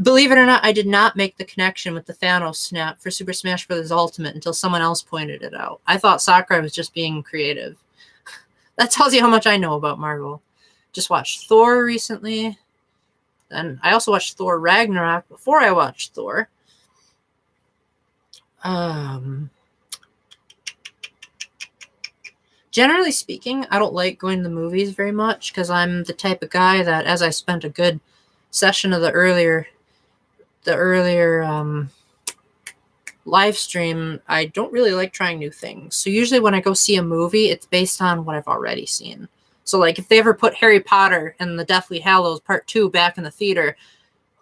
Believe it or not, I did not make the connection with the Thanos snap for Super Smash Bros. Ultimate until someone else pointed it out. I thought Sakurai was just being creative. That tells you how much I know about Marvel. Just watched Thor recently. And I also watched Thor Ragnarok before I watched Thor. Generally speaking, I don't like going to the movies very much because I'm the type of guy that, as I spent a good session of the earlier live stream, I don't really like trying new things. So usually when I go see a movie, it's based on what I've already seen. So like if they ever put Harry Potter and the Deathly Hallows Part 2 back in the theater,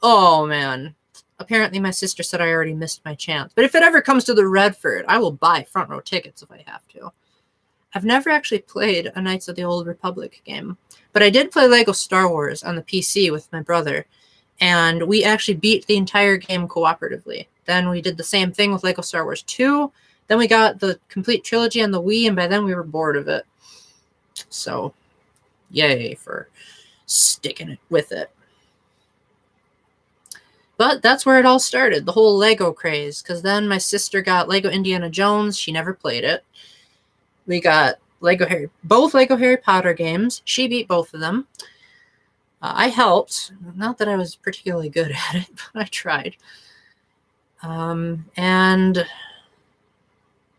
oh man. Apparently my sister said I already missed my chance. But if it ever comes to the Redford, I will buy front row tickets if I have to. I've never actually played a Knights of the Old Republic game, but I did play Lego Star Wars on the PC with my brother, and we actually beat the entire game cooperatively. Then we did the same thing with Lego Star Wars 2. Then we got the complete trilogy on the Wii, and by then we were bored of it. So, yay for sticking it with it. But that's where it all started, the whole Lego craze, because then my sister got Lego Indiana Jones. She never played it. We got both Lego Harry Potter games. She beat both of them. I helped. Not that I was particularly good at it, but I tried. And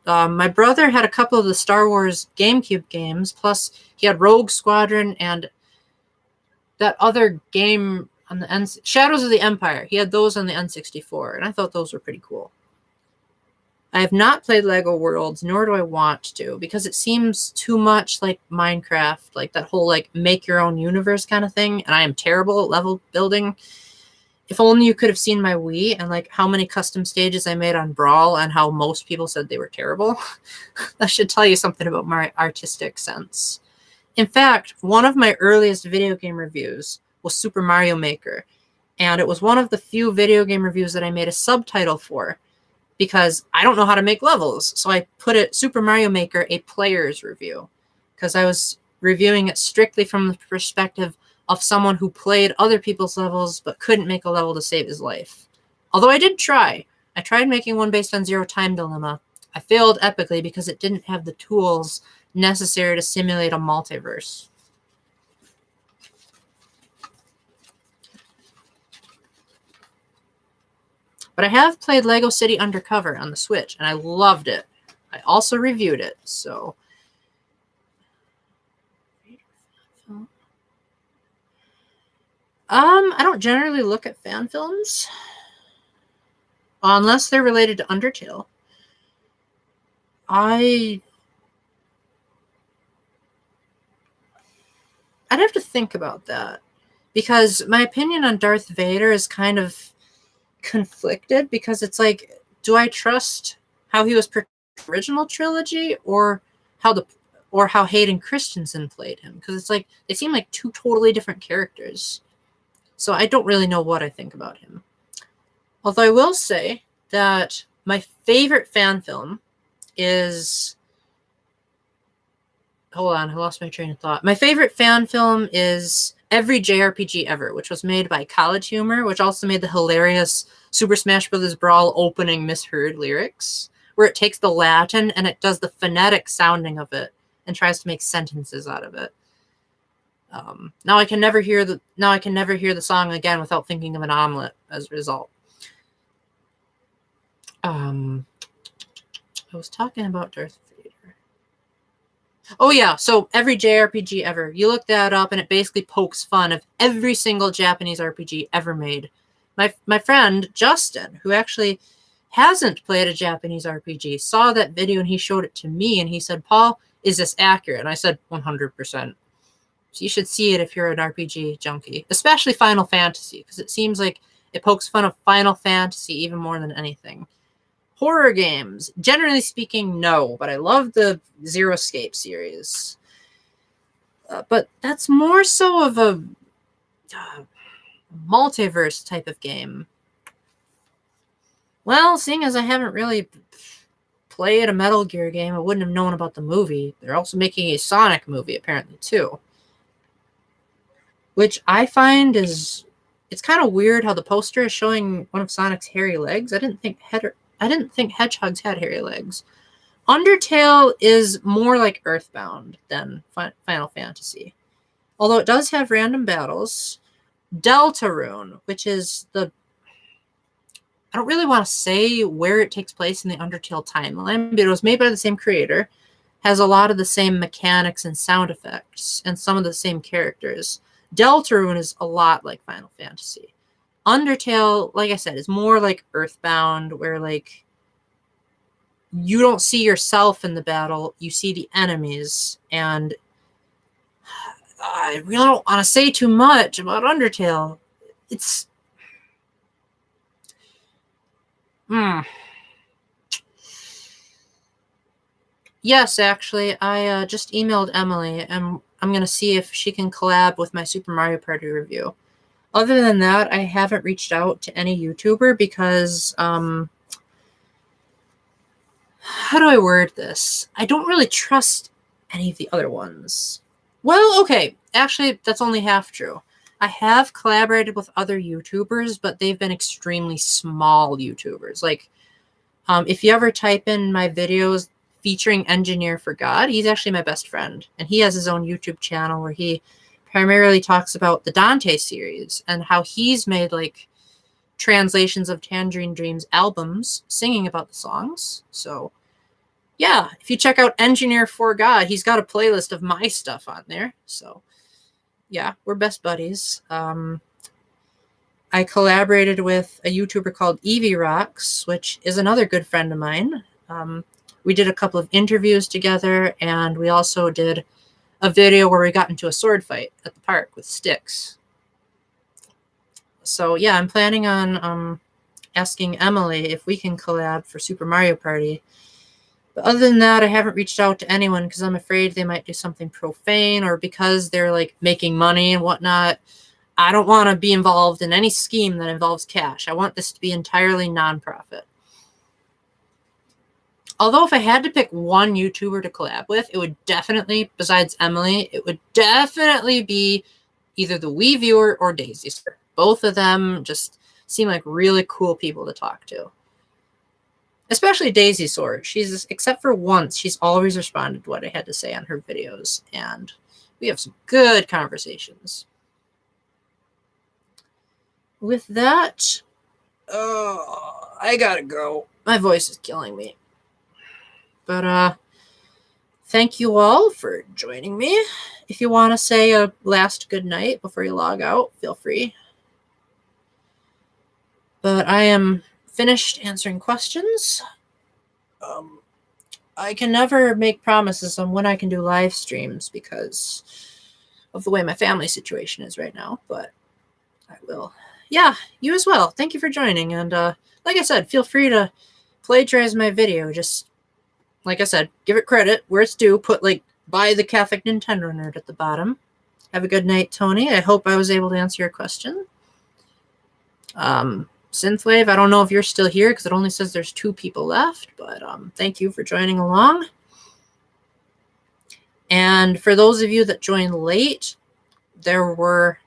my brother had a couple of the Star Wars GameCube games, plus he had Rogue Squadron and that other game on the Shadows of the Empire. He had those on the N64, and I thought those were pretty cool. I have not played Lego Worlds, nor do I want to, because it seems too much like Minecraft, like that whole like make your own universe kind of thing, and I am terrible at level building. If only you could have seen my Wii and like how many custom stages I made on Brawl and how most people said they were terrible. That should tell you something about my artistic sense. In fact, one of my earliest video game reviews was Super Mario Maker, and it was one of the few video game reviews that I made a subtitle for, because I don't know how to make levels. So I put it Super Mario Maker, a player's review, because I was reviewing it strictly from the perspective of someone who played other people's levels but couldn't make a level to save his life. Although I did try. I tried making one based on Zero Time Dilemma. I failed epically because it didn't have the tools necessary to simulate a multiverse. But I have played Lego City Undercover on the Switch, and I loved it. I also reviewed it, so... I don't generally look at fan films. Unless they're related to Undertale. I'd have to think about that. Because my opinion on Darth Vader is kind of conflicted, because it's like, do I trust how he was portrayed in the original trilogy, or how Hayden Christensen played him? Because it's like they seem like two totally different characters. So I don't really know what I think about him. Although I will say that my favorite fan film is... Hold on, I lost my train of thought. My favorite fan film is Every JRPG Ever, which was made by College Humor, which also made the hilarious Super Smash Bros. Brawl opening misheard lyrics, where it takes the Latin and it does the phonetic sounding of it and tries to make sentences out of it. Now I can never hear the song again without thinking of an omelet as a result. I was talking about Darth Vader. Oh yeah, so Every JRPG Ever. You look that up and it basically pokes fun of every single Japanese RPG ever made. My friend Justin, who actually hasn't played a Japanese RPG, saw that video and he showed it to me and he said, "Paul, is this accurate?" And I said, 100%. So you should see it if you're an RPG junkie, especially Final Fantasy, because it seems like it pokes fun of Final Fantasy even more than anything. Horror games, generally speaking, no, but I love the Zero Escape series. But that's more so of a multiverse type of game. Well, seeing as I haven't really played a Metal Gear game, I wouldn't have known about the movie. They're also making a Sonic movie, apparently, too. Which I find is... It's kind of weird how the poster is showing one of Sonic's hairy legs. I didn't think hedgehogs had hairy legs. Undertale is more like Earthbound than Final Fantasy. Although it does have random battles. Deltarune, which is the... I don't really want to say where it takes place in the Undertale timeline, but it was made by the same creator. Has a lot of the same mechanics and sound effects, and some of the same characters. Deltarune is a lot like Final Fantasy. Undertale, like I said, is more like Earthbound, where like you don't see yourself in the battle, you see the enemies, and I really don't want to say too much about Undertale. It's... Yes, actually, I just emailed Emily, and I'm going to see if she can collab with my Super Mario Party review. Other than that, I haven't reached out to any YouTuber because, how do I word this? I don't really trust any of the other ones. Well, okay, actually, that's only half true. I have collaborated with other YouTubers, but they've been extremely small YouTubers. Like, if you ever type in my videos featuring Engineer for God, he's actually my best friend. And he has his own YouTube channel where he primarily talks about the Dante series and how he's made, like, translations of Tangerine Dream's albums singing about the songs. So, yeah, if you check out Engineer for God, he's got a playlist of my stuff on there. So, yeah, we're best buddies. I collaborated with a YouTuber called Evie Rocks, which is another good friend of mine. We did a couple of interviews together, and we also did a video where we got into a sword fight at the park with sticks. So yeah, I'm planning on asking Emily if we can collab for Super Mario Party. But other than that, I haven't reached out to anyone because I'm afraid they might do something profane, or because they're like making money and whatnot. I don't want to be involved in any scheme that involves cash. I want this to be entirely nonprofit. Although if I had to pick one YouTuber to collab with, it would definitely, besides Emily, it would definitely be either the Wii Viewer or Daisy. Both of them just seem like really cool people to talk to. Especially Daisy Sword. She's, except for once, she's always responded to what I had to say on her videos, and we have some good conversations. With that, I gotta go. My voice is killing me. But thank you all for joining me. If you want to say a last good night before you log out, feel free. But I am finished answering questions. I can never make promises on when I can do live streams because of the way my family situation is right now, but I will. Yeah, you as well. Thank you for joining. And like I said, feel free to plagiarize my video. Just, like I said, give it credit where it's due. Put, like, by the Catholic Nintendo Nerd at the bottom. Have a good night, Tony. I hope I was able to answer your question. Synthwave, I don't know if you're still here because it only says there's 2 people left, but thank you for joining along. And for those of you that joined late, there were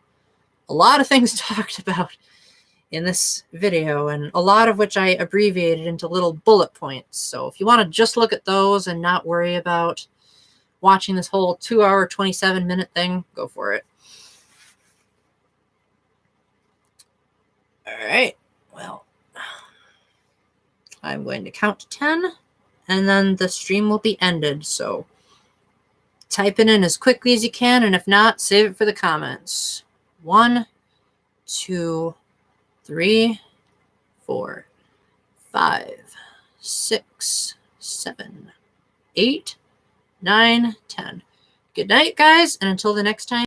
a lot of things talked about in this video, and a lot of which I abbreviated into little bullet points. So if you want to just look at those and not worry about watching this whole 2-hour, 27-minute thing, go for it. All right. Well, I'm going to count to 10, and then the stream will be ended. So type it in as quickly as you can, and if not, save it for the comments. 1, 2, 3, 4, 5, 6, 7, 8, 9, 10. Good night, guys, and until the next time.